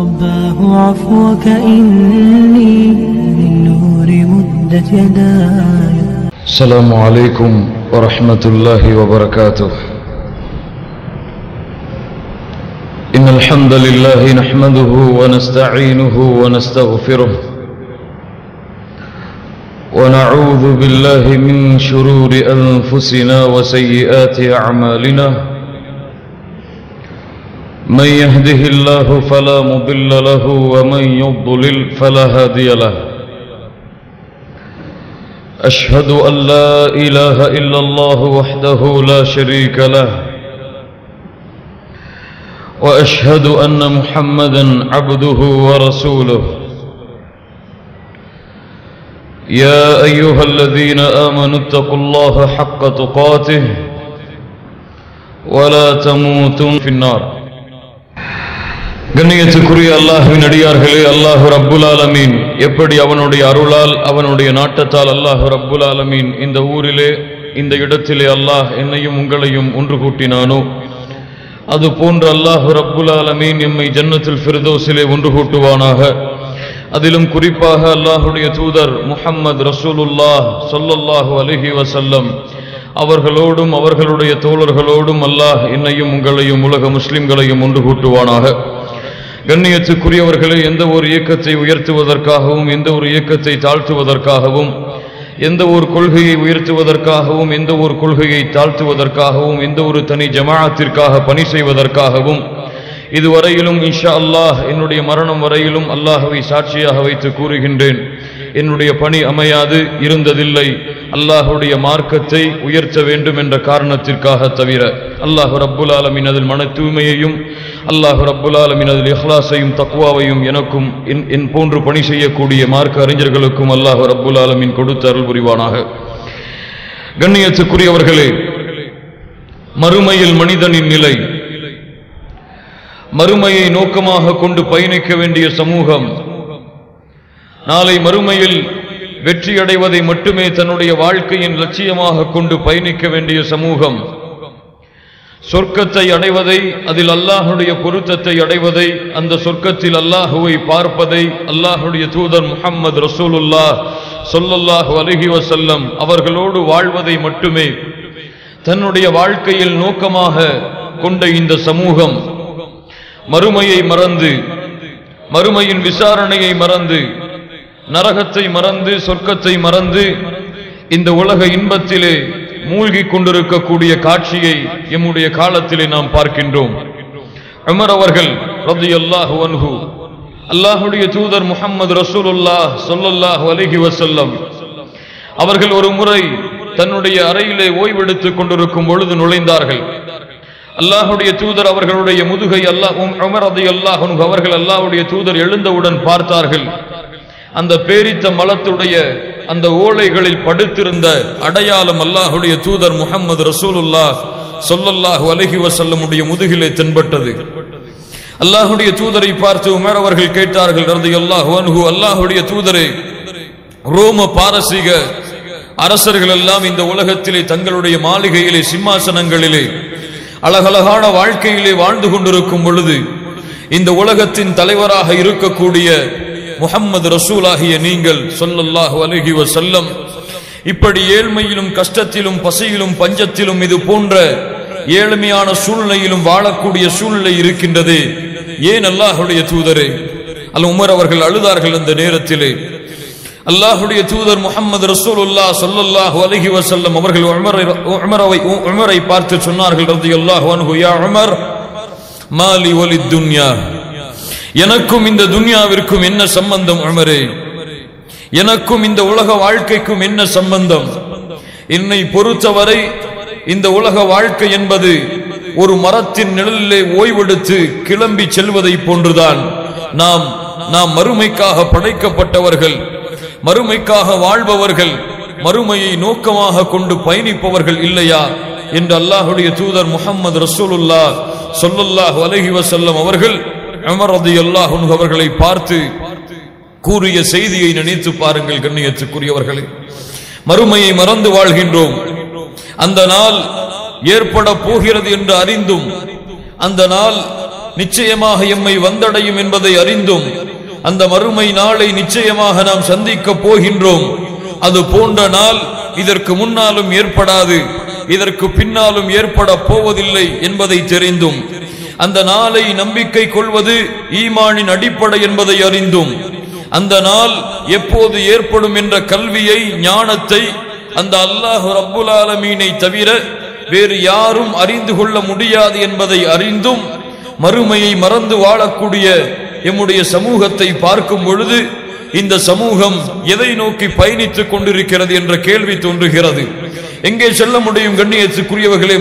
رباه عفوك إني للنور مدت يداي. السلام عليكم ورحمة الله وبركاته. إن الحمد لله نحمده ونستعينه ونستغفره ونعوذ بالله من شرور أنفسنا وسيئات أعمالنا. من يهده الله فلا مضل له ومن يضلل فلا هادي له. أشهد أن لا إله إلا الله وحده لا شريك له وأشهد أن محمدا عبده ورسوله. يا أيها الذين آمنوا اتقوا الله حق تقاته ولا تموتن في النار. கண்ணியத்துக்குரிய அல்லாஹ்வின் அடியார்களே, அல்லாஹ் ரப்புல் ஆலமீன் எப்படி அவனுடைய அருளால் அவனுடைய நாட்டத்தால் அல்லாஹ் ரப்புல் ஆலமீன் இந்த ஊரிலே இந்த இடத்திலே அல்லாஹ் என்னையும் உங்களையும் ஒன்று கூட்டினானோ, அது போன்று அல்லாஹ் ரப்புல் ஆலமீன் எம்மை ஜன்னத்துல் ஃபிர்தௌஸிலே ஒன்று கூட்டுவானாக. அதிலும் குறிப்பாக அல்லாஹுடைய தூதர் முஹம்மது ரசூலுல்லாஹ் ஸல்லல்லாஹு அலைஹி வஸல்லம் அவர்களோடும் அவர்களுடைய தோழர்களோடும் அல்லாஹ் என்னையும் உங்களையும் உலக முஸ்லிம்களையும் ஒன்று கூட்டுவானாக. கண்ணியத்துக்குரியவர்களே, எந்த ஒரு இயக்கத்தை உயர்த்துவதற்காகவும் எந்த ஒரு இயக்கத்தை தாழ்த்துவதற்காகவும் எந்த ஒரு கொள்கையை உயர்த்துவதற்காகவும் எந்த ஒரு கொள்கையை தாழ்த்துவதற்காகவும் எந்த ஒரு தனி ஜமாஅத்திற்காக பணி செய்வதற்காகவும் இதுவரையிலும் இன்ஷா அல்லாஹ் என்னுடைய மரணம் வரையிலும் அல்லாஹ்வை சாட்சியாக வைத்து கூறுகின்றேன், என்னுடைய பணி அமையாது இருந்ததில்லை அல்லாஹுடைய மார்க்கத்தை உயர்த்த வேண்டும் என்ற காரணத்திற்காக தவிர. அல்லாஹ் ரப்புல் ஆலமீன் அதில் மன தூய்மையையும் அல்லாஹ் ரப்புல் ஆலமீன் அதில் இஹ்லாஸையும் தக்வாவையும் எனக்கும் என் போன்று பணி செய்யக்கூடிய மார்க்க அறிஞர்களுக்கும் அல்லாஹ் ரப்புல் ஆலமீன் கொடுத்து அருள் புரிவானாக. கண்ணியத்துக்குரியவர்களே, மறுமையில் மனிதனின் நிலை, மறுமையை நோக்கமாக கொண்டு பயணிக்க வேண்டிய சமூகம், நாளை மறுமையில் வெற்றி அடைவதை மட்டுமே தன்னுடைய வாழ்க்கையின் லட்சியமாக கொண்டு பயணிக்க வேண்டிய சமூகம், சொர்க்கத்தை அடைவதை, அதில் அல்லாஹுடைய பொருத்தத்தை அடைவதை, அந்த சொர்க்கத்தில் அல்லாஹுவை பார்ப்பதை அல்லாஹுடைய தூதர் முஹம்மது ரசூலுல்லாஹ் ஸல்லல்லாஹு அலைஹி வஸல்லம் அவர்களோடு வாழ்வதை மட்டுமே தன்னுடைய வாழ்க்கையில் நோக்கமாக கொண்ட இந்த சமூகம் மறுமையை மறந்து, மறுமையின் விசாரணையை மறந்து, நரகத்தை மறந்து, சொர்க்கத்தை மறந்து இந்த உலக இன்பத்திலே மூழ்கி கொண்டிருக்கக்கூடிய காட்சியை எம்முடைய காலத்திலே நாம் பார்க்கின்றோம். உமர் அவர்கள் ரலியல்லாஹு அன்ஹு, அல்லாஹுடைய தூதர் முஹம்மது ரசூலுல்லாஹ் ஸல்லல்லாஹு அலைஹி வஸல்லம் அவர்கள் ஒரு முறை தன்னுடைய அறையிலே ஓய்வெடுத்துக் கொண்டிருக்கும் பொழுது நுழைந்தார்கள். அல்லாஹுடைய தூதர் அவர்களுடைய முதுகை உமர் ரலியல்லாஹு அன்ஹு அவர்கள் அல்லாஹுடைய தூதர் எழுந்தவுடன் பார்த்தார்கள். அந்த பேரித்த மலத்துடைய அந்த ஓலைகளில் படுத்திருந்த அடையாளம் அல்லாஹுடைய தூதர் முஹம்மது ரசூலுல்லாஹ் ஸல்லல்லாஹு அலைஹி வஸல்லமுடைய முதுகிலே தென்பட்டது. அல்லாஹுடைய தூதரை பார்த்து உமர் அவர்கள் கேட்டார்கள் ரலியல்லாஹு அன்ஹு, அல்லாஹுடைய தூதரே, ரோம பாரசீக அரசர்கள் எல்லாம் இந்த உலகத்திலே தங்களுடைய மாளிகையிலே சிம்மாசனங்களிலே அழகழகான வாழ்க்கையிலே வாழ்ந்து கொண்டிருக்கும் பொழுது இந்த உலகத்தின் தலைவராக இருக்கக்கூடிய முஹம்மது ரசூலாகிய நீங்கள் ஸல்லல்லாஹு அலைஹி வஸல்லம் இப்படி ஏழ்மையிலும் கஷ்டத்திலும் பசியிலும் பஞ்சத்திலும் இது போன்ற ஏழ்மையான சூழ்நிலையிலும் வாழக்கூடிய சூழ்நிலை இருக்கின்றது, ஏன் அல்லாஹுடைய தூதரே? உமர் அவர்கள் அழுதார்கள். அந்த நேரத்திலே அல்லாஹுடைய தூதர் முஹம்மது ரசூலுல்லாஹ் ஸல்லல்லாஹு அலைஹி வஸல்லம் அவர்கள் உமரை பார்த்து சொன்னார்கள் ரலியல்லாஹு அன்ஹு, யா உமர், மாலி வலித் துன்யா, எனக்கும் இந்த துன்யாவிற்கும் என்ன சம்பந்தம் உமரே? எனக்கும் இந்த உலக வாழ்க்கைக்கும் என்ன சம்பந்தம்? என்னை பொறுத்தவரை இந்த உலக வாழ்க்கை என்பது ஒரு மரத்தின் நிழலிலே ஓய்வெடுத்து கிளம்பி செல்வதை போன்றுதான். நாம் மறுமைக்காக படைக்கப்பட்டவர்கள், மறுமைக்காக வாழ்பவர்கள், மறுமையை நோக்கமாக கொண்டு பயணிப்பவர்கள் இல்லையா என்று அல்லாஹுடைய தூதர் முஹம்மது ரசூலுல்லாஹ் ஸல்லல்லாஹு அலைஹி வஸல்லம் அவர்கள் உமர் ரலியல்லாஹு அன்ஹு அவர்களை பார்த்து கூறிய செய்தியை நினைத்து பாருங்கள். கண்ணியத்துக்குரியவர்களே, மறுமையை மறந்து வாழ்கின்றோம். அந்த நாள் ஏற்பட போகிறது என்று அறிந்தும் அந்த நாள் நிச்சயமாக எம்மை வந்தடையும் என்பதை அறிந்தும் அந்த மறுமை நாளை நிச்சயமாக நாம் சந்திக்க போகின்றோம். அது போன்ற நாள் இதற்கு முன்னாலும் ஏற்படாது, இதற்கு பின்னாலும் ஏற்பட போவதில்லை என்பதை தெரிந்தும் அந்த நாளை நம்பிக்கை கொள்வது ஈமானின் அடிப்படை என்பதை அறிந்தும் அந்த நாள் எப்போது ஏற்படும் என்ற கல்வியை, ஞானத்தை அந்த அல்லாஹ் ரப்புல் ஆலமீனை தவிர வேறு யாரும் அறிந்து கொள்ள முடியாது என்பதை அறிந்தும் மறுமையை மறந்து வாழக்கூடிய எம்முடைய சமூகத்தை பார்க்கும் பொழுது இந்த சமூகம் எதை நோக்கி பயணித்துக் கொண்டிருக்கிறது என்ற கேள்வி தோன்றுகிறது. எங்கே செல்ல முடியும் கண்ணியத்துக்குரியவர்களை?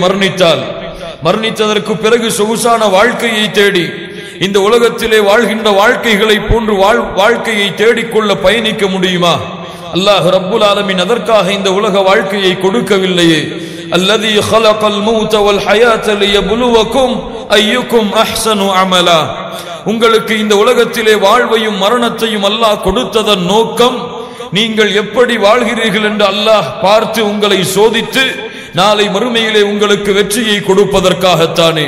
மரணித்ததற்கு பிறகு சொகுசான வாழ்க்கையை தேடி இந்த உலகத்திலே வாழ்கின்ற வாழ்க்கைகளை போன்று வாழ்க்கையை தேடிக்கொள்ள பயணிக்க முடியுமா? அல்லாஹ் ரப்புல் ஆலமீன் அதற்காக இந்த உலக வாழ்க்கையை கொடுக்கவில்லையே. அல்லதி خلقல் மௌத வல் ஹயாத லியப்லுவக்கும் அய்யுக்கும் அஹ்ஸனு அமலா. உங்களுக்கு இந்த உலகத்திலே வாழ்வையும் மரணத்தையும் அல்லாஹ் கொடுத்ததன் நோக்கம் நீங்கள் எப்படி வாழ்கிறீர்கள் என்று அல்லாஹ் பார்த்து உங்களை சோதித்து நாளை மறுமையிலே உங்களுக்கு வெற்றியை கொடுப்பதற்காகத்தானே.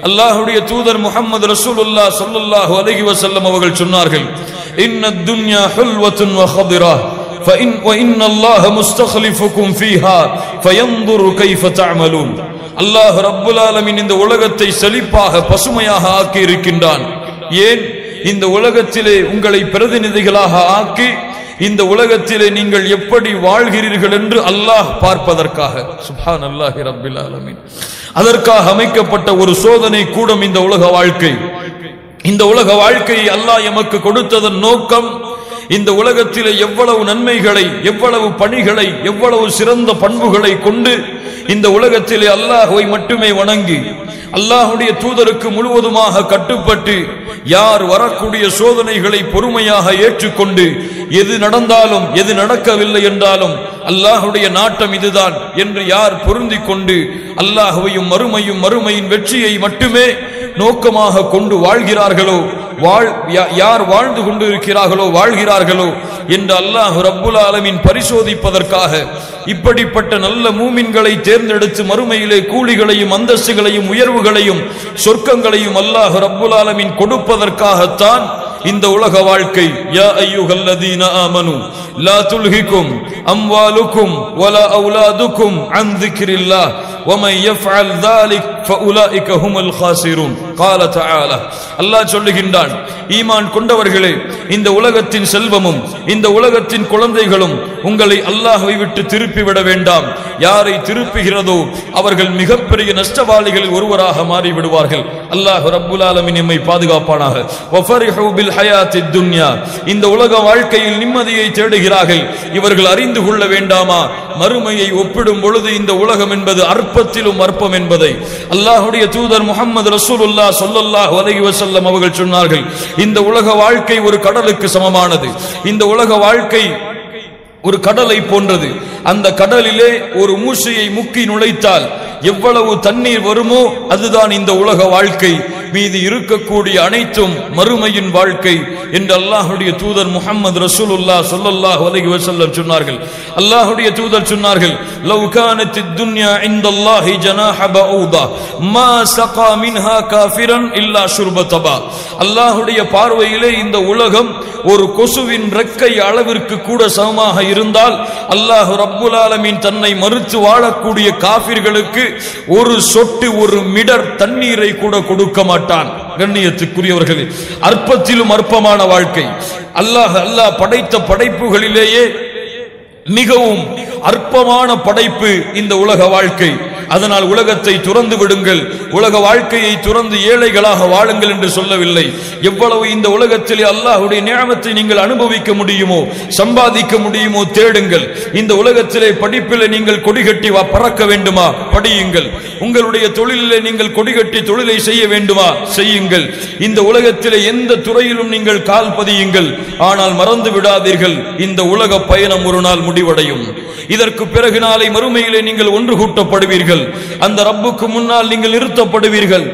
அல்லாஹ்வுடைய தூதர் முஹம்மது ரசூலுல்லாஹ் ஸல்லல்லாஹு அலைஹி வஸல்லம் அவர்கள் சொன்னார்கள், இன்னத் துன்யா ஹுல்வத்துன் வ ஹதிரா فإن الله مستخلفكم فيها فينظر كيف تعملون. அல்லாஹ் ரப்புல் ஆலமீன் இந்த உலகத்தை செழிப்பாக பசுமையாக ஆக்கி இருக்கின்றான். ஏன்? இந்த உலகத்திலே உங்களை பிரதிநிதிகளாக ஆக்கி இந்த உலகத்திலே நீங்கள் எப்படி வாழ்கிறீர்கள் என்று அல்லாஹ் பார்ப்பதற்காக. சுப்ஹானல்லாஹி ரப்பில் ஆலமீன். அதற்காக அமைக்கப்பட்ட ஒரு சோதனை கூடம் இந்த உலக வாழ்க்கை. இந்த உலக வாழ்க்கையை அல்லாஹ் எமக்கு கொடுத்ததன் நோக்கம் இந்த உலகத்திலே எவ்வளவு நன்மைகளை, எவ்வளவு பணிகளை, எவ்வளவு சிறந்த பண்புகளை கொண்டு இந்த உலகத்திலே அல்லாஹ்வை மட்டுமே வணங்கி அல்லாஹ்வுடைய தூதருக்கு முழுவதுமாக கட்டுப்பட்டு யார் வரக்கூடிய சோதனைகளை பொறுமையாக ஏற்றுக்கொண்டு எது நடந்தாலும் எது நடக்கவில்லை என்றாலும் அல்லாஹ்வுடைய நாட்டம் இதுதான் என்று யார் பொருந்திக் கொண்டு அல்லாஹ்வையும் மறுமையின் வெற்றியை மட்டுமே நோக்கமாக கொண்டு வாழ்கிறார்களோ, யார் வாழ்ந்து கொண்டு வாழ்கிறார்களோ என்று அல்லாஹ் ரப்புல் ஆலமீன் பரிசோதிப்பதற்காக இப்படிப்பட்ட நல்ல மூமின்களை தேர்ந்தெடுத்து மறுமையிலே கூலிகளையும் அந்தஸ்துகளையும் உயர்வுகளையும் சொர்க்கங்களையும் அல்லாஹ் ரப்புல் ஆலமீன் கொடுப்பதற்காகத்தான் இந்த உலக வாழ்க்கை. யா அய்யுஹல்லதீன ஆமனு லா துல்ஹிக்கும் அம்வாலுக்கும் வலா அவுலாதுக்கும் அன் ذிக்ரில்லாஹ் வமன் யஃஅல் ذلك فاولئك هم الخاسرون. قال تعالى. அல்லாஹ் சொல்லுகின்றான், ஈமான் கொண்டவர்களே, இந்த உலகத்தின் செல்வமும் இந்த உலகத்தின் குழந்தைகளும் உங்களை அல்லாஹ்வை விட்டு திருப்பிவிட வேண்டாம். யாரை திருப்புகிறதோ அவர்கள் மிகப்பெரிய நஷ்டவாளிகளில் ஒருவராக மாறிவிடுவார்கள். அல்லாஹ் ரப்புல் ஆலமீன் நம்மை பாதுகாப்பானாக. வஃபரிஹு பில் ஹயாத்தித் துன்யா. இந்த உலக வாழ்க்கையில் நிம்மதியை தேடுகிறார்கள். இவர்கள் அறிந்து கொள்ள வேண்டாமா, மறுமையை ஒப்பிடும் பொழுது இந்த உலகம் என்பது அற்பத்திலும் அற்பம் என்பதை. அல்லாஹ்வுடைய தூதர் முஹம்மது ரசூலுல்லாஹ் ஸல்லல்லாஹு அலைஹி வஸல்லம் அவர்கள் சொன்னார்கள், இந்த உலக வாழ்க்கை ஒரு கடலுக்கு சமமானது. இந்த உலக வாழ்க்கை ஒரு கடலை போன்றது. அந்த கடலிலே ஒரு மூசையை முக்கி நுழைத்தால் எவ்வளவு தண்ணீர் வருமோ அதுதான் இந்த உலக வாழ்க்கை. மீது இருக்கக்கூடிய அனைத்தும் மறுமையின் வாழ்க்கை என்று அல்லாஹ்வுடைய தூதர் முஹம்மது ரசூலுல்லாஹ் ஸல்லல்லாஹு அலைஹி வஸல்லம் சொன்னார்கள். அல்லாஹ்வுடைய தூதர் சொன்னார்கள், லவ் கானத்தித் துன்யா இன்தல்லாஹி ஜனாஹ பஊதா மா ஸகா மின்ஹா காஃபிரன் இல்லா ஷுர்பதபா. அல்லாஹ்வுடைய பார்வையிலே இந்த உலகம் ஒரு கொசுவின் ரெக்கை அளவிற்கு கூட சமமாக இருந்தால் அல்லாஹ் ரப்புல் ஆலமீன் தன்னை மறுத்து வாழக்கூடிய காஃபிர்களுக்கு ஒரு சொட்டு, ஒரு மிடர் தண்ணீரை கூட கொடுக்க மாட்டான். கண்ணியத்துக்குரியவர்களே, அற்பத்திலும் அற்பமான வாழ்க்கை. அல்லாஹ் படைத்த படைப்புகளிலேயே மிகவும் அற்பமான படைப்பு இந்த உலக வாழ்க்கை. அதனால் உலகத்தை துறந்து விடுங்கள், உலக வாழ்க்கையை துறந்து ஏழைகளாக வாழுங்கள் என்று சொல்லவில்லை. எவ்வளவு இந்த உலகத்திலே அல்லாஹ்வுடைய நியமத்தை நீங்கள் அனுபவிக்க முடியுமோ, சம்பாதிக்க முடியுமோ தேடுங்கள். இந்த உலகத்திலே படிப்பிலே நீங்கள் கொடிகட்டி பறக்க வேண்டுமா, படியுங்கள். உங்களுடைய தொழிலிலே நீங்கள் கொடிகட்டி தொழிலை செய்ய வேண்டுமா, செய்யுங்கள். இந்த உலகத்திலே எந்த துறையிலும் நீங்கள் கால் பதியுங்கள். ஆனால் மறந்து விடாதீர்கள், இந்த உலக பயணம் ஒரு நாள் முடிவடையும். இதற்கு பிறகு நாளை மறுமையிலே நீங்கள் ஒன்று கூட்டப்படுவீர்கள். அந்த ரப்புக்கு முன்னால் நீங்கள் நிறுத்தப்படுவீர்கள்.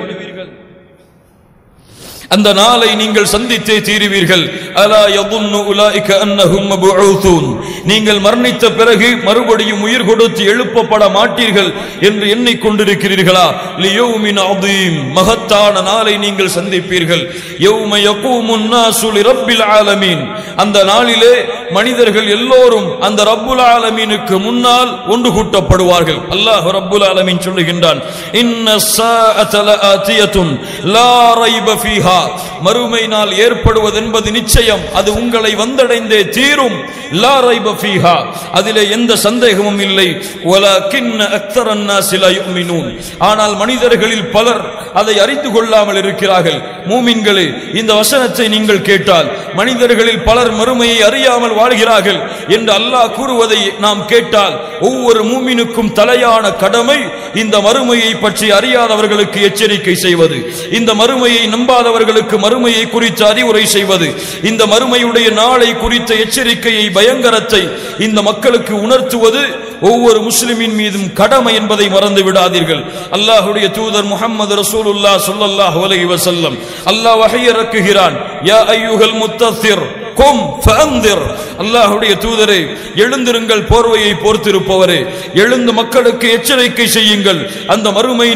அந்த நாளை நீங்கள் சந்தித்தே தீருவீர்கள். அலா யظن اولئك انهم مبعوثون, நீங்கள் மரணித்த பிறகு மறுபடியும் உயிர் கொடுத்து எழுப்பப்பட மாட்டீர்கள் என்று எண்ணிக்கொண்டிருக்கிறீர்களா? லியௌமின் அதீம், மகத்தான நாளை நீங்கள் சந்திப்பீர்கள். யௌம யகூமுன் நாசு லிரப்பில் ஆலமீன், அந்த நாளிலே மனிதர்கள் எல்லோரும் அந்த ரப்புல் ஆலமீனுக்கு முன்னால் ஒன்று கூட்டப்படுவார்கள். அல்லாஹ் ரப்புல் ஆலமீன் சொல்லுகின்றான், இன்னஸ் ஸாஅத லஆதியத்துன் லா ரைப ஃபீஹா, மறுமை நாள் ஏற்படுவது என்பது நிச்சயம், அது உங்களை வந்தடைந்தே தீரும். லா ரைப ஃபீஹா, அதிலே எந்த சந்தேகமும் இல்லை. வலக்கின் அக்ஸரன் நாஸி லா யுமினூன், ஆனால் மனிதர்களில் பலர் அதை அறிந்து கொள்ளாமல் இருக்கிறார்கள். மூமின்களே, இந்த வசனத்தை நீங்கள் கேட்டால் மனிதர்களில் பலர் மறுமையை அறியாமல் வாழ்கிறார்கள் என்று அல்லாஹ் கூறுவதை நாம் கேட்டால் ஒவ்வொரு மூமினுக்கும் தலையான கடமை இந்த மறுமையை பற்றி அறியாதவர்களுக்கு எச்சரிக்கை செய்வது, இந்த மறுமையை நம்பாதவர்களுக்கு மறுமையை குறித்து அறிவுரை செய்வது, இந்த மறுமையுடைய நாளை குறித்த எச்சரிக்கையை, பயங்கரத்தை இந்த மக்களுக்கு உணர்த்துவது ஒவ்வொரு முஸ்லிமின் மீதும் கடமை என்பதை மறந்து விடாதீர்கள். அல்லாஹ்வுடைய தூதர் முஹம்மது ரசூலுல்லாஹ் ஸல்லல்லாஹு அலைஹி வஸல்லம் அல்லாஹ் வஹய் இறக்குகிறான். யா அய்யுஹல் முத்தஸிர் கும் ஃபஅன்திர், அல்லாஹ்வுடைய தூதரே எழுந்திருங்கள், போர்வையை போர்த்திருப்பவரே எழுந்து மக்களுக்கு எச்சரிக்கை செய்யுங்கள், அந்த மறுமை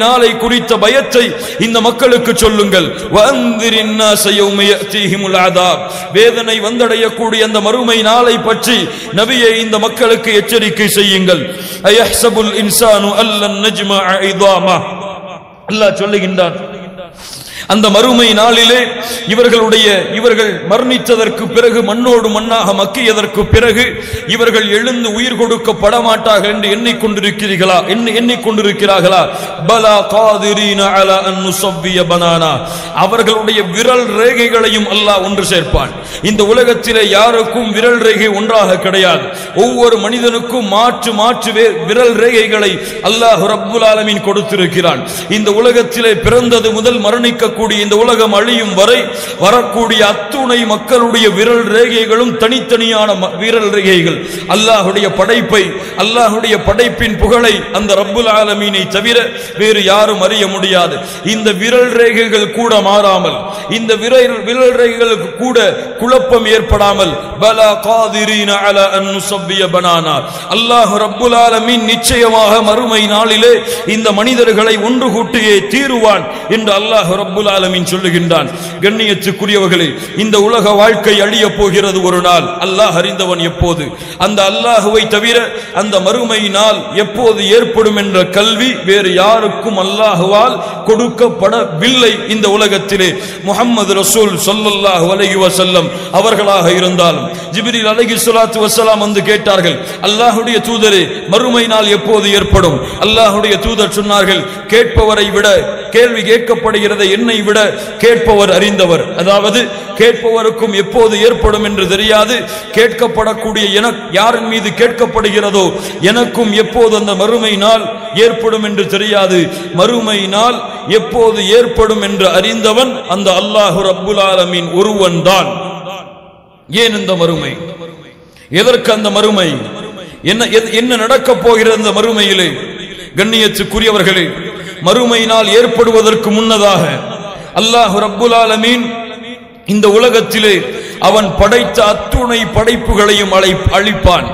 நாளை குறித்த பயத்தை இந்த மக்களுக்கு சொல்லுங்கள். வஅன்திரின் நாஸ யௌம யஅதீஹிமுல் அஸாப், வேதனை வந்தடையக்கூடிய அந்த மறுமை நாளை பற்றி நபியே இந்த மக்களுக்கு எச்சரிக்கை செய்யுங்கள். அயஹ்ஸபுல் இன்சானு அல்லன் நஜ்மஅ இதாமா, அல்லாஹ் சொல்லுகின்றான், அந்த மறுமை நாளிலே இவர்கள் மரணித்ததற்கு பிறகு மண்ணோடு மண்ணாக மக்கியதற்கு பிறகு இவர்கள் எழுந்து உயிர் கொடுக்கப்பட மாட்டார்கள் என்று எண்ணிக்கொண்டிருக்கிறார்களா? பலா காதிரீன அலா அன் நுஸவ்விய பனானா, அவர்களுடைய விரல் ரேகைகளையும் அல்லாஹ் ஒன்று சேர்ப்பான். இந்த உலகத்திலே யாருக்கும் விரல் ரேகை ஒன்றாக கிடையாது. ஒவ்வொரு மனிதனுக்கும் மாற்று விரல் ரேகைகளை அல்லாஹ் ரப்புல் ஆலமீன் கொடுத்திருக்கிறான். இந்த உலகத்திலே பிறந்தது முதல் மரணிக்க இந்த உலகம் அழியும் வரை வரக்கூடிய அத்துணை மக்களுடைய விரல் ரேகைகளும் தனித்தனியான விரல் ரேகைகள். அல்லாஹ்வுடைய படைப்பை, அல்லாஹ்வுடைய படைப்பின் புகழை அந்த ரப்புல் ஆலமீனை தவிர வேறு யாரும் அறிய முடியாது. இந்த விரல் ரேகைகள் கூட மாறாமல், இந்த விரல் ரேகைகளுக்கு கூட குழப்பம் ஏற்படாமல் பலா காதிரீன அலா அன் நுஸவ்விய பனானா, அல்லாஹ் ரப்புல் ஆலமீன் நிச்சயமாக மறுமை நாளிலே இந்த மனிதர்களை ஒன்று கூட்டியே தீருவான் என்று அல்லாஹ் ரப்புல் ஆலமீன் சொல்லுகின்றான். கண்ணியத்துக்குரியவர்களே, இந்த உலக வாழ்க்கை அழிய போகிறது ஒரு நாள். அல்லாஹ் அறிந்தவன் எப்போது, அந்த அல்லாஹுவை தவிர அந்த மறுமை நாள் எப்போது ஏற்படும் என்ற கல்வி வேறு யாருக்கும் அல்லாஹுவால் கொடுக்கப்படவில்லை. இந்த உலகத்திலே முஹம்மது ரசூல் ஸல்லல்லாஹு அலைஹி வஸல்லம் அவர்களாக இருந்தாலும் ஜிப்ரீல் அலைஹிஸ்ஸலாத்து வஸ்ஸலாம் வந்து கேட்டார்கள், அல்லாஹ்வுடைய தூதரே மறுமை நாள் எப்போது ஏற்படும்? அல்லாஹ்வுடைய தூதர் சொன்னார்கள், கேட்பவரை விட, கேள்வி கேட்கப்படுகிறதை என்னை விட கேட்பவர் அறிந்தவர். அதாவது கேட்பவருக்கும் எப்போது ஏற்படும் என்று தெரியாது, கேட்கப்படக்கூடிய யாரின் மீது கேட்கப்படுகிறதோ எனக்கும் எப்போது அந்த மறுமை நாள் ஏற்படும் என்று தெரியாது. மறுமை நாள் எப்போது ஏற்படும் என்று அறிந்தவன் அந்த அல்லாஹ் ரப்புல் ஆலமீன் ஒருவன் தான். ஏன் இந்த மறுமை? எதற்கு அந்த மறுமை? என்ன நடக்கப் போகிறது அந்த மறுமையிலே? கண்ணியத்துக்குரியவர்களே, மறுமை நாள் ஏற்படுவதற்கு முன்னதாக அல்லாஹ் ரப்புல் ஆலமீன் இந்த உலகத்திலே அவன் படைத்த அத்துணை படைப்புகளையும் அழிப்பான்.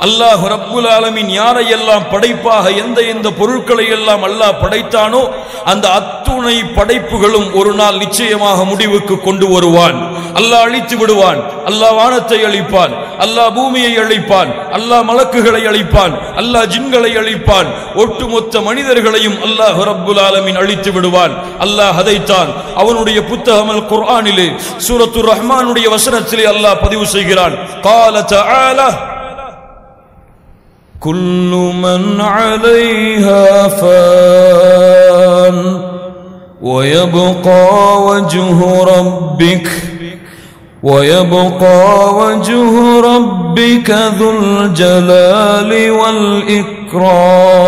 அல்லாஹ் ரப்புல் ஆலமீன் யாரையெல்லாம் படைப்பாக எந்த பொருட்களை எல்லாம் அல்லாஹ் படைத்தானோ அந்த அத்துணை படைப்புகளும் ஒரு நாள் நிச்சயமாக முடிவுக்கு கொண்டு வருவான். அல்லாஹ் அழித்து விடுவான். அல்லாஹ் வானத்தை அழிப்பான், அல்லாஹ் பூமியை அழிப்பான், அல்லாஹ் மலக்குகளை அழிப்பான், அல்லாஹ் ஜின்களை அழிப்பான், ஒட்டுமொத்த மனிதர்களையும் அல்லாஹ் ரப்புல் ஆலமீன் அழித்து விடுவான். அல்லாஹ் அதைத்தான் அவனுடைய புத்தகம் அல் குர்ஆனிலே சூரத்துர் ரஹ்மானுடைய வசனத்திலே அல்லாஹ் பதிவு செய்கிறான். قال تعالى كل من عليها فان ويبقى وجه ربك ذو الجلال والإكرام.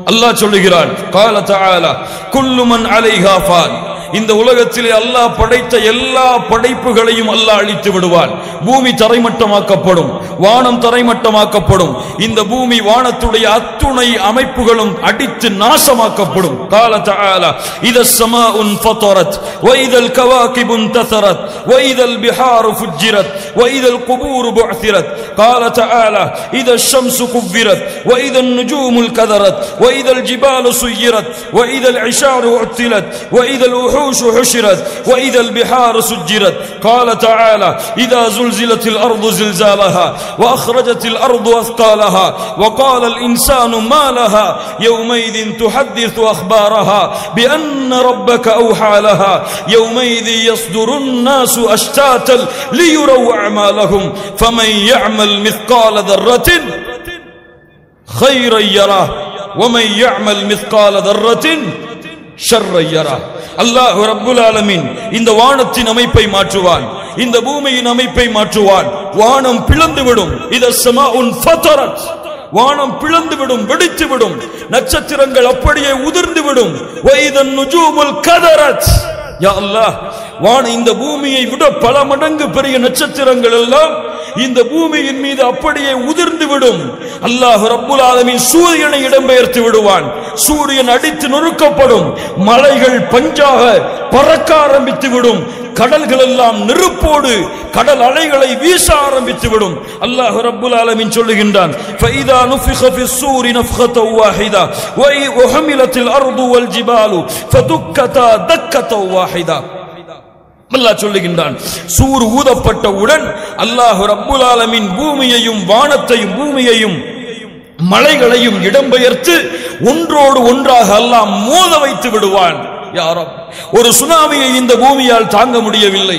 அல்லாஹ் சொல்லுகிறான், قال تعالى كل من عليها فان, இந்த உலகத்திலே அல்லாஹ் படைத்த எல்லா படைப்புகளையும் அல்லாஹ் அழித்து விடுவான். பூமி தரைமட்டமாக்கப்படும், வானம் தரைமட்டமாக்கப்படும். இந்த பூமி வானத்துடைய அத்துணை அமைப்புகளும் அடித்து நாசமாக்கப்படும். قال تعالى إذا السماء انفطرت وإذا الكواكب انتثرت وإذا البحار فجرت وإذا القبور بعثرت. قال تعالى إذا الشمس كورت وإذا النجوم الكدرت وإذا الجبال سيرت وإذا العشار عطلت وإذا الوحوش حشرت وإذا البحار سجرت. قال تعالى إذا زلزلت الأرض زلزالها وأخرجت الأرض أثقالها وقال الإنسان ما لها يومئذ تحدث أخبارها بأن ربك أوحى لها يومئذ يصدر الناس أشتاتا ليروا أعمالهم فمن يعمل مثقال ذرة خيرا يره ومن يعمل مثقال ذرة شرا يره. அல்லாஹ் ரப்புல் ஆலமீன் இந்த வானத்தின் அமைப்பை மாற்றுவான், இந்த பூமியின் அமைப்பை மாற்றுவான். வானம் பிளந்துவிடும். இத ஸமாஉன் ஃபதரத், வானம் பிளந்துவிடும், வெடித்துவிடும். நட்சத்திரங்கள் அப்படியே உதிர்ந்துவிடும். வைதன் நுஜூமுல் கதரத். யா அல்லாஹ், இந்த பூமியை விட பல மடங்கு பெரிய நட்சத்திரங்கள் எல்லாம் இந்த பூமியின் மீது அப்படியே உதிர்ந்து விடும். அல்லாஹ் ரப்புல் ஆலமீன் சூரியனை இடம்பெயர்த்து விடுவான். சூரியன் அடித்து நொறுக்கப்படும். மலைகள் பஞ்சாக பறக்க ஆரம்பித்து விடும். கடல்கள் எல்லாம் நெருப்போடு கடல் அலைகளை வீச ஆரம்பித்து விடும். அல்லாஹ் ரப்புல் ஆலமீன் சொல்லுகின்றான், ஃபைதா நுஃபிக ஃபிஸ்ஸூரி நஃப்கத்தன் வாஹிதா வ உஹமிலத்தில் அர்து வல் ஜிபாலு ஃபதுக்கதா தக்கத்தன் வாஹிதா. அல்லாஹ் சொல்லுகின்றான், சூர் ஊதப்பட்டவுடன் அல்லாஹ் ரப்புல் ஆலமீன் பூமியையும் வானத்தையும் பூமியையும் மலைகளையும் இடம்பெயர்த்து ஒன்றோடு ஒன்றாக அல்லாஹ் மோத வைத்து விடுவான். யா ரப், ஒரு சுனாமியை இந்த பூமியால் தாங்க முடியவில்லை.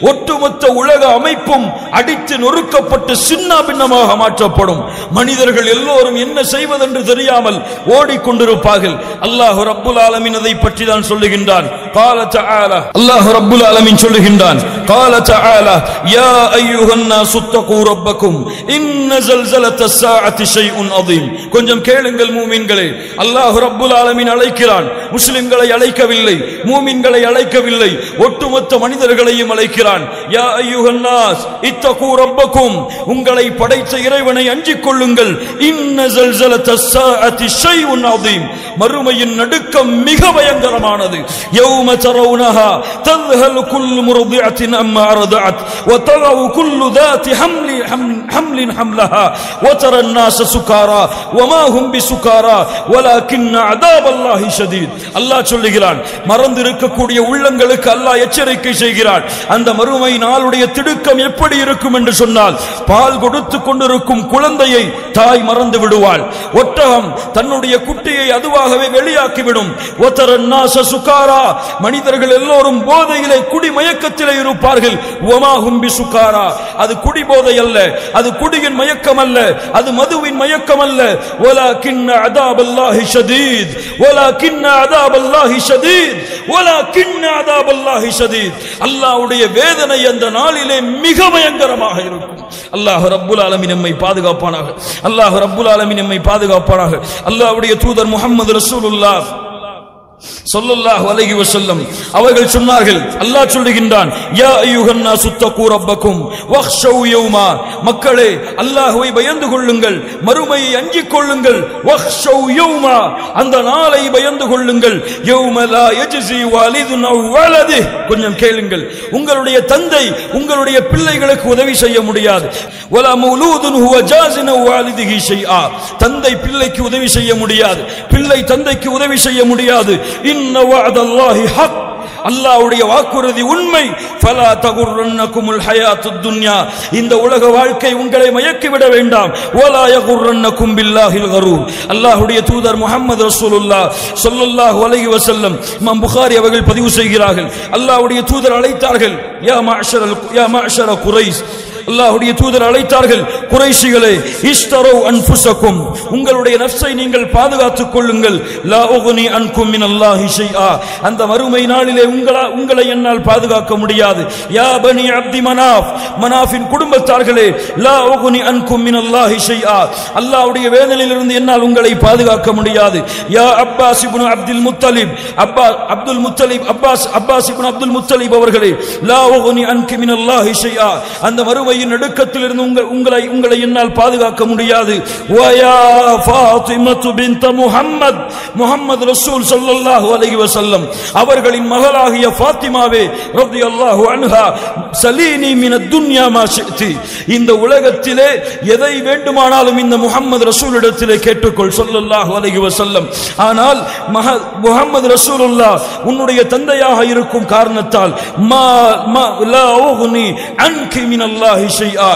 ஒட்டுமொத்த உலக அமைப்பும் அடித்து நொறுக்கப்பட்டு சின்ன பின்னமாக மாற்றப்படும். மனிதர்கள் எல்லோரும் என்ன செய்வதென்று தெரியாமல் ஓடிக்கொண்டிருப்பார்கள். அல்லாஹ் ரப்புல் ஆலமீன் அதை பற்றி தான் சொல்லுகின்றான். قال تعالى, அல்லாஹ் ரப்புல் ஆலமீன் சொல்லுகின்றான், قال تعالى يا ايها الناس اتقوا ربكم ان زلزلة الساعة شيء عظيم. கொஞ்சம் கேளுங்கள் மூமின்களே, அல்லாஹ் ரப்புல் ஆலமீன் அழைக்கிறான். முஸ்லிம்களை அழைக்கவில்லை, மூமின்களை அழைக்கவில்லை, ஒட்டுமொத்த மனிதர்களையும் அழைக்கிறான். யா அய்யுஹன் நாஸ் இத்தகு ரப்பக்கும், உங்களை படைத்த இறைவனை அஞ்சிக் கொள்ளுங்கள். இன்ன ஸல்ஸலத்தஸ் ஸாஅத்தி ஷைஉன் அதீம், மறுமையின் நடுக்கம் மிக பயங்கரமானது. யௌம தரவுனஹா தذهل كل مرضعة عما أرضعت وتضع كل ذات حمل حملها وترى الناس سكارى وما هم بسكارى ولكن عذاب الله شديد. அல்லாஹ் சொல்லுகிறான், மறந்திருக்கக்கூடிய உள்ளங்களுக்கு அல்லாஹ் எச்சரிக்கை செய்கிறான். அந்த மறுமை நாளுடைய திடுக்கம் எப்படி இருக்கும் என்று சொன்னால், பால் கொடுத்து கொண்டிருக்கும் குழந்தையை தாய் மறந்து விடுவாள். ஒட்டகம் தன்னுடைய குட்டியை அதுவாகவே வெளியாக்கிவிடும். ஒத்தரன் நாச சுகாரா, மனிதர்கள் எல்லோரும் போதையிலே குடி மயக்கத்திலே இருப்பார்கள். ஒமாஹும் பி சுகாரா, அது குடி போதை அல்ல, அது குடியின் மயக்கம் அல்ல, அது மதுவின் மயக்கம் அல்ல. வலாகின் அதாபல்லாஹி ஷதீத், வலாகின் அதாபல்லாஹி ஷதீத், வலாகின் அதாபல்லாஹி ஷதீத். அல்லாஹ்வுடைய வேதனை அந்த நாளிலே மிக பயங்கரமாக இருக்கும். அல்லாஹ் ரப்புல் ஆலமீன் நம்மை பாதுகாப்பானாக. அல்லாஹ் ரப்புல் ஆலமீன் நம்மை பாதுகாப்பானாக. அல்லாஹ்வுடைய தூதர் முஹம்மது ரசூலுல்லாஹ் ஸல்லல்லாஹு அலைஹி வஸல்லம் அவர்கள் சொன்னார்கள், அல்லாஹ் சொல்லுகின்றான், யா அய்யுஹன் நாஸ் தகு ரப்பக்கும் வக்ஷௌ யௌமா, மக்களே அல்லாஹ்வை பயந்து கொள்ளுங்கள், மறுமையை அஞ்சிக் கொள்ளுங்கள். வக்ஷௌ யௌமா, அந்த நாளை பயந்து கொள்ளுங்கள். யௌம லா யஜ்ஸி வாலிதுன் அவ் வலதிஹ், கொஞ்சம் கேளுங்கள், உங்களுடைய தந்தை உங்களுடைய பிள்ளைகளுக்கு உதவி செய்ய முடியாது. வலா மௌலூதுன் ஹுவ ஜாஸின் அவ் வாலிதிஹி ஷைஆ, தந்தை பிள்ளைக்கு உதவி செய்ய முடியாது, பிள்ளை தந்தைக்கு உதவி செய்ய முடியாது. இன்ன வஅதல்லாஹி ஹக், அல்லாஹ்வுடைய வாக்குறுதி உண்மை. ஃபலா தகுர்ரன்னகுமுல் ஹயாத்துத் துன்யா, இந்த உலக வாழ்க்கை உங்களை மயக்கிவிட வேண்டாம். வலா யகுர்ரன்னகும் பில்லாஹில் கரூர். அல்லாஹ்வுடைய தூதர் முஹம்மது ரசூலுல்லாஹ் ஸல்லல்லாஹு அலைஹி வஸல்லம் இமாம் புகாரி அவர்கள் பதிவு செய்கிறார்கள், அல்லாஹ்வுடைய தூதர் அழைத்தார்கள், யா மஅஷர குரைஷ், அல்லாஹ்வுடைய தூதர் அழைத்தார்கள், குறைஷிகளே, இஷ்தரவு அன்ஃபுஸக்கும், உங்களுடைய நஃப்ஸை நீங்கள் பாதுகாத்துக் கொள்ளுங்கள். லா உக்னி அன்கும் மினல்லாஹி ஷைஆ, அந்த மறுமை நாளிலே உங்களை என்னால் பாதுகாக்க முடியாது. யா பனி அப்தி மனாஃப், மனாஃபின் குடும்பத்தார்களே, லா உக்னி அன்கும் மினல்லாஹி ஷைஆ, அல்லாஹ்வுடைய வேதனையிலிருந்து என்னால் உங்களை பாதுகாக்க முடியாது. யா அப்பாஸ் இப்னு அப்துல் முத்தலிப், அப்பாஸ் இப்னு அப்துல் முத்தலிப் அவர்களே, லா உக்னி அன்கு மினல்லாஹி ஷைஆ, அந்த மறுமையின் நடுக்கத்திலிருந்து உங்களை என்னால் பாதுகாக்க முடியாது. வ யா ஃபாத்திமத்து பின்த் முஹம்மத், முஹம்மது ரசூல் ஸல்லல்லாஹு அலைஹி வஸல்லம் அவர்களின் மகளாகிய ஃபாத்திமாவே ரலியல்லாஹு அன்ஹா, சலீனி மினத் துன்யா மா ஷி'தி, இந்த உலகத்திலே எதை வேண்டுமானாலும் இந்த முஹம்மது ரசூலிடத்திலே கேட்டுக்கொள் ஸல்லல்லாஹு அலைஹி வஸல்லம். ஆனால் முஹம்மது ரசூலுல்லாஹ் உன்னுடைய தந்தையாக இருக்கும் காரணத்தால் லா உக்னி அன்கி மினல்லாஹி ஷைஆ,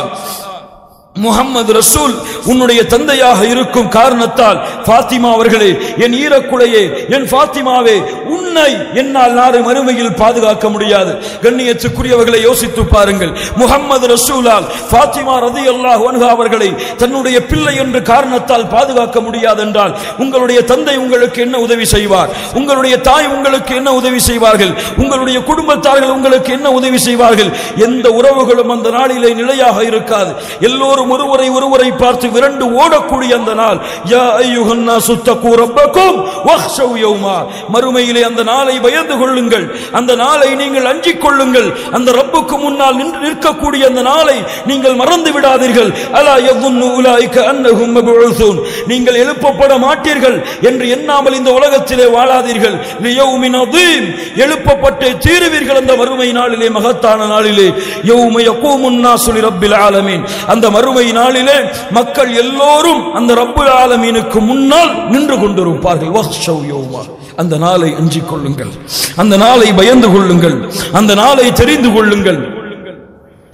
முஹம்மது ரசூல் உன்னுடைய தந்தையாக இருக்கும் காரணத்தால் ஃபாத்திமா அவர்களே, என் ஈரக்குலையே, என் ஃபாத்திமாவே, உன்னை என்னால் நாளை மறுமையில் பாதுகாக்க முடியாது. கண்ணியத்துக்குரியவர்களை யோசித்து பாருங்கள். முஹம்மது ரசூலால் ஃபாத்திமா ரலியல்லாஹு அன்ஹா அவர்களை தன்னுடைய பிள்ளை என்ற காரணத்தால் பாதுகாக்க முடியாது என்றால் உங்களுடைய தந்தை உங்களுக்கு என்ன உதவி செய்வார்? உங்களுடைய தாய் உங்களுக்கு என்ன உதவி செய்வார்கள்? உங்களுடைய குடும்பத்தார்கள் உங்களுக்கு என்ன உதவி செய்வார்கள்? எந்த உறவுகளும் அந்த நாளிலே நிலையாக இருக்காது. எல்லோரும் ஒருவரை பார்த்து விரண்டு ஓடக்கூடிய அந்த நாள். யா அய்யுஹன் நாஸு தகு ரப்பக்கும் வஹ்ஷவ் யௌமா, மறுமையிலே அந்த நாளை பயந்து கொள்ளுங்கள், அந்த நாளை நீங்கள் அஞ்சிக் கொள்ளுங்கள், அந்த ரப்புக்கு முன்னால் நிற்கக்கூடிய அந்த நாளை நீங்கள் மறந்து விடாதீர்கள். அலா யظுன்னு உலாயிக அன்னஹும் மப்ஊஸூன், நீங்கள் எழுப்பப்பட மாட்டீர்கள் என்று எண்ணாமல் இந்த உலகத்திலே வாழாதீர்கள். லியௌமின் அதீம், எழுப்பப்பட்டு தீருவீர்கள் அந்த மறுமை நாளிலே, மகத்தான நாளிலே. யௌம யகூமுன் நாஸு லிரப்பில் ஆலமீன், அந்த மறுமை நாளிலே மக்கள் எல்லோரும் அந்த ரப்புல் ஆலமீனுக்கு முன்னால் நின்று கொண்டிருப்பார்கள். வஹ்ஷவ் யௌமா, அந்த நாளை அஞ்சிக் கொள்ளுங்கள், அந்த நாளை பயந்து கொள்ளுங்கள், அந்த நாளை தெரிந்து கொள்ளுங்கள்.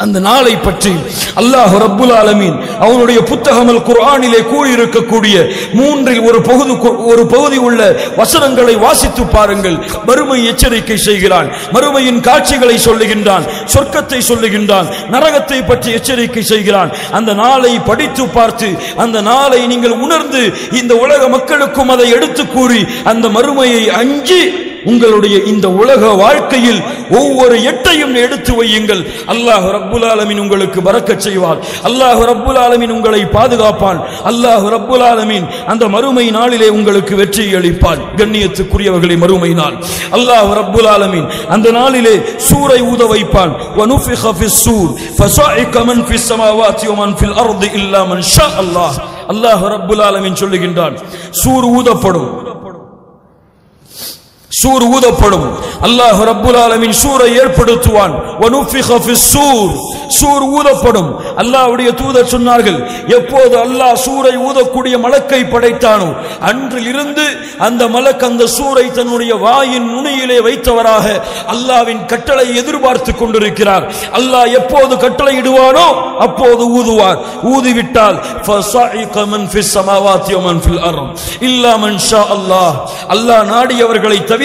அந்த நாளை பற்றி அல்லாஹ் ரப்புல் ஆலமீன் அவனுடைய புத்தகம் அல் குர்ஆனிலே கூறியிருக்கக்கூடிய மூன்றில் ஒரு பகுதி உள்ள வசனங்களை வாசித்து பாருங்கள். மறுமை எச்சரிக்கை செய்கிறான், மறுமையின் காட்சிகளை சொல்லுகின்றான், சொர்க்கத்தை சொல்லுகின்றான், நரகத்தை பற்றி எச்சரிக்கை செய்கிறான். அந்த நாளை படித்து பார்த்து அந்த நாளை நீங்கள் உணர்ந்து இந்த உலக மக்களுக்கும் அதை எடுத்து கூறி அந்த மறுமையை அஞ்சி உங்களுடைய இந்த உலக வாழ்க்கையில் ஒவ்வொரு எட்டையும் எடுத்து வையுங்கள். அல்லாஹ் ரப்புல் ஆலமீன் உங்களுக்கு பரக்கத் செய்வார். அல்லாஹ் ரப்புல் ஆலமீன் உங்களை பாதுகாப்பான். அல்லாஹ் ரப்புல் ஆலமீன் அந்த மறுமை நாளிலே உங்களுக்கு வெற்றி அளிப்பான். கண்ணியத்துக்குரியவர்களே, மறுமை நாள் அல்லாஹ் ரப்புல் ஆலமீன் அந்த நாளிலே சூரை ஊத வைப்பான். வனுஃபிக ஃபிஸ் சூர் ஃபஸாஇக மன் ஃபிஸ் ஸமாவாதி வ மன் ஃபில் அர்தி இல்லா மன் ஷா அல்லாஹ். அல்லாஹ் ரப்புல் ஆலமீன் சொல்லுகின்றான், சூர் ஊதப்படும், சூர் ஊதப்படும். அல்லாஹ் ரப்புல் ஆலமீன் சூரை ஏற்படுத்துவான். வனுஃபிக ஃபிஸ் சூர், சூர் ஊதப்படும். அல்லாஹ்வுடைய தூதர் சொன்னார்கள், எப்போது அல்லாஹ் சூரை ஊதக்கூடிய மலக்கை படைத்தானோ அன்றில் இருந்து அந்த மலக் அந்த சூரை தன்னுடைய வாயின் நுனியிலே வைத்தவராக அல்லாஹ்வின் கட்டளை எதிர்பார்த்து கொண்டிருக்கிறார். அல்லாஹ் எப்போது கட்டளை இடுவானோ அப்போது ஊதுவார். ஊதிவிட்டால் ஃபஸாஇக மன் ஃபிஸ் ஸமாவாதி வ மன் ஃபில் அர்த் இல்லா மன் ஷா அல்லாஹ், அல்லாஹ் நாடியவர்களை தவிர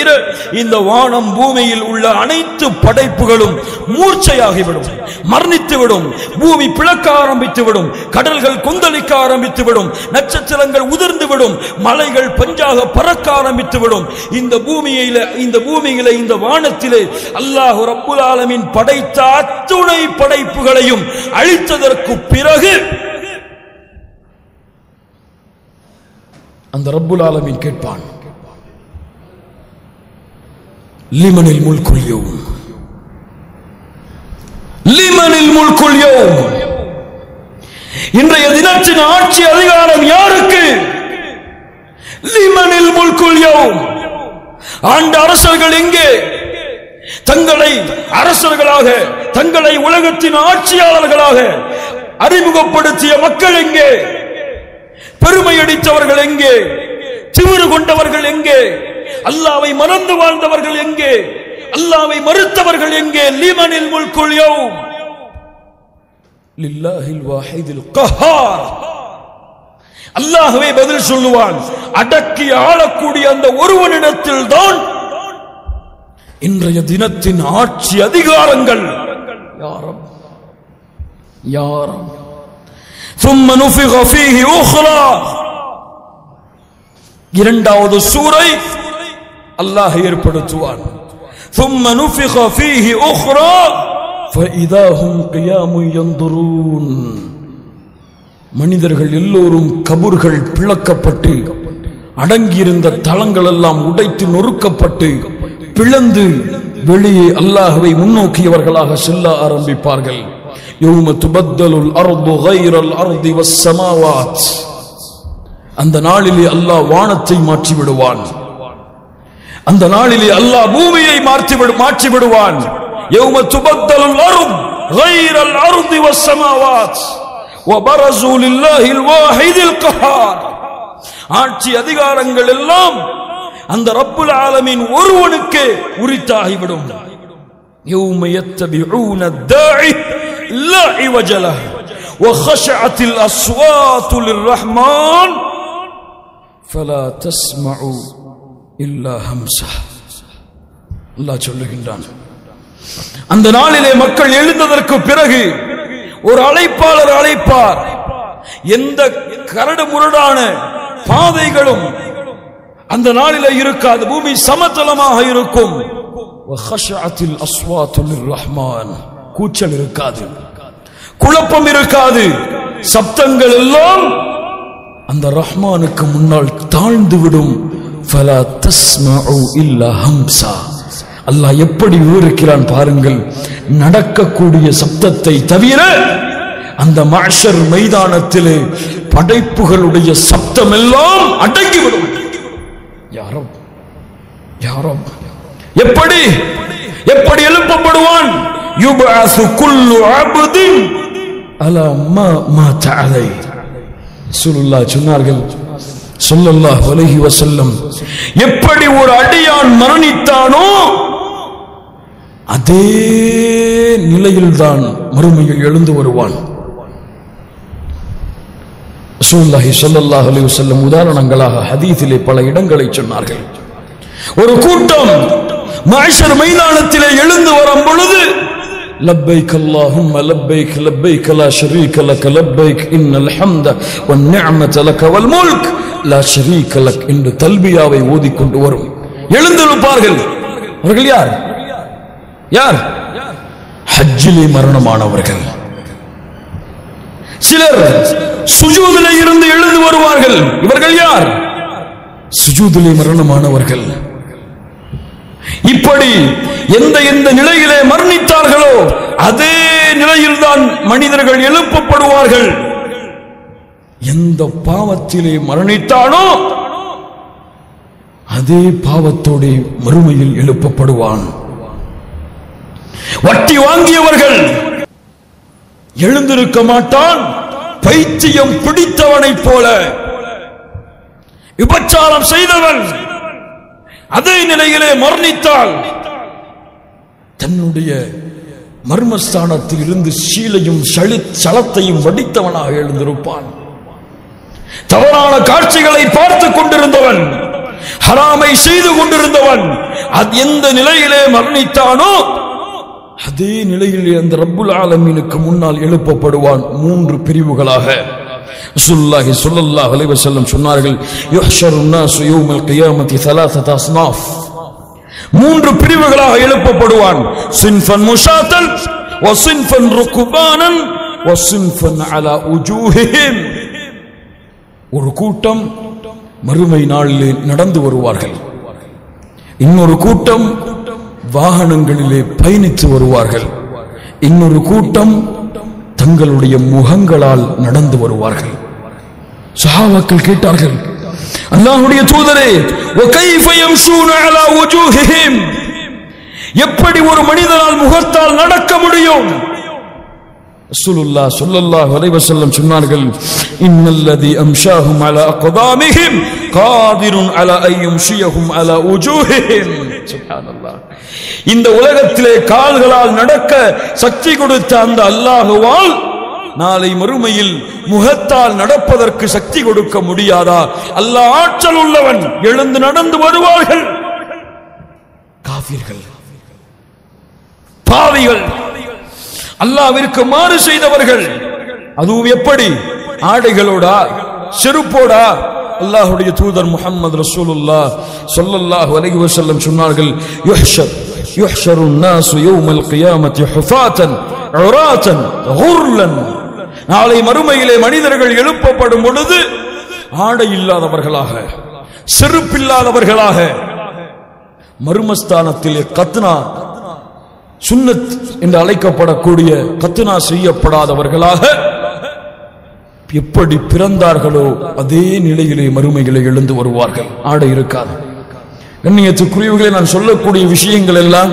இந்த வானம் பூமியில் உள்ள அனைத்து படைப்புகளும் மூர்ச்சையாகிவிடும், மரணித்துவிடும், பூமி பிளக்க ஆரம்பித்துவிடும், கடல்கள் கொந்தளிக்க ஆரம்பித்துவிடும், நட்சத்திரங்கள் உதிர்ந்துவிடும், மலைகள் பஞ்சாக பறக்க ஆரம்பித்துவிடும். இந்த பூமியிலே இந்த வானத்திலே அல்லாஹ் ரப்புல் ஆலமீன் படைத்த அத்துணை படைப்புகளையும் அழித்ததற்கு பிறகு அந்த ரப்புல் ஆலமீன் கேட்பான், லிமனில் முல்குல் யௌம், லிமனில் முல்குல் யௌம், இன்றைய தினத்தின் ஆட்சி அதிகாரம் யாருக்கு? லிமனில் முல்குல் யௌம். ஆண்ட அரசர்கள் எங்கே? தங்களை அரசர்களாக, தங்களை உலகத்தின் ஆட்சியாளர்களாக அறிமுகப்படுத்திய மக்கள் எங்கே? பெருமை அடித்தவர்கள் எங்கே? திமிரு கொண்டவர்கள் எங்கே? அல்லாஹ்வை மறந்து வாழ்ந்தவர்கள் எங்கே? அல்லாஹ்வை மறுத்தவர்கள் எங்கே? லிமனில் முல்குல் யௌம், லில்லாஹில் வாஹிதில் கஹார். அல்லாஹ்வே பதில் சொல்லுவான். அடக்கி ஆளக்கூடிய அந்த ஒருவனிடத்தில் தான் இன்றைய தினத்தின் ஆட்சி அதிகாரங்கள். யா ரப், யார் ثم نفخ فيه اخرى இரண்டாவது சூரை அல்லாஹ் ஏற்படுத்துவான் ثم نفخ فيه اخرى فاذا هم قيام ينظرون மனிதர்கள் எல்லோரும் கபர்கள் பிளக்கப்பட்டு அடங்கியிருந்த தளங்கள் எல்லாம் உடைத்து நொறுக்கப்பட்டு பிளந்து வெளியே அல்லாஹ்வை முன்னோக்கியவர்களாக செல்ல ஆரம்பிப்பார்கள் யௌம துபத்தலுல் அர்து கைரல் அர்தி வஸ்ஸமாவாத் அந்த நாளிலே அல்லாஹ் வானத்தை மாற்றி விடுவான் அந்த நாளிலே அல்லாஹ் பூமியை மாற்றி விடுவான் யௌம துபத்தலுல் அர்து கைரல் அர்தி வஸ்ஸமாவாத் வபரஸு லில்லாஹில் வாஹிதில் கஹார் ஆட்சி அதிகாரங்கள் எல்லாம் அந்த ரப்புல் ஆலமீன் ஒருவனுக்கு உரித்தாகிவிடும் யௌம யத்தபிஊன தாஇ லா இவஜ லஹு வஹஷஅத்தில் அஸ்வாது லிர்ரஹ்மான் ஃபலா தஸ்மஉ இல்லா ஹம்ஸா அல்லாஹ் சொல்லுகின்றான் அந்த நாளிலே மக்கள் எழுந்ததற்கு பிறகு ஒரு அழைப்பாளர் அழைப்பார் எந்த கரடு முரடான பாதைகளும் அந்த நாளிலே இருக்காது பூமி சமதளமாக இருக்கும் வஹஷஅத்தில் அஸ்வாது லிர்ரஹ்மான் கூச்சல் இருக்காது குழப்பம் இருக்காது சப்தங்கள் எல்லாம் அந்த ரஹ்மானுக்கு முன்னால் தாழ்ந்து விடும் ஃபலா தஸ்மஉ இல்லா ஹம்ஸா அல்லாஹ் எப்படி விவரிக்கிறான் பாருங்கள் நடக்கக்கூடிய சப்தத்தை தவிர அந்த மஹ்ஷர் மைதானத்திலே படைப்புகளுடைய சப்தம் எல்லாம் அடங்கிவிடும் யாரும் எப்படி எழுப்பப்படுவான் யுபஅஸு குல்லு அப்தின் அலா மா மாத அலை ரசூலுல்லாஹ் சொன்னார்கள் ஸல்லல்லாஹு அலைஹி வஸல்லம் எப்படி ஒரு அடியான் மரணித்தானோ அதே நிலையில்தான் மறுமையில் எழுந்து வருவான் ரசூலுல்லாஹி ஸல்லல்லாஹு அலைஹி வஸல்லம் உதாரணங்களாக ஹதீஸிலே பல இடங்களை சொன்னார்கள் ஒரு கூட்டம் மஹ்ஷர் மைதானத்திலே எழுந்து வரும் பொழுது லப்பைக் அல்லாஹும்ம லப்பைக் லப்பைக் லா ஷரீக லக லப்பைக் இன்னல் ஹம்த வன் நிஅமத லக வல் முல்க் லா ஷரீக லக் என்று தல்பியாவை ஓதிக்கொண்டு வரும் எழுந்திருப்பார்கள் அவர்கள் யார் ஹஜ்ஜிலே மரணமானவர்கள் சிலர் சுஜூதிலே இருந்து எழுந்து வருவார்கள் இவர்கள் யார் சுஜூதிலே மரணமானவர்கள் இப்படி எந்த நிலையிலே மரணித்தார்களோ அதே நிலையில்தான் மனிதர்கள் எழுப்பப்படுவார்கள் எந்த பாவத்திலே மரணித்தானோ அதே பாவத்தோடு மறுமையில் எழுப்பப்படுவான் வட்டி வாங்கியவர்கள் எழுந்திருக்க மாட்டான் பைத்தியம் பிடித்தவனைப் போல விபச்சாரம் செய்தவன் அதே நிலையிலே மரணித்தால் தன்னுடைய மர்மஸ்தானத்தில் இருந்து சீலையும் சலத்தையும் வடித்தவனாக எழுந்திருப்பான் தவறான காட்சிகளை பார்த்துக் கொண்டிருந்தவன் ஹராமை செய்து கொண்டிருந்தவன் எந்த நிலையிலே மரணித்தானோ அதே நிலையில் அந்த ரப்புல் ஆலமீனுக்கு முன்னால் எழுப்பப்படுவான் மூன்று பிரிவுகளாக ரசூலுல்லாஹி ஸல்லல்லாஹு அலைஹி வஸல்லம் சொன்னார்கள் யுஹ்ஷருன் நாஸு யௌமல் கியாமத்தி ثلاثه அஸ்னாஃப் மூன்று பிரிவுகளாக எழுப்பப்படுவான் சின்ஃபன் முஷாத்தல் வ சின்ஃபன் ருக்பானன் வ சின்ஃபன் அலா உஜூஹிஹிம் ஒரு கூட்டம் மறுமை நாளிலே நடந்து வருவார்கள் இன்னொரு கூட்டம் வாகனங்களிலே பயணித்து வருவார்கள் இன்னொரு கூட்டம் தங்களுடைய முகங்களால் நடந்து வருவார்கள் சஹாபாக்கள் கேட்டார்கள் அல்லாஹ்வுடைய தூதரே வகைஃப யம்ஷூன அலா வுஜூஹிஹிம் எப்படி ஒரு மனிதனால் முகத்தால் நடக்க முடியும் ரசூலுல்லாஹ் ஸல்லல்லாஹு அலைஹி வஸல்லம் சொன்னார்கள் இன்னல்லதி அம்ஷாஹும் அலா அக்தாமிஹிம் காதிருன் அலா அய்யும்ஷியஹும் அலா வுஜூஹிஹிம் சுப்ஹானல்லாஹ் இந்த உலகத்திலே கால்களால் நடக்க சக்தி கொடுத்த அந்த அல்லாஹ்வால் நாளை மறுமையில் முகத்தால் நடப்பதற்கு சக்தி கொடுக்க முடியாதா அல்லாஹ் ஆற்றல் உள்ளவன் எழுந்து நடந்து வருவார்கள் காஃபிர்கள் பாவிகள் அல்லாஹ்விற்கு மாறு செய்தவர்கள். அதுவும் எப்படி? ஆடைகளோடா, செருப்போடா? அல்லாஹ்வுடைய தூதர் முஹம்மது ரசூலுல்லாஹ் ஸல்லல்லாஹு அலைஹி வஸல்லம் சொன்னார்கள், யுஹ்ஷருன் நாஸு யௌமல் கியாமத்தி ஹுஃபாத்தன் உராத்தன் குர்லன். நாளை மறுமையிலே மனிதர்கள் எழுப்பப்படும் பொழுது ஆடை இல்லாதவர்களாக, செருப்பில்லாதவர்களாக, மர்மஸ்தானத்திலே கத்னா சுன்னத் என்று அழைக்கப்படக்கூடிய கத்னா செய்யப்படாதவர்களாக எப்படி பிறந்தார்களோ அதே நிலையிலே மறுமையிலே எழுந்து வருவார்கள். ஆடை இருக்காது. கண்ணியத்துக்குரியவர்களே, நான் சொல்லக்கூடிய விஷயங்கள் எல்லாம்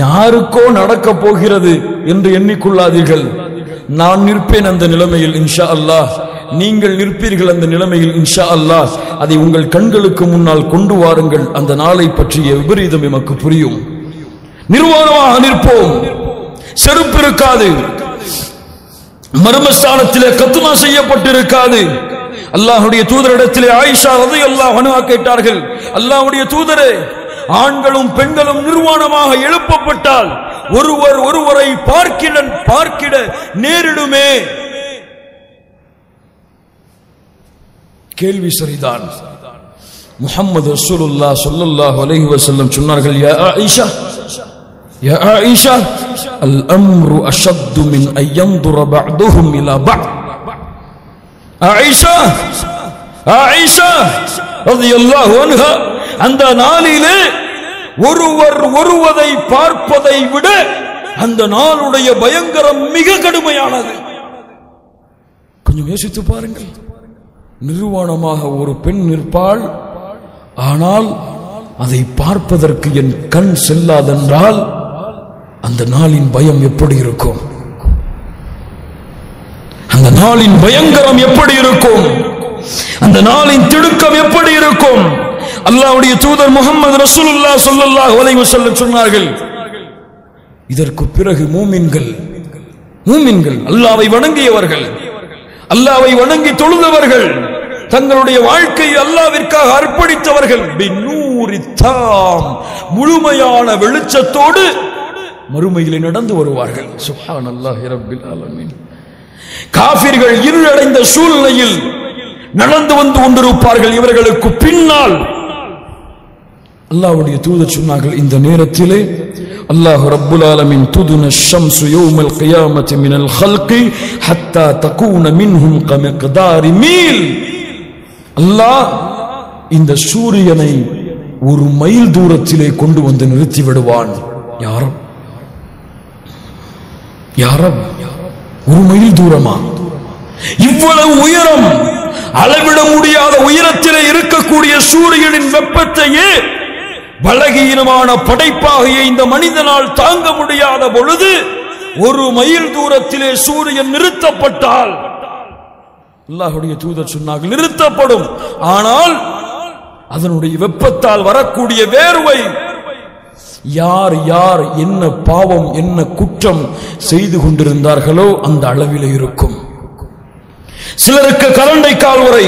யாருக்கோ நடக்க போகிறது என்று எண்ணிக்கொள்ளாதீர்கள். நான் நிற்பேன் அந்த நிலைமையில் இன்ஷா அல்லாஹ், நீங்கள் நிற்பீர்கள் அந்த நிலைமையில் இன்ஷா அல்லாஹ். அதை உங்கள் கண்களுக்கு முன்னால் கொண்டு வாருங்கள். அந்த நாளை பற்றிய விபரீதம் எமக்கு புரியும். நிர்வாணமாக நிற்போம், செருப்பு இருக்காது, மர்மஸ்தானத்திலே கத்னா செய்யப்பட்டிருக்காது. அல்லாஹ்வுடைய தூதரிடத்திலே ஆயிஷா ரலியல்லாஹு அன்ஹா கேட்டார்கள், அல்லாஹ்வுடைய தூதரே, ஆண்களும் பெண்களும் நிர்வாணமாக எழுப்பப்பட்டால் ஒருவர் ஒருவரை பார்க்கிட நேரிடுமே. கேள்வி சரிதான். முஹம்மது ரசூலுல்லாஹ் ஸல்லல்லாஹு அலைஹி வஸல்லம் சொன்னார்கள், யா ஆயிஷா, யா ஆயிஷா, அல் அம்ரு அஷத்து மின் அன் யன்துர பஅதுஹும் இலா பஅத். ஆயிஷா, ஆயிஷா ரலியல்லாஹு அன்ஹா, அந்த நாளிலே ஒருவர் ஒருவரை பார்ப்பதை விட அந்த நாளுடைய பயங்கரம் மிக கடுமையானது. கொஞ்சம் யோசித்து பாருங்கள். நிர்வாணமாக ஒரு பெண் நிற்பாள், ஆனால் அதை பார்ப்பதற்கு என் கண் செல்லாதென்றால் அந்த நாளின் பயம் எப்படி இருக்கும்? அந்த நாளின் பயங்கரம் எப்படி இருக்கும்? அந்த நாளின் திடுக்கம் எப்படி இருக்கும்? அல்லாஹ்வுடைய தூதர் முஹம்மது ரசூலுல்லாஹ் ஸல்லல்லாஹு அலைஹி வஸல்லம் சொன்னார்கள், இதற்கு பிறகு மூமின்கள் அல்லாஹ்வை வணங்கியவர்கள், அல்லாஹ்வை வணங்கி தொழுதவர்கள், தங்களுடைய வாழ்க்கையை அல்லாஹ்விற்காக அர்ப்பணித்தவர்கள், பின்னூரி தாம், முழுமையான வெளிச்சத்தோடு மறுமையிலே நடந்து வருவார்கள். சுப்ஹானல்லாஹி ரப்பில் ஆலமீன். காஃபிர்கள் இருளடைந்த சூழ்நிலையில் நடந்து வந்து கொண்டிருப்பார்கள். இவர்களுக்கு பின்னால் அல்லாஹ்வுடைய தூதர் சொன்னார்கள், இந்த நேரத்திலே அல்லாஹ் ரப்புல் ஆலமீன் துதுன ஷம்சு யௌமல் கியாமத்தி மினல் ஹல்கி ஹத்தா தகூன மின்ஹும் கமிக்தாரி மீல். அல்லாஹ் இந்த சூரியனை ஒரு மைல் தூரத்திலே கொண்டு வந்து நிறுத்தி விடுவான். யாரும் ஒரு மைல் தூரமா? இவ்வளவு உயரம், அளவிட முடியாத உயரத்திலே இருக்கக்கூடிய சூரியனின் வெப்பத்தையே பலகீனமான படைப்பாகிய இந்த மனிதனால் தாங்க முடியாத பொழுது ஒரு மைல் தூரத்திலே சூரியன் நிறுத்தப்பட்டால் அல்லாஹ்வுடைய தூதர் சொன்னார்கள், நிறுத்தப்படும். ஆனால் அதனுடைய வெப்பத்தால் வரக்கூடிய வேர்வை யார் யார் என்ன பாவம் என்ன குற்றம் செய்து கொண்டிருந்தார்களோ அந்த அளவிலே இருக்கும். சிலருக்கு கரண்டை கால் வரை,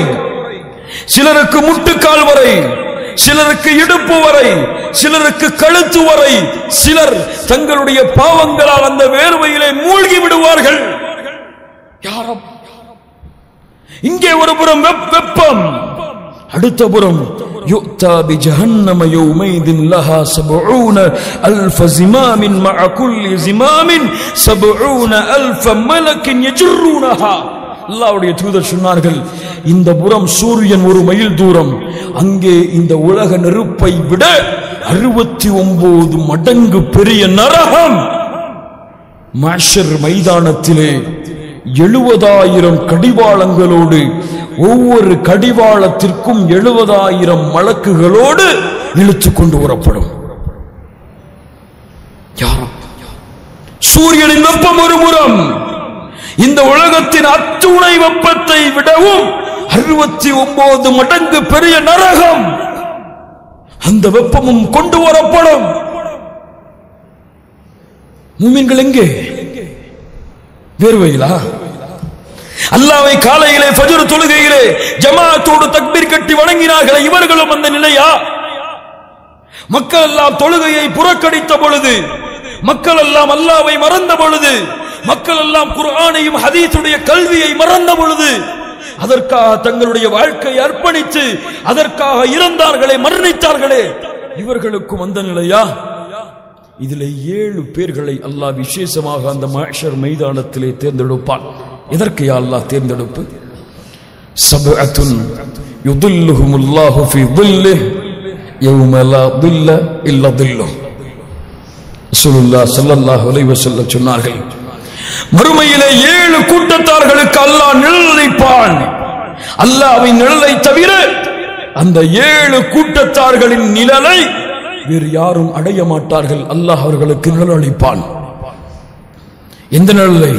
சிலருக்கு முட்டுக்கால் வரை, சிலருக்கு இடுப்பு வரை, சிலருக்கு கழுத்து வரை, சிலர் தங்களுடைய பாவங்களால் அந்த வேர்வையிலே மூழ்கி விடுவார்கள். யாரும் இங்கே ஒரு புறம் வெப்பம், அடுத்த புறம் யுக்தா பி ஜஹன்னம யௌமைதின் லஹா 70000 ஜிமாமின் மஅ குல்லி ஜிமாமின் 70000 மலக்கின் யஜ்ருனஹா. அல்லாஹ்வுடைய தூதர் சொன்னார்கள், இந்த புறம் சூரியன் ஒரு மைல் தூரம், அங்கே இந்த உலக நெருப்பை விட 69 மடங்கு பெரிய நரகம். மஹ்ஷர் மைதானத்திலே 70,000 கடிவாளங்களோடு, ஒவ்வொரு கடிவாளத்திற்கும் 70,000 மலக்குகளோடு இழுத்து கொண்டு வரப்படும். சூரியனின் வெப்பம் ஒரு புறம், இந்த உலகத்தின் அத்துணை வெப்பத்தை விடவும் 69 மடங்கு பெரிய நரகம், அந்த வெப்பமும் கொண்டு வரப்படும். மூமின்கள் எங்கே? வேர்வையிலா? அல்லாஹ்வை காலையிலே ஃபஜ்ர் தொழுகையிலே ஜமாஅத்தோடு தக்பீர் கட்டி வணங்கினார்களே, இவர்களும் அந்த நிலையா? மக்கள் எல்லாம் தொழுகையை புறக்கணித்த பொழுது, மக்கள் எல்லாம் அல்லாஹ்வை மறந்த பொழுது, மக்கள் எல்லாம் குர்ஆனையும் ஹதீஸுடைய கல்வியை மறந்த பொழுது அதற்காக தங்களுடைய வாழ்க்கையை அர்ப்பணித்து அதற்காக இறந்தார்களே, மரணித்தார்களே, இவர்களுக்கும் அந்த நிலையா? இதிலே 7 பேர்களை அல்லாஹ் விசேஷமாக அந்த மஹ்ஷர் மைதானத்திலே தேர்ந்தெடுப்பான். எதற்கு யா அல்லாஹ் தேர்ந்தெடுப்பு? சபஅத்துன் யுதில்லுஹுமுல்லாஹு ஃபீ தில்லிஹி யௌம லா தில்ல இல்லா தில்லுஹு. ரசூலுல்லாஹ் ஸல்லல்லாஹு அலைஹி வஸல்லம் சொன்னார்கள், மறுமையிலே 7 கூட்டத்தார்களுக்கு அல்லாஹ் நிழலளிப்பான். அல்லாஹ்வின் நிழலை தவிர அந்த 7 கூட்டத்தார்களின் நிழலை வேறு யாரும் அடைய மாட்டார்கள். அல்லாஹ் அவர்களுக்கு நிழலளிப்பான். எந்த நிழலை?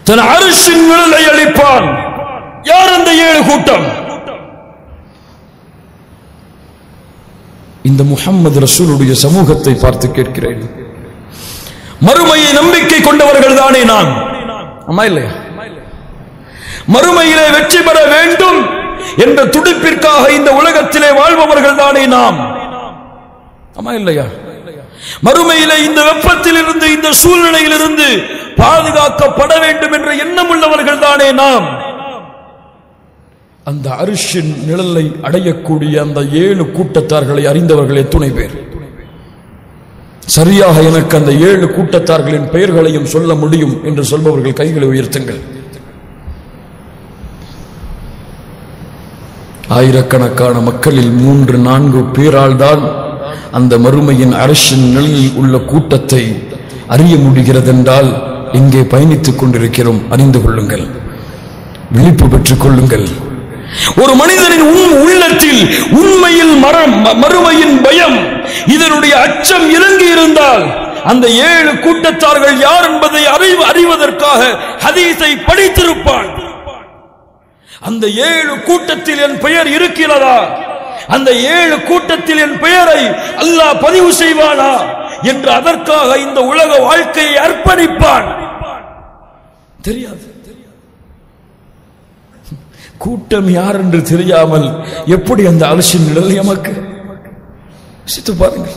தன் அர்ஷின் நிழலை அளிப்பான். யார் அந்த 7 கூட்டம்? இந்த முஹம்மது ரசூலுடைய சமூகத்தை பார்த்து கேட்கிறேன். மறுமையை நம்பிக்கை கொண்டவர்கள் தானே நாம்? ஆமா இல்லையா? மறுமையிலே வெற்றி பெற வேண்டும் என்ற துடிப்பிற்காக இந்த உலகத்திலே வாழ்பவர்கள் தானே நாம்? ஆமா இல்லையா? மறுமையிலே இந்த வெப்பத்தில் இருந்து, இந்த சூழ்நிலையில் இருந்து பாதுகாக்கப்பட வேண்டும் என்ற எண்ணம் உள்ளவர்கள் தானே நாம்? அந்த அர்ஷின் நிழலை அடையக்கூடிய அந்த 7 கூட்டத்தார்களை அறிந்தவர்கள் எத்துணை பேர்? சரியாக எனக்கு அந்த 7 கூட்டத்தார்களின் பெயர்களையும் சொல்ல முடியும் என்று சொல்பவர்கள் கைகளை உயர்த்துங்கள். ஆயிரக்கணக்கான மக்களில் 3-4 பேரால் தான் அந்த மறுமையின் அர்ஷின் நிழலில் உள்ள கூட்டத்தை அறிய முடிகிறது என்றால் இங்கே பயணித்துக் கொண்டிருக்கிறோம். அறிந்து கொள்ளுங்கள், விழிப்பு பெற்றுக் கொள்ளுங்கள். ஒரு மனிதனின் உள்ளத்தில் உண்மையில் மறுமையின் பயம், இதனுடைய அச்சம் இறங்கி இருந்தால் அந்த 7 கூட்டத்தார்கள் யார் என்பதை அறிவதற்காக ஹதீஸை படித்திருப்பான். அந்த 7 கூட்டத்தில் என் பெயர் இருக்கிறதா, அந்த 7 கூட்டத்தில் என் பெயரை அல்லாஹ் பதிவு செய்வானா என்று அதற்காக இந்த உலக வாழ்க்கையை அர்ப்பணிப்பான். தெரியாது. கூட்டம் யார் என்று தெரியாமல் எப்படி அந்த அலட்சிய நிழல் எமக்கு? சித்து பாருங்கள்.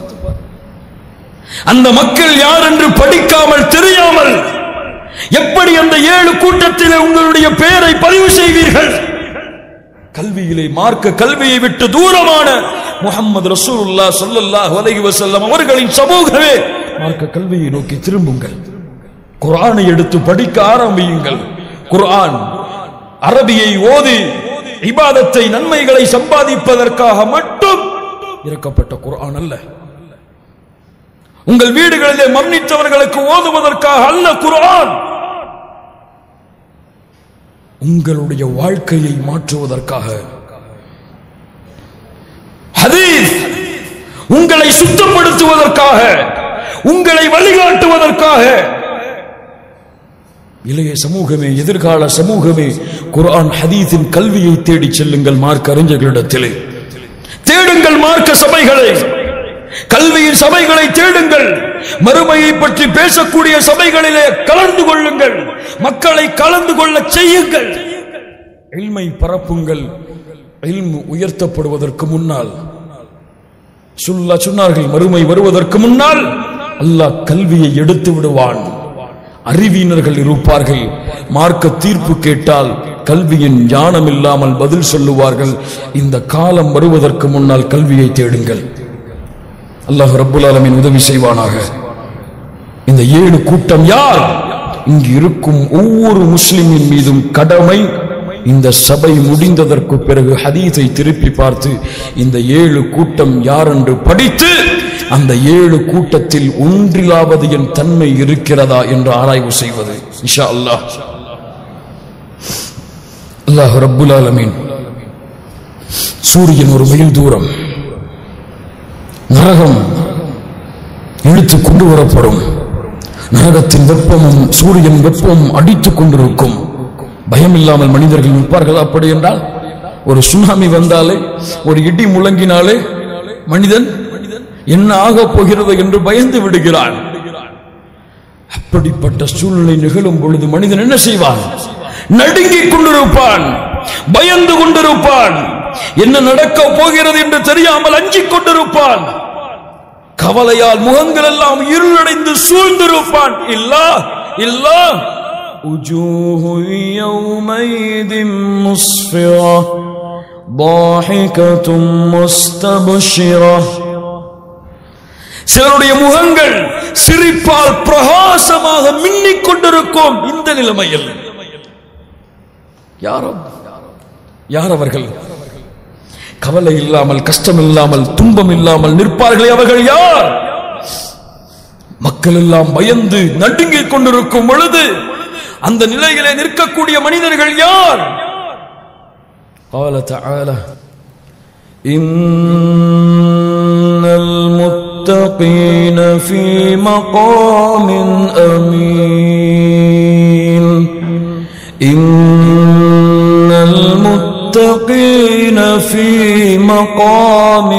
அந்த மக்கள் யார் என்று படிக்காமல் தெரியாமல் எப்படி அந்த 7 கூட்டத்தில் உங்களுடைய பெயரை பதிவு செய்வீர்கள்? கல்வியிலே, மார்க்க கல்வியை விட்டு தூரமான முஹம்மது ரசூலுல்லாஹ் ஸல்லல்லாஹு அலைஹி வஸல்லம் அவர்களின் சமூகமே மார்க்க கல்வியை நோக்கி திரும்புங்கள். குர்ஆனை எடுத்து படிக்க ஆரம்பியுங்கள். குர்ஆன் அரபியை ஓதி இபாதத்தை, நன்மைகளை சம்பாதிப்பதற்காக மட்டும் இறக்கப்பட்ட குர்ஆன் அல்ல. உங்கள் வீடுகளிலே மரணித்தவர்களுக்கு ஓதுவதற்காக அல்ல குர்ஆன். உங்களுடைய வாழ்க்கையை மாற்றுவதற்காக. ஹதீஸ் உங்களை சுத்தப்படுத்துவதற்காக, உங்களை வழிகாட்டுவதற்காக. இளைய சமூகமே, எதிர்கால சமூகமே, குர்ஆன் ஹதீஸின் கல்வியை தேடி செல்லுங்கள். மார்க்க அறிஞர்களிடத்திலே தேடுங்கள். மார்க்க சபைகளை, கல்வியின் சபைகளை தேடுங்கள். மறுமையை பற்றி பேசக்கூடிய சபைகளிலே கலந்து கொள்ளுங்கள். மக்களை கலந்து கொள்ள செய்யுங்கள். இல்மை பரப்புங்கள். இல்மு உயர்த்தப்படுவதற்கு முன்னால் சொன்னார்கள், மறுமை வருவதற்கு முன்னால் அல்லாஹ் கல்வியை எடுத்து விடுவான். அறிவியினர்கள் இருப்பார்கள். மார்க்க தீர்ப்பு கேட்டால் கல்வியின் ஞானம் இல்லாமல் பதில் சொல்லுவார்கள். இந்த காலம் வருவதற்கு முன்னால் கல்வியை தேடுங்கள். அல்லாஹ் ரப்புல் ஆலமீன் உதவி செய்வானாக. இந்த 7 கூட்டம் யார்? இங்கு இருக்கும் ஒவ்வொரு முஸ்லிமின் மீதும் கடமை. இந்த சபை முடிந்ததற்கு பிறகு ஹதீஸை திருப்பி பார்த்து இந்த 7 கூட்டம் யார் என்று படித்து அந்த 7 கூட்டத்தில் ஒன்றிலாவது என் தன்மை இருக்கிறதா என்று ஆராய்வு செய்வது. இன்ஷா அல்லாஹ். அல்லாஹ் ரப்புல் ஆலமீன் சூரியன் ஒரு மைல் தூரம், நரகம் இழுத்து கொண்டு வரப்படும். நரகத்தின் வெப்பமும் சூரியன் வெப்பமும் அடித்துக் கொண்டிருக்கும். பயம் இல்லாமல் மனிதர்கள் நிற்பார்கள். அப்படி என்றால் ஒரு சுனாமி வந்தாலே, ஒரு இடி முழங்கினாலே மனிதன் என்ன ஆக போகிறது என்று பயந்து விடுகிறான். அப்படிப்பட்ட சூழ்நிலை நிகழும் பொழுது மனிதன் என்ன செய்வான்? நடுங்கிக் கொண்டிருப்பான், பயந்து கொண்டிருப்பான். என்ன நடக்க போகிறது என்று தெரியாமல் அஞ்சிக் கொண்டிருப்பான். கவலையால் முகங்கள் எல்லாம் இருளடைந்து சூழ்ந்திருப்பான். இல்ல இல்லா وجوه يومئذ مسفرة ضاحكة مستبشرة. சிலருடைய முகங்கள் சிரிப்பால் பிரகாசமாக மின்னிக் கொண்டிருக்கும். இந்த நிலைமையில் யார் அவர்கள்? கவலை இல்லாமல், கஷ்டம் இல்லாமல், துன்பம் இல்லாமல் நிற்பார்களே அவர்கள் யார்? மக்கள் எல்லாம் பயந்து நடுங்கிக் கொண்டிருக்கும் பொழுது அந்த நிலையிலே நிற்கக்கூடிய மனிதர்கள் யார்? قال تعالى إن المتقين في مقام أمين إن المتقين في مقام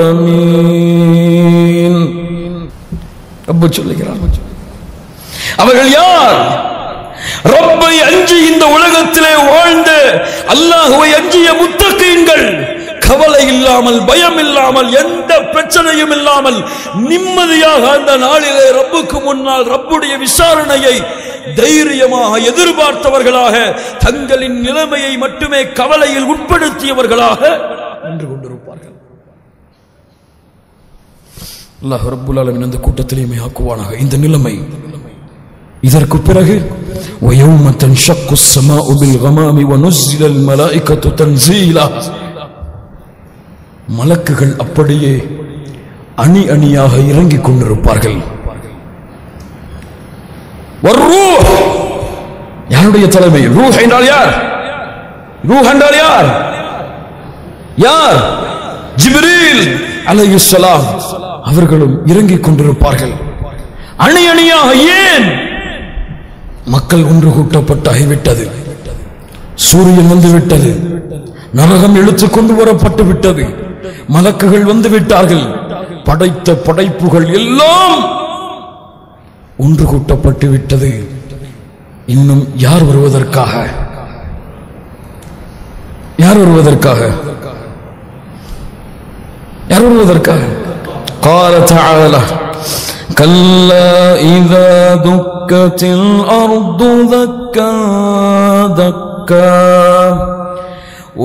أمين. ரப்பு சொல்லுகிறார், அவர்கள் யார்? ரப்பை அஞ்சி இந்த உலகத்திலே வாழ்ந்த, அல்லாஹ்வை அஞ்சிய முத்தகீன்கள், கவலை இல்லாமல், பயம் இல்லாமல், எந்த பிரச்சனையும் இல்லாமல் நிம்மதியாக அந்த நாளிலே ரப்புக்கு முன்னால் ரப்புடைய விசாரணையை தைரியமாக எதிர்பார்த்தவர்களாக, தங்களின் நிலைமையை மட்டுமே கவலையில் உட்படுத்தியவர்களாக நின்று கொண்டிருப்பார்கள். அல்லாஹ் ரப்புல் ஆலமீன் அந்த கூட்டத்திலேயே ஆக்குவானாக. இந்த நிலைமை இதற்கு பிறகு وَيَوْمَ تَنشَقُّ السَّمَاءُ بِالْغَمَامِ وَنُزِّلَ الْمَلَائِكَةُ تَنزِيلًا. மலக்குகள் அப்படியே அணி அணியாக இறங்கிக் கொண்டிருப்பார்கள். வர்ரூஹ், யாருடைய தலைமை? ரூஹ் என்றால் யார்? ரூஹ் என்றால் யார்? யார்? ஜிப்ரீல் அலைஹிஸ்ஸலாம் அவர்களும் இறங்கிக் கொண்டிருப்பார்கள் அணி அணியாக. ஏன்? மக்கள் ஒன்று கூட்டப்பட்டாகிவிட்டது, சூரியன் வந்து விட்டது, நரகம் இழுத்துக் கொண்டு வரப்பட்டு விட்டது, மலக்குகள் வந்து விட்டார்கள், படைத்த படைப்புகள் எல்லாம் ஒன்று கூட்டப்பட்டு விட்டது. இன்னும் யார் வருவதற்காக? யார் வருவதற்காக? யார் வருவதற்காக? قال تعالى كلا إذا دكت الأرض دكا دكا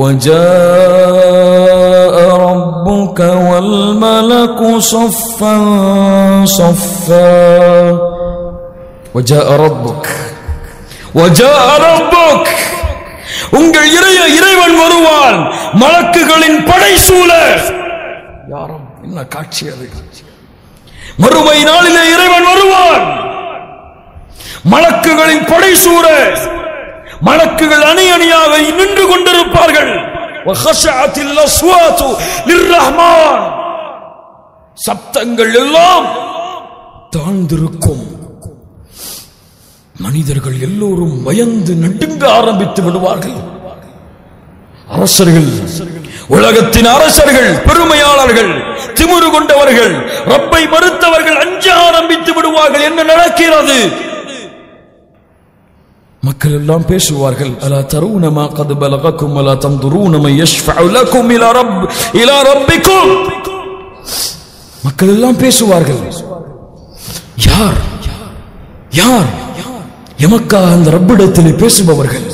وجاء ربك والملك صفا صفا وجاء ربك உங்கள் இறைவன் வருவான், மலக்குகளின் படை சூழ. யாரும் என்ன காட்சி அது! மறுமை நாளிலே இறைவன் வருவான், மலக்குகளின் படை சூழ, மலக்குகள் அணி அணியாக நின்று கொண்டிருப்பார்கள். சப்தங்கள் எல்லாம் தாழ்ந்திருக்கும். மனிதர்கள் எல்லோரும் பயந்து நடுங்க ஆரம்பித்து விடுவார்கள். அரசர்கள், உலகத்தின் அரசர்கள், பெருமையாளர்கள், திமிரு கொண்டவர்கள், ரப்பை மறுத்தவர்கள் அஞ்ச ஆரம்பித்து விடுவார்கள். என்ன நடக்கிறது? மக்கள் எல்லாம் பேசுவார்கள். அலா தரூன மா கத் பலகக்கும் வலா தன்துரூன மை யஷ்ஃபஉ லக்கும் இலா ரப்பிக்கும். மக்கள் எல்லாம் பேசுவார்கள். யார் யார் எமக்காக அந்த ரப்பிடத்திலே பேசுபவர்கள்?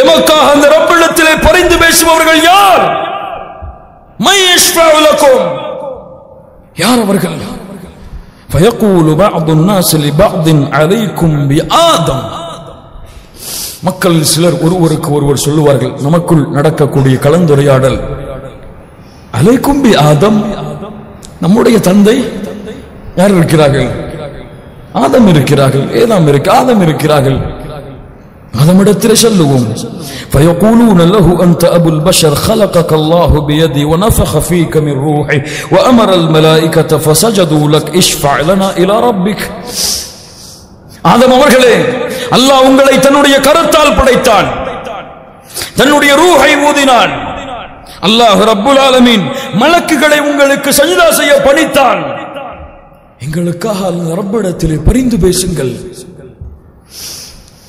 எமக்காக அந்த ரப்பிடத்திலே பரிந்து பேசுபவர்கள் யார்? மை யஷ்ஃபஉ லக்கும், யார் அவர்கள்? فيقول بعض الناس لبعض عليكم بآدم. மக்கள் சிலர் ஒருவருக்கு ஒருவர் சொல்லுவார்கள், நமக்குள் நடக்கக்கூடிய கலந்துரையாடல், அலைக்கும் பி ஆதம், நம்முடைய தந்தை யார் இருக்கிறார்கள்? ஆதம் இருக்கிறார்கள். ஏதாம் இருக்கு, ஆதம் இருக்கிறார்கள். ஆதமிடத்திலே சொல்லுவோம். فيقولون له أنت أبو البشر خلقك الله بيدي ونفخ فيك من روحي وأمر الملائكة فسجدوا لك اشفع لنا إلى ربك. ஆதம் அவர்களே, அல்லாஹ் உங்களை தன்னுடைய கரத்தால் படைத்தான், தன்னுடைய ரூஹை ஊதினான். அல்லாஹ் ரப்புல் ஆலமீன் மலக்குகளை உங்களுக்கு சஜ்தா செய்ய பணித்தான். எங்களுக்காக ரப்பிடத்திலே பரிந்து பேசுங்கள்,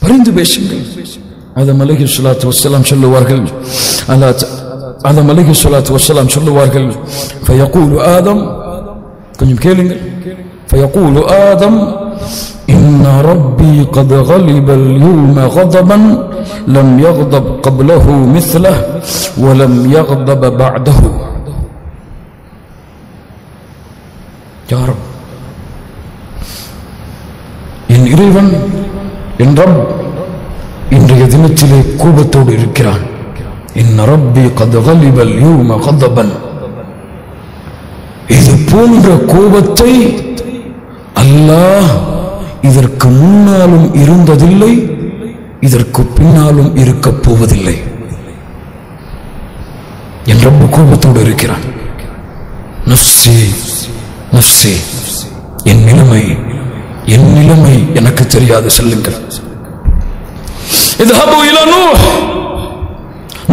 பரிந்து பேசுங்கள். ஆதம் அலைஹிஸ்ஸலாத்து வஸ்ஸலாம் சொல்லுவார்கள், ஆதம் அலைஹிஸ்ஸலாத்து வஸ்ஸலாம் சொல்லுவார்கள், ஃபயகூலு ஆதம், கொஞ்சம் கேளுங்கள், ஃபயகூலு ஆதம் إن ربي قد غلب اليوم غضبا لم يغضب قبله مثله ولم يغضب بعده. يا رب என் இறைவன் என் ரப் இன்றைய தினத்திலே கோபத்தோடு இருக்கிறான். இன்ன ரப்பி கத் கலிபல் யௌம கதபன். இது போன்ற கோபத்தை அல்லாஹ் இதற்கு முன்னாலும் இருந்ததில்லை, இதற்கு பின்னாலும் இருக்கப் போவதில்லை. என் ரப்பு கோபத்தோடு இருக்கிறான். நஃப்ஸி நஃப்ஸி, என் நிலைமை எனக்கு தெரியாது, சொல்லுங்கள். இத்ஹபு இலா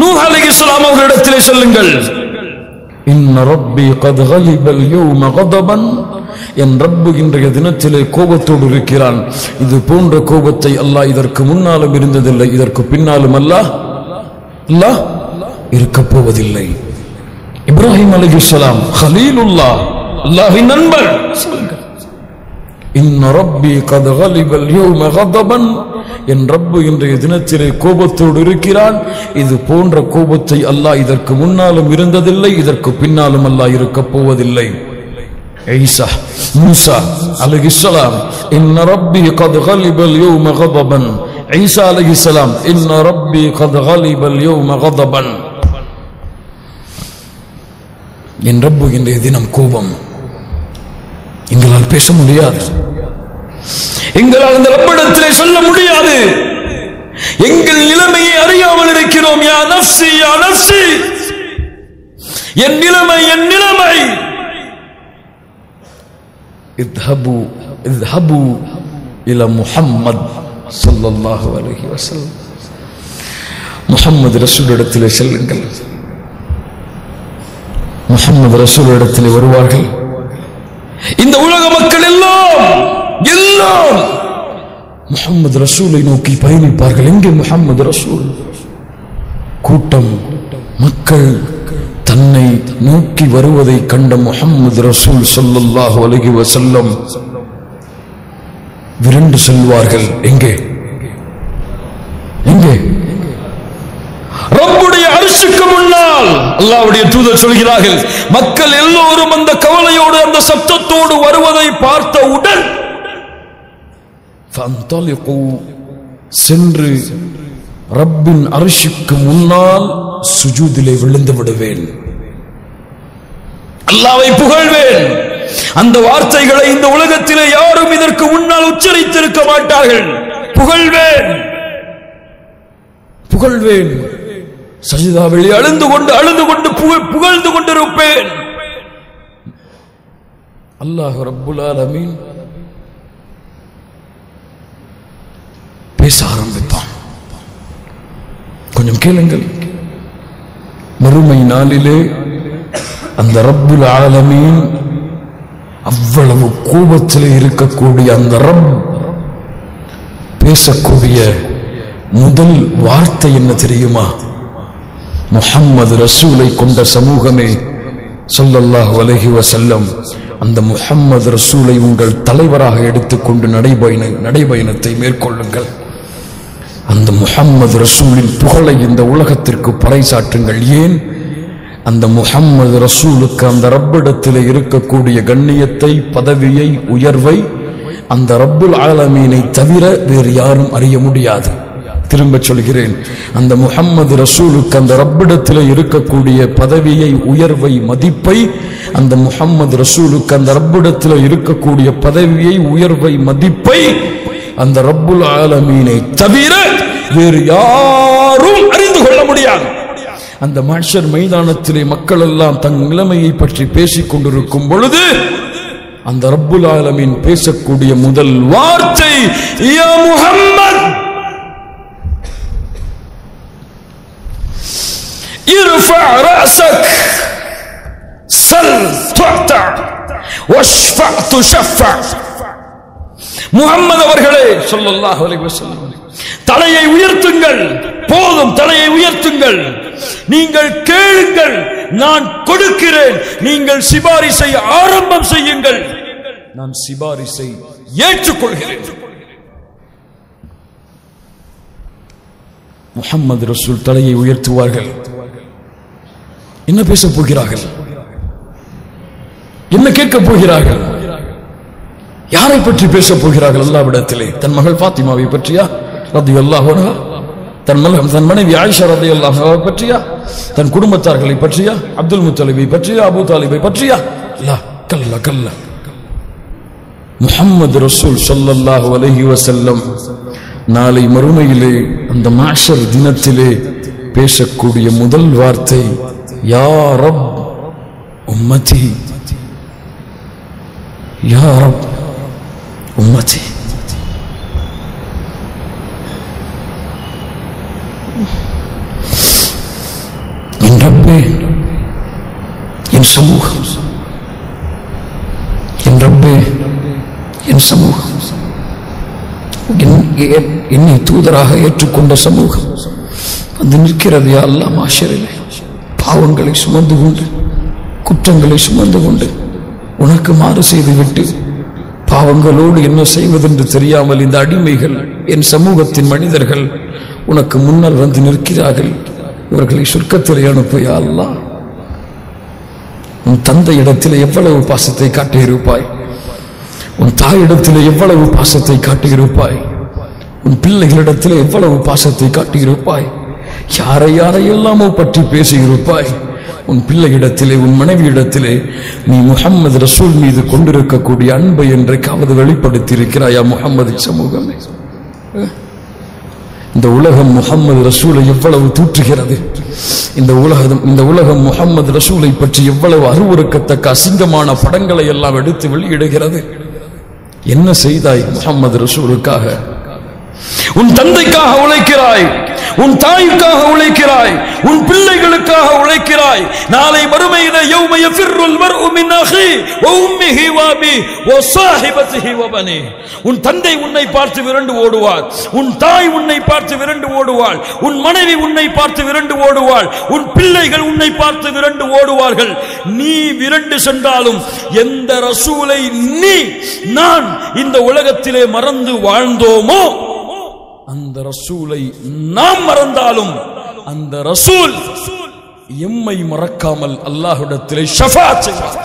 நூஹ் அலைஹிஸ்ஸலாம் அவர்களிடத்திலே சொல்லுங்கள். இன்ன ரப்பி கத் கலிபல் யௌம கதபன். என் ரப்பு இன்றைய தினத்திலே கோபத்தோடு இருக்கிறான். இது போன்ற கோபத்தை அல்லாஹ் இதற்கு முன்னாலும் இருந்ததில்லை, இதற்கு பின்னாலும் அல்லாஹ் இருக்கப் போவதில்லை. இப்ராஹிம் அலைஹிஸ்ஸலாம் கலீலுல்லாஹ், அல்லாஹ்வின் நண்பர். இன்ன ரப்பி கத் கலிபல் யௌம கதபன். என் ரப்பு இன்றைய தினத்திலே கோபத்தோடு இருக்கிறான். இது போன்ற கோபத்தை அல்லாஹ் இதற்கு முன்னாலும் இருந்ததில்லை, இதற்கு பின்னாலும் அல்லாஹ் இருக்கப் போவதில்லை. ஈசா மூசா அலைஹிஸ்ஸலாம் இன்ன ரப்பி கத் கலிபல் யௌம கதபன். ஈசா அலைஹிஸ்ஸலாம் இன்ன ரப்பி கத் கலிபல் யௌம கதபன். என் ரப்பு இன்றைய தினம் கோபம். எங்களால் பேச முடியாது, எங்களால் அந்த ரப்பிடத்திலே சொல்ல முடியாது. எங்கள் நிலைமையை அறியாமல் இருக்கிறோம். யா நஃப்ஸி யா நஃப்ஸி, என் நிலைமை. இத்ஹபு இலா முஹம்மத் ஸல்லல்லாஹு அலைஹி வஸல்லம். முஹம்மது ரசூலிடத்திலே செல்லுங்கள். முஹம்மது ரசூலிடத்திலே வருவார்கள். இந்த உலக மக்கள் எல்லாம் முஹம்மது ரசூலை நோக்கி பயணிப்பார்கள். எங்கே முஹம்மது ரசூல்? கூட்டம் மக்கள் தன்னை நோக்கி வருவதை கண்ட முஹம்மது ரசூல் ஸல்லல்லாஹு அலைஹி வஸல்லம் விரண்டு செல்வார்கள். எங்கே ரப்புடைய அரிசுக்கு முன்னால் அல்லாஹ்வுடைய தூதர் சொல்கிறார்கள், மக்கள் எல்லோரும் அந்த கவலையோடு அந்த சப்தத்தோடு வருவதை பார்த்தவுடன் சென்று ரப்பின் அரிசுக்கு முன்னால் சுஜூதிலே விழுந்து விடுவேன், அல்லாஹ்வை புகழ்வேன். அந்த வார்த்தைகளை இந்த உலகத்திலே யாரும் இதற்கு முன்னால் உச்சரித்திருக்க மாட்டார்கள். புகழ்வேன். சஜிதாவில் அழுந்து கொண்டு புகழ்ந்து கொண்டிருப்பேன். அல்லாஹ் ரப்புல் ஆலமீன் பேச ஆரம்பிப்பான். கொஞ்சம் கேளுங்கள். மறுமை நாளிலே அந்த ரப்புல் ஆலமீன் அவ்வளவு கோபத்திலே இருக்கக்கூடிய அந்த ரப் பேசக்கூடிய முதல் வார்த்தை என்ன தெரியுமா? முஹம்மது ரசூலை கொண்ட சமூகமே ஸல்லல்லாஹு அலைஹி வஸல்லம், அந்த முஹம்மது ரசூலை உங்கள் தலைவராக எடுத்துக்கொண்டு நடைபயணத்தை மேற்கொள்ளுங்கள். அந்த முஹம்மது ரசூலின் புகழை இந்த உலகத்திற்கு பறைசாற்றுங்கள். ஏன்? அந்த முஹம்மது ரசூலுக்கு அந்த ரப்பிடத்திலே இருக்கக்கூடிய கண்ணியத்தை, பதவியை, உயர்வை அந்த ரப்புல் ஆலமீனை தவிர வேறு யாரும் அறிய முடியாது. திரும்ப சொல்கிறேன், அந்த முஹம்மது ரசூலுக்கு அந்த ரப்பிடத்திலே இருக்கக்கூடிய பதவியை, உயர்வை, மதிப்பை, அந்த முஹம்மது ரசூலுக்கு அந்த ரப்பிடத்திலே இருக்கக்கூடிய பதவியை, உயர்வை, மதிப்பை அந்த ரப்புல் ஆலமீனை தவிர வேறு யாரும் அறிந்து கொள்ள முடியாது. அந்த மஹ்ஷர் மைதானத்திலே மக்கள் எல்லாம் தன் நிலைமையை பற்றி பேசிக் கொண்டிருக்கும் பொழுது அந்த ரப்புல் ஆலமீன் பேசக்கூடிய முதல் வார்த்தை, யா முஹம்மத் இர்ஃபா ரஅஸக் சல் துஅதா வஷ்ஃபா துஷஃபா. முஹம்மது அவர்களே ஸல்லல்லாஹு அலைஹி வஸல்லம், தலையை உயர்த்துங்கள், போதும், தலையை உயர்த்துங்கள். நீங்கள் கேளுங்கள், நான் கொடுக்கிறேன். நீங்கள் சிபாரிசை ஆரம்பம் செய்யுங்கள், நான் சிபாரிசை ஏற்றுக்கொள்கிறேன். முஹம்மது ரசூல் தலையை உயர்த்துவார்கள். என்ன பேசப் போகிறார்கள்? என்ன கேட்கப் போகிறார்கள்? யாரை பற்றி பேசப் போகிறார்கள்? அல்லாஹ்விடத்திலே தன் மகள் ஃபாத்திமாவை பற்றியா ரலியல்லாஹு அன்ஹா? தன் மனைவி ஆயிஷா ரலியல்லாஹு அன்ஹா பற்றியா? தன் குடும்பத்தார்களை பற்றியா? அப்துல் முத்தலிபை பற்றியா? அபூ தாலிபை பற்றியா? லா, கல்லா கல்லா. முஹம்மது ரசூல் ஸல்லல்லாஹு அலைஹி வஸல்லம் நாளை மறுமையிலே அந்த மஹ்ஷர் தினத்திலே பேசக்கூடிய முதல் வார்த்தை யா ரப் உம்மதி, யா ரப் உம்மதி. என் ரப்பே, என் சமூகம், என் ரப்பே, என் சமூகம், என்னை தூதராக ஏற்றுக்கொண்ட சமூகம் வந்து நிற்கிறது. யா அல்லாஹ், மாஷரிலே பாவங்களை சுமந்து கொண்டு, குற்றங்களை சுமந்து கொண்டு, உனக்கு மாறு செய்துவிட்டு பாவங்களோடு என்ன செய்வதென்று தெரியாமல் இந்த அடிமைகள், என் சமூகத்தின் மனிதர்கள் உனக்கு முன்னால் வந்து நிற்கிறார்கள். இவர்களை சொர்க்கத்திலே அனுப்பு யா அல்லாஹ். உன் தந்தை இடத்திலே எவ்வளவு பாசத்தை காட்டியிருப்பாய், உன் தாயிடத்திலே எவ்வளவு பாசத்தை காட்டியிருப்பாய், உன் பிள்ளைகளிடத்திலே எவ்வளவு பாசத்தை காட்டியிருப்பாய், யாரை யாரையெல்லாமோ பற்றி பேசியிருப்பாய். உன் பிள்ளையிடத்திலே, உன் மனைவியிடத்திலே நீ முஹம்மது ரசூல் மீது கொண்டிருக்கக்கூடிய அன்பை என்றைக்காவது வெளிப்படுத்தி இருக்கிறாயா? முஹம்மது சமூகமே, இந்த உலகம் முஹம்மது ரசூலை எவ்வளவு தூற்றுகிறது. இந்த உலகம் முஹம்மது ரசூலை பற்றி எவ்வளவு அருவருக்கத்தக்க அசிங்கமான படங்களை எல்லாம் எடுத்து வெளியிடுகிறது. என்ன செய்தாய் முஹம்மது ரசூலுக்காக? உன் தந்தைக்காக உழைக்கிறாய், உன் தாய்க்காக உழைக்கிறாய், உன் பிள்ளைகளுக்காக உழைக்கிறாய். நாளை மறுமையிலே யௌம யஃபிர்ருல் மர்உ மின் அஹி வ உம்மிஹி வ அபீஹி வ ஸாஹிபத்திஹி வ பனீஹி. உன் தந்தை உன்னை பார்த்து விரண்டு ஓடுவார், உன் தாய் உன்னை பார்த்து விரண்டு ஓடுவாள், உன் மனைவி உன்னை பார்த்து விரண்டு ஓடுவாள், உன் பிள்ளைகள் உன்னை பார்த்து விரண்டு ஓடுவார்கள். நீ விரண்டு சென்றாலும் எந்த ரசூலை நான் இந்த உலகத்திலே மறந்து வாழ்ந்தோமோ அந்த ரசூலை நாம் மறந்தாலும் அந்த ரசூல் எம்மை மறக்காமல் அல்லாஹ்விடத்திலே ஷஃபாஅத் செய்வார்.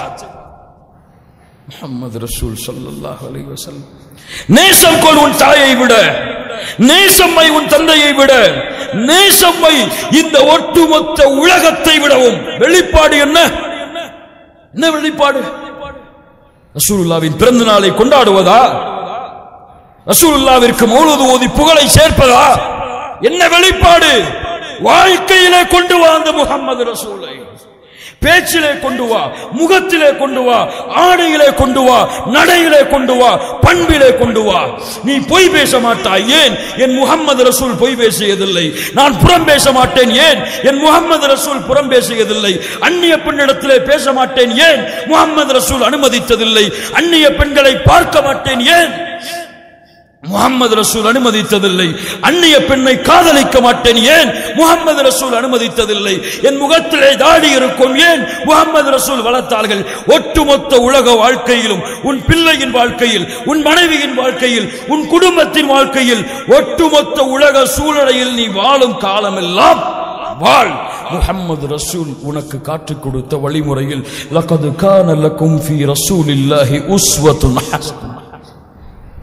முஹம்மது ரசூல் ஸல்லல்லாஹு அலைஹி வஸல்லம். நேசம் கொள் உன் தாயை விட, நேசம்மை உன் தந்தையை விட, நேசம்மை இந்த ஒட்டுமொத்த உலகத்தை விடவும். வெளிப்பாடு என்ன? என்ன வெளிப்பாடு? ரசூலுல்லாஹ்வின் பிறந்த நாளை கொண்டாடுவதா? ரசூலுல்லாஹ்விற்கு மௌலூது ஓதி புகழை சேர்ப்பதா? என்ன வெளிப்பாடு? வாழ்க்கையிலே கொண்டு வா அந்த முஹம்மது ரசூலை. பேச்சிலே கொண்டு வா, முகத்திலே கொண்டு வா, ஆடையிலே கொண்டு வா, நடையிலே கொண்டு வா, பண்பிலே கொண்டு வா. நீ பொய் பேச மாட்டாய். ஏன்? என் முஹம்மது ரசூல் பொய் பேசியதில்லை. நான் புறம் பேச மாட்டேன். ஏன்? என் முஹம்மது ரசூல் புறம் பேசியதில்லை. அந்நிய பெண்ணிடத்திலே பேச மாட்டேன். ஏன்? முஹம்மது ரசூல் அனுமதித்ததில்லை. அந்நிய பெண்களை பார்க்க மாட்டேன். ஏன்? முஹம்மது ரசூல் அனுமதித்ததில்லை. அந்நிய பெண்ணை காதலிக்க மாட்டேன். ஏன்? முஹம்மது ரசூல் அனுமதித்ததில்லை. என் முகத்திலே தாடி இருக்கும். ஏன்? முஹம்மது ரசூல் வளர்த்தார்கள். ஒட்டுமொத்த உலக வாழ்க்கையிலும், உன் பிள்ளையின் வாழ்க்கையில், உன் மனைவியின் வாழ்க்கையில், உன் குடும்பத்தின் வாழ்க்கையில், ஒட்டுமொத்த உலக சூழலையில் நீ வாழும் காலமெல்லாம் வாழ். முஹம்மது ரசூல் உனக்கு காட்டிக் கொடுத்த வழிமுறையில் லகத் கான லகும் ஃபீ ரசூலில்லாஹி உஸ்வத்துன் ஹஸனா.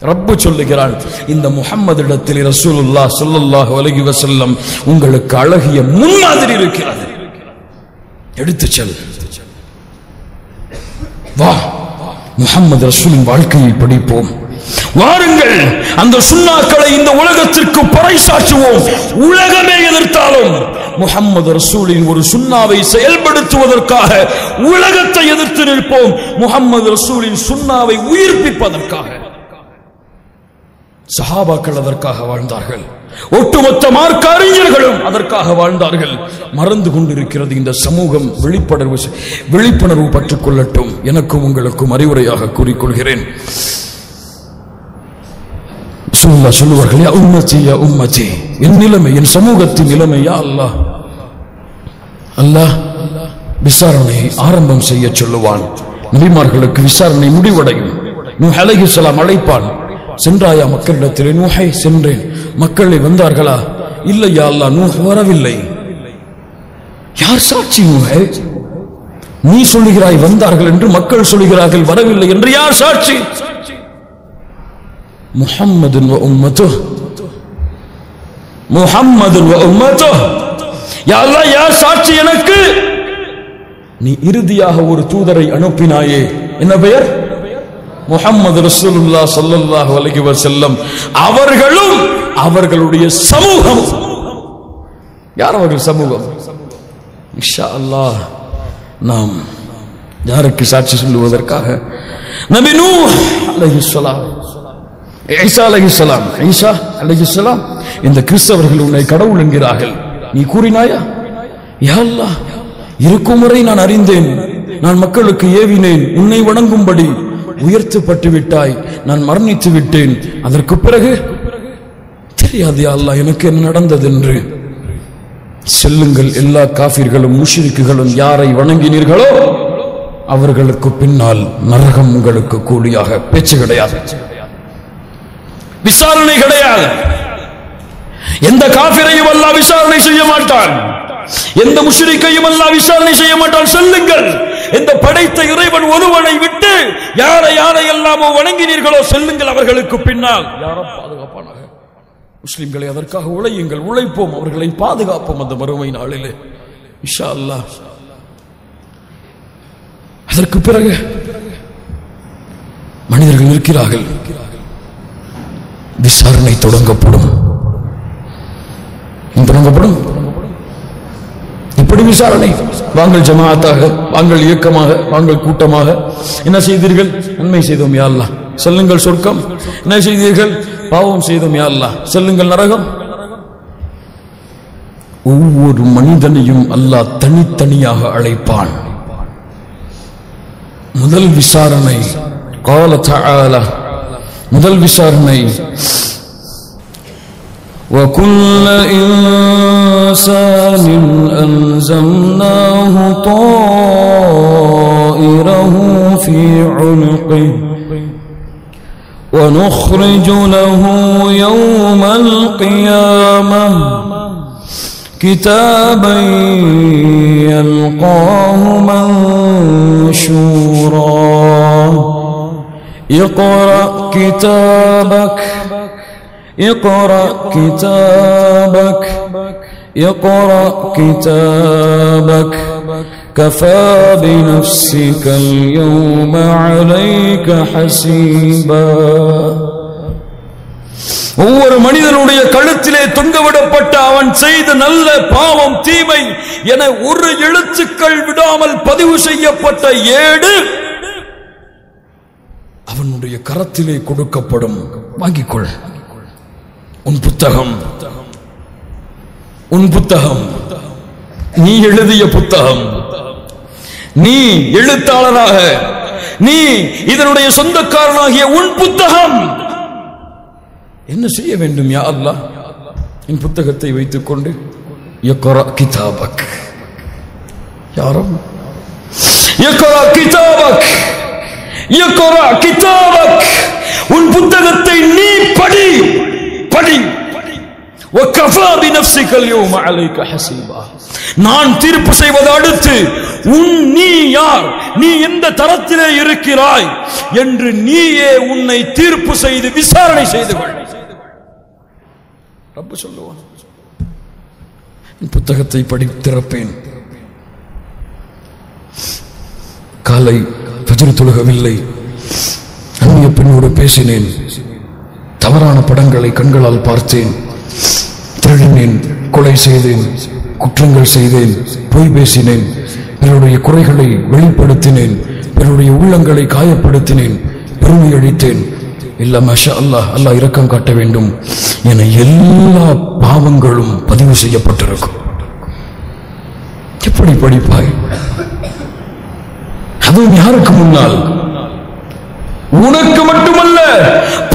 ரப்பு சொல்லுகிறான், இந்த முஹம்மதிடத்தில் ரசூலுல்லாஹ் ஸல்லல்லாஹு அலைஹி வஸல்லம் உங்களுக்கு அழகிய முன்மாதிரி இருக்கிறது. எடுத்துச் செல். வா, முஹம்மது ரசூலின் வாழ்க்கையை படிப்போம். வாருங்கள், அந்த சுன்னாக்களை இந்த உலகத்திற்கு பறைசாற்றுவோம். உலகமே எதிர்த்தாலும் முஹம்மது ரசூலின் ஒரு சுன்னாவை செயல்படுத்துவதற்காக உலகத்தை எதிர்த்து நிற்போம். முஹம்மது ரசூலின் சுன்னாவை உயிர்ப்பிப்பதற்காக. சஹாபாக்கள் அதற்காக வாழ்ந்தார்கள். ஒட்டுமொத்த மார்க்க அறிஞர்களும் அதற்காக வாழ்ந்தார்கள். மறந்து கொண்டிருக்கிறது இந்த சமூகம். விழிப்புணர்வு பற்றுக் கொள்ளட்டும். எனக்கும் உங்களுக்கும் அறிவுரையாக கூறிக்கொள்கிறேன். சொல்லுவார்கள், யா உம்மத்தி, யா உம்மத்தி, என் நிலைமை, என் சமூகத்தின் நிலைமை. யா அல்லாஹ், அல்லாஹ் விசாரணை ஆரம்பம் செய்ய சொல்லுவான். நபிமார்களுக்கு விசாரணை முடிவடையும். நூஹ் அலைஹிஸ்ஸலாம் அழைப்பான். சென்றாயா மக்களிடத்திலே? நூஹை, சென்றேன். மக்களை வந்தார்களா? இல்லை யா அல்லாஹ், நூஹ் வரவில்லை. யார் சாட்சி? நூஹே, நீ சொல்லுகிறாய் வந்தார்கள் என்று, மக்கள் சொல்லுகிறார்கள் வரவில்லை என்று. யார் சாட்சி? முஹம்மது வ உம்மத்துஹ், முஹம்மது வ உம்மத்துஹ். யா அல்லாஹ், யார் சாட்சி எனக்கு? நீ இறுதியாக ஒரு தூதரை அனுப்பினாயே, என்ன பெயர்? முஹம்மது ரசூலுல்லாஹ் ஸல்லல்லாஹு அலைஹி வஸல்லம். அவர்களும் அவர்களுடைய சமூகம். யார் அவர்கள் சமூகம்? இன்ஷா அல்லாஹ் நாம் யாருக்கு சாட்சி சொல்லுவதற்காக? நபி நூஹ் அலைஹிஸ்ஸலாம், ஈசா அலைஹிஸ்ஸலாம். ஈசா அலைஹிஸ்ஸலாம், இந்த கிறிஸ்தவர்கள் உன்னை கடவுள் என்கிறார்கள், நீ கூறினாயா? யா அல்லாஹ், இருக்கும் வரை நான் அறிந்தேன், நான் மக்களுக்கு ஏவினேன், உன்னை வணங்கும்படி உயர்த்தப்பட்டு விட்டாய், நான் மரணித்து விட்டேன், அதற்கு பிறகு தெரியாது யா அல்லாஹ் எனக்கு என்ன நடந்தது என்று. செல்லுங்கள், எல்லா காஃபிர்களும் முஷ்ரிக்குகளும் யாரை வணங்கினீர்களோ அவர்களுக்கு பின்னால் நரகம் உங்களுக்கு கூலியாக. பேச்சு கிடையாது, விசாரணை கிடையாது. எந்த காஃபிரையும் அல்லாஹ் விசாரணை செய்ய மாட்டான், எந்த முஷ்ரிக்கையும் அல்லாஹ் விசாரணை செய்ய மாட்டான். செல்லுங்கள், இந்த படைத்த இறைவன் ஒருவனை விட்டு யாரை யாரை எல்லாமோ வணங்கினீர்களோ செல்லுங்கள் அவர்களுக்கு பின்னால். யாரோ பாதுகாப்பானாக. முஸ்லிம்களை அதற்காக உழையுங்கள், உழைப்போம், அவர்களை பாதுகாப்போம் அந்த மறுமை நாளிலே இன்ஷா அல்லாஹ். அதற்கு பிறகு மனிதர்கள் இருக்கிறார்கள், விசாரணை தொடங்கப்படும். இப்படி விசாரணை. வாங்கள் ஜமாஅத்தாக, வாங்கள் இயக்கமாக, வாங்கள் கூட்டமாக. என்ன செய்தீர்கள்? நன்மை செய்தோம் யா அல்லாஹ், செல்லுங்கள் சொர்க்கம். என்ன செய்தீர்கள்? பாவம் செய்தோம் யா அல்லாஹ், செல்லுங்கள் நரகம். ஒவ்வொரு மனிதனையும் அல்லாஹ் தனித்தனியாக அழைப்பான். முதல் விசாரணை قال تعالى, முதல் விசாரணை وكل إنسان ألزمناه طائره في عنقه ونخرج له يوم القيامة كتابا يلقاه منشورا اقرأ كتابك اقرأ كتابك اقرأ كتابك كفى بنفسك اليوم عليك حسيبا. ஒவ்வொரு மனிதனுடைய கழுத்திலே தொங்கவிடப்பட்ட அவன் செய்த நல்ல பாவம் தீமை என ஒரு எழுத்துக்கள் விடாமல் பதிவு செய்யப்பட்ட ஏடு அவனுடைய கரத்திலே கொடுக்கப்படும். வாங்கிக்கொள், உன் புத்தகம், உன் புத்தகம், நீ எழுதிய புத்தகம், நீ எழுத்தாளராக, நீ இதனுடைய சொந்தக்காரனாகிய உன் புத்தகம். என்ன செய்ய வேண்டும் யா அல்லாஹ்? என் புத்தகத்தை வைத்துக் கொண்டு இக்ரா கிதாபக், யாரும் இக்ரா கிதாபக், இக்ரா கிதாபக், உன் புத்தகத்தை நீ படி, படி. وكفى بنفسك اليوم عليك حسيبا. நான் தீர்ப்பு செய்வது அடுத்து நீ யார், நீ எந்த தரத்திலே இருக்கிறாய் என்று நீயே உன்னை தீர்ப்பு செய்து விசாரணை செய்து கொள். ரப்பு சொல்லுவான், புத்தகத்தை படித்திருப்பேன். காலை ஃபஜ்ர் தொழுகவில்லை, அந்நிய பெண்ணோடு பேசினேன், தவறான படங்களை கண்களால் பார்த்தேன், திருடினேன், கொலை செய்தேன், குற்றங்கள் செய்தேன், பொய் பேசினேன், பிறருடைய குறைகளை வெளிப்படுத்தினேன், பிறருடைய உள்ளங்களை காயப்படுத்தினேன், பெருமை அளித்தேன். இல்ல மாஷா அல்லாஹ், அல்லாஹ் இரக்கம் காட்ட வேண்டும் என எல்லா பாவங்களும் பதிவு செய்யப்பட்டிருக்கும். எப்படி படிப்பாய்? அதுவும் யாருக்கு முன்னால்? உனக்கு மட்டுமல்ல,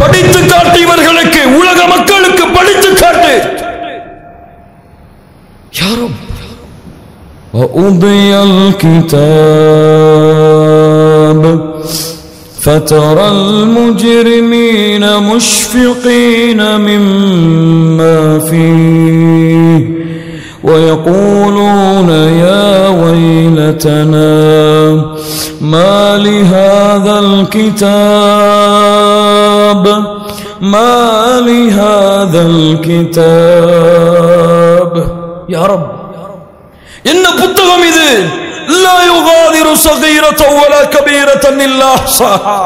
படித்து காட்டியவர்களுக்கு, உலக மக்களுக்கு படித்து காட்டு. யாரும் وَأُوْضِيَ الْكِتَابَ فترى المجرمين مشفقين مما فيه ويقولون يا ويلتنا ما لهذا الكتاب يا رب إن புத்தகம் இது لا يغادر صغيرة ولا كبيرة إلا أحصاها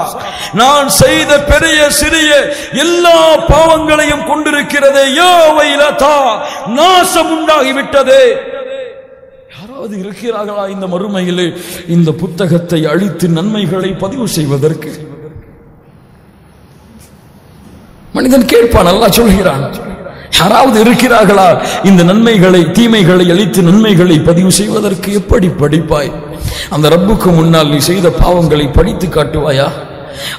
நான் செய்த பெரிய சிறிய எல்லா பாவங்களையும் கொண்டிருக்கிறதே யா வைலதா நாசம் உண்டாகிவிட்டதே. யாராவது இருக்கிறார்களா இந்த மறுமையிலே இந்த புத்தகத்தை அழித்து நன்மைகளை பதிவு செய்வதற்கு? மனிதன் கேட்பான், அல்லாஹ் சொல்கிறான், யாராவது இருக்கிறார்களா இந்த நன்மைகளை தீமைகளை அழித்து நன்மைகளை பதிவு செய்வதற்கு? எப்படி படிப்பாய்? அந்த ரப்புக்கு முன்னால் நீ செய்த பாவங்களை படித்து காட்டுவாயா?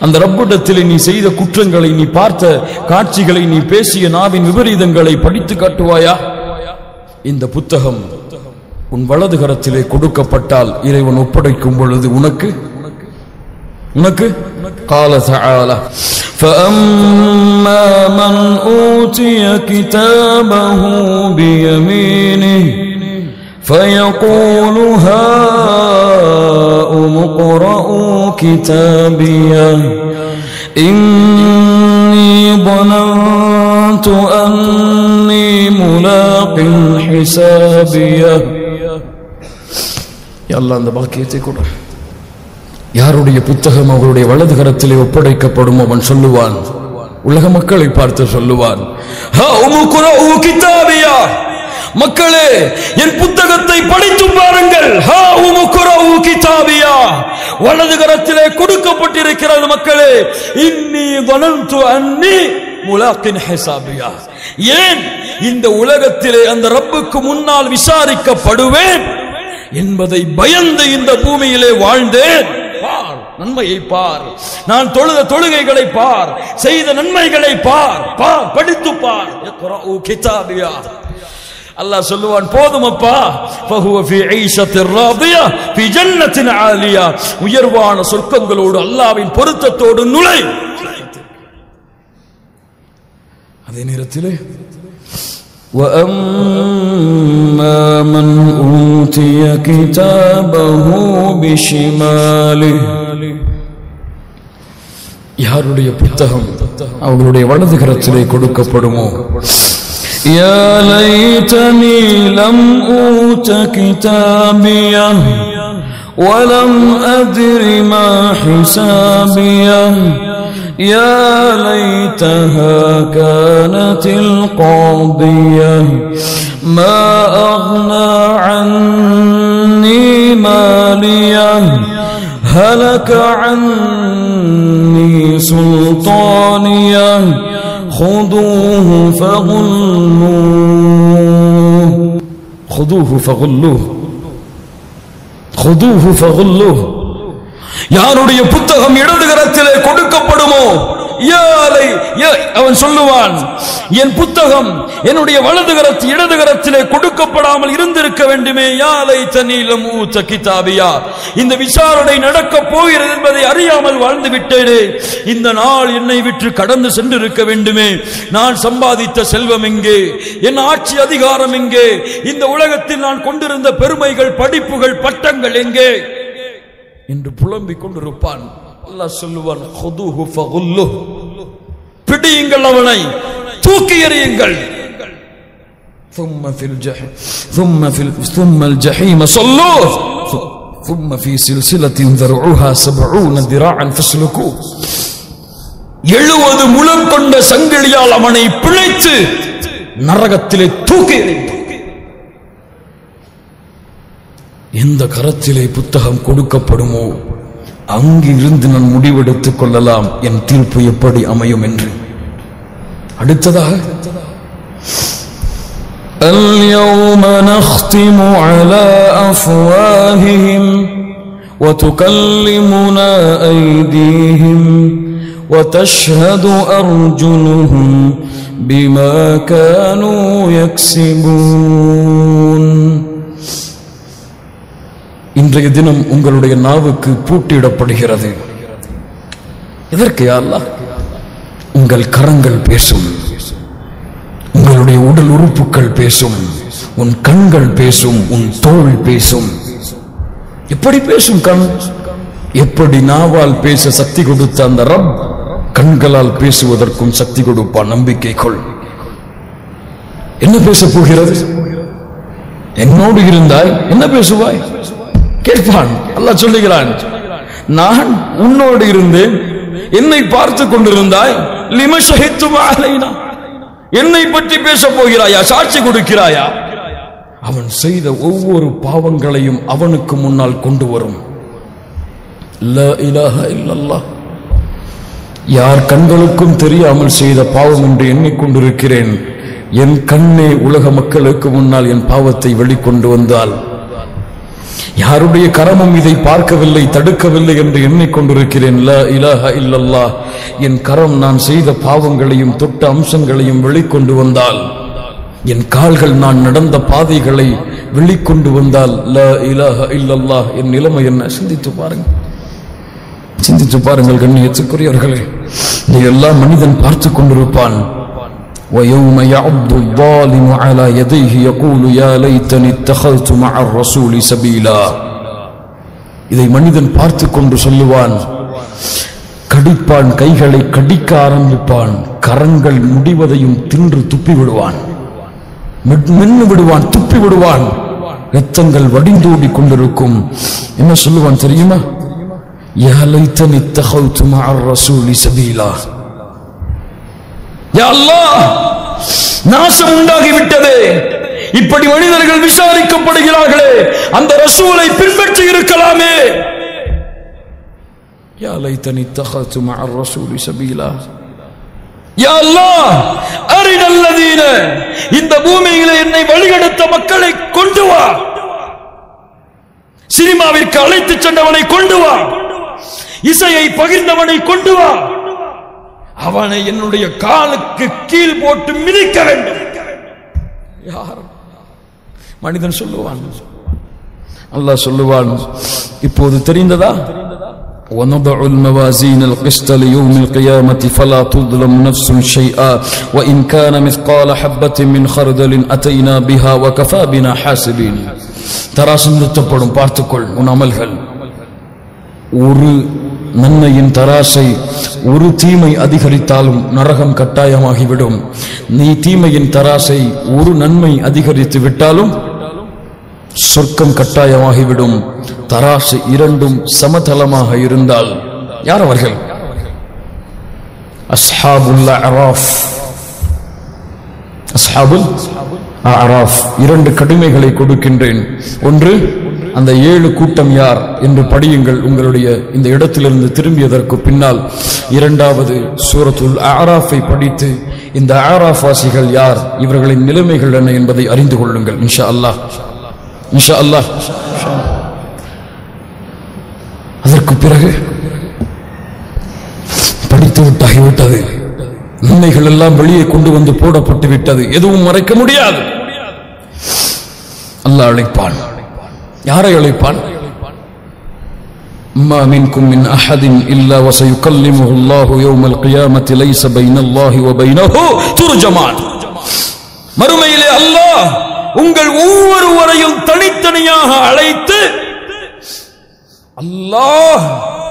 அந்த ரப்பிடத்தில் நீ செய்த குற்றங்களை, நீ பார்த்த காட்சிகளை, நீ பேசிய நாவின் விபரீதங்களை படித்து காட்டுவாயா? இந்த புத்தகம் உன் வலது கரத்திலே கொடுக்கப்பட்டால் இறைவன் ஒப்படைக்கும் பொழுது உனக்கு قال تعالى فأما من أوتي كتابه بيمينه فيقول هاؤم اقرءوا كتابيه إني ظننت أني ملاق حسابيه. يا الله அந்த பாக்கியத்தை கொடு. யாருடைய புத்தகம் அவருடைய வலது கரத்திலே ஒப்படைக்கப்படும் அவன் சொல்லுவான், உலக மக்களை பார்த்து சொல்லுவான், மக்களே என் புத்தகத்தை படித்து பாருங்கள். வலது கரத்திலே கொடுக்கப்பட்டிருக்கிறது மக்களே. இன்னி வனந்து அன்னி முலாக்கின் ஹிசாபியா. ஏன் இந்த உலகத்திலே அந்த ரப்புக்கு முன்னால் விசாரிக்கப்படுவேன் என்பதை பயந்து இந்த பூமியிலே வாழ்ந்தேன். நன்மையை பார், நான் தொழுத தொழுகைகளை பார், செய்த நன்மைகளை பார், படித்து பார். அல்லாஹ் சொல்லுவான், போதுமப்பா, உயர்வான சொர்க்கங்களோடு அல்லாஹ்வின் பொருத்தத்தோடு நுழை. அதே நேரத்திலே وَأَمَّا مَنْ أُوتِيَ كِتَابَهُ بِشِمَالِهِ யாருடைய புத்தகம் அவர்களுடைய வலது கரத்திலே கொடுக்கப்படுமோ, يَا لَيْتَنِي لَمْ أُوتَ كِتَابِيَهْ وَلَمْ أَدْرِ مَا حِسَابِيَهْ يا ليتها كانت القاضية ما أغنى عني مالية هلك عني سلطانية خذوه فغلوه. யாருடைய புத்தகம் இடது கரத்திலே கொடுக்கப்படுமோ, அவன் சொல்லுவான், என் புத்தகம் என்னுடைய இடது கரத்திலே கொடுக்கப்படாமல் இருந்திருக்க வேண்டுமே. யாலை தனீலம் ஊத்த கிதாபியா. இந்த விசாரணை நடக்க போகிறது என்பதை அறியாமல் வாழ்ந்து விட்டேனே. இந்த நாள் என்னை விட்டு கடந்து சென்றிருக்க வேண்டுமே. நான் சம்பாதித்த செல்வம் எங்கே? என் ஆட்சி அதிகாரம் எங்கே? இந்த உலகத்தில் நான் கொண்டிருந்த பெருமைகள், படிப்புகள், பட்டங்கள் எங்கே என்று புலம்பிக் கொண்டிருப்பான். அல்லாஹ் சொல்லுவான், خذوه فغلوه, பிடியுங்கள், அவனை தூக்கி எறியுங்கள். ثم الجحيم صلوه ثم في سلسلة ذرعها 70 ذراعا فاسلكوه. 70 முழம் கொண்ட சங்கிலியால் அவனை பிழைத்து நரகத்திலே தூக்கி எறியுங்கள். எந்த கரத்திலே புத்தகம் கொடுக்கப்படுமோ அங்கிருந்து நான் முடிவெடுத்துக் கொள்ளலாம் என் தீர்ப்பு எப்படி அமையும் என்று. அடுத்ததாக اليوم نختم على أفواههم وتكلمنا أيديهم وتشهد أرجلهم بما كانوا يكسبون. இன்றைய தினம் உங்களுடைய நாவுக்கு பூட்டிடப்படுகிறது. எதற்கு யா அல்லாஹ்? உங்கள் கரங்கள் பேசும், உங்களுடைய உடல் உறுப்புகள் பேசும், உன் கண்கள் பேசும், உன் தோள் பேசும். எப்படி பேசும் கண்? எப்படி நாவால் பேச சக்தி கொடுத்த அந்த ரப் கண்களால் பேசுவதற்கும் சக்தி கொடுப்பான். நம்பிக்கை கொள். என்ன பேச போகிறது? என்னோடு இருந்தாய் என்ன பேசுவாய் கேட்பான். அல்லாஹ் சொல்லுகிறான், நான் உன்னோடு இருந்தேன், என்னை பார்த்து கொண்டிருந்தாய். லிம ஷஹித்தும் அலைனா, என்னை பற்றி பேச போகிறாயா? சாட்சி கொடுக்கிறாயா? அவன் செய்த ஒவ்வொரு பாவங்களையும் அவனுக்கு முன்னால் கொண்டு வரும். லா இலாஹா இல்லல்லாஹ். யார் கண்களுக்கும் தெரியாமல் செய்த பாவம் என்று எண்ணிக்கொண்டிருக்கிறேன். என் கண்ணே உலக மக்களுக்கு முன்னால் என் பாவத்தை வெளிக்கொண்டு வந்தால், யாருடைய கரமும் இதை பார்க்கவில்லை, தடுக்கவில்லை என்று எண்ணிக்கொண்டிருக்கிறேன். லா இலாஹா இல்லல்லாஹ். என் கரம் நான் செய்த பாவங்களையும் தொட்ட அம்சங்களையும் வெளிக்கொண்டு வந்தால், என் கால்கள் நான் நடந்த பாதைகளை வெளிக்கொண்டு வந்தால், லா இலாஹா இல்லல்லாஹ், என் நிலைமை என்ன? சிந்தித்து பாருங்கள், சிந்தித்து பாருங்கள் கண்ணியத்துக்குரியவர்களே. இதையெல்லாம் மனிதன் பார்த்து கொண்டிருப்பான். وَيَوْمَ يَعُضُّ الظَّالِمُ عَلَى يَدَيْهِ يَقُولُ يَا لَيْتَنِي اتَّخَذْتُ مَعَ الرَّسُولِ سَبِيلًا. இதை மனிதன் பார்த்து கொண்டு சொல்லுவான், கடிப்பான், கைகளை கடிக்க ஆரம்பிப்பான், கரங்கள் முடிவதையும் தின்று துப்பி விடுவான், மென்னு விடுவான், துப்பி விடுவான், இரத்தங்கள் வடிந்தோடி கொண்டிருக்கும். என்ன சொல்லுவான் தெரியுமா? யா லைத்தனி இத்தகௌது மஅ الرسول சபீலா. யா அல்லாஹ், நாசம் உண்டாகிவிட்டதே. இப்படி மனிதர்கள் விசாரிக்கப்படுகிறார்களே, அந்த ரசூலை பின்பற்றி இருக்கலாமே. யா லைத்தனி இத்தகௌது மஅ الرسول சபீலா. யா அல்லாஹ், அரினல் லதீன, இந்த பூமியிலே என்னை வழிகெடுத்த மக்களை கொண்டு வா. சினிமாவிற்கு அழைத்து சென்றவனை கொண்டு வா, இசையை பகிர்ந்தவனை கொண்டு வா, அவனை என்னுடைய காலுக்கு கீழ் போட்டு மிதிக்க வேண்டும். யார்? மனிதன் சொல்லுவான். அல்லாஹ் சொல்லுவான், இப்போது தெரிந்ததா? وَنَضَعُ الْمَوَازِينَ الْقِسْطَ لِيَوْمِ الْقِيَامَةِ فَلَا تُظْلَمُ نَفْسٌ شَيْئًا وَإِنْ كَانَ مِثْقَالَ حَبَّةٍ مِنْ خَرْدَلٍ أَتَيْنَا بِهَا وَكَفَى بِنَا حَاسِبِينَ. தராசு நிறுத்தப்படும், பார்த்துக்கொள் உன் அமல்கள். ஒரு நன்மையின் தராசை ஒரு தீமை அதிகரித்தாலும் நரகம் கட்டாயமாகிவிடும். நீ தீமையின் தராசை ஒரு நன்மை அதிகரித்து விட்டாலும் சொர்க்கம் கட்டாயமாகிவிடும். தராசு இரண்டும் சமதளமாக இருந்தால். யார் அவர்கள்? அஸ்ஹாபுல் அராஃப். அஸ்ஹாபுல் அராஃப். இரண்டு கடுமைகளை கொடுக்கின்றேன். ஒன்று, அந்த 7 கூட்டம் யார் என்று படியுங்கள் உங்களுடைய இந்த இடத்திலிருந்து திரும்பியதற்கு பின்னால். இரண்டாவது, சூரத்துல் அராஃபை படித்து இந்த அராஃப் வாசிகள் யார், இவர்களின் நிலைமைகள் என்ன என்பதை அறிந்து கொள்ளுங்கள். இன்ஷா அல்லாஹ், இன்ஷா அல்லாஹ். அதற்கு பிறகு படித்து விட்டாகிவிட்டது. நன்மைகள் எல்லாம் வெளியே கொண்டு வந்து போடப்பட்டு விட்டது. எதுவும் மறைக்க முடியாது. அல்லாஹ் அழைப்பான். யாரை அழைப்பான்? ما منكم من أحد إلا وسيكلمه الله يوم القيامة ليس بين الله وبينه ترجمان. மறுமையிலே அல்லாஹ் உங்கள் ஒவ்வொருவரையும் தனித்தனியாக அழைத்து அல்லாஹ்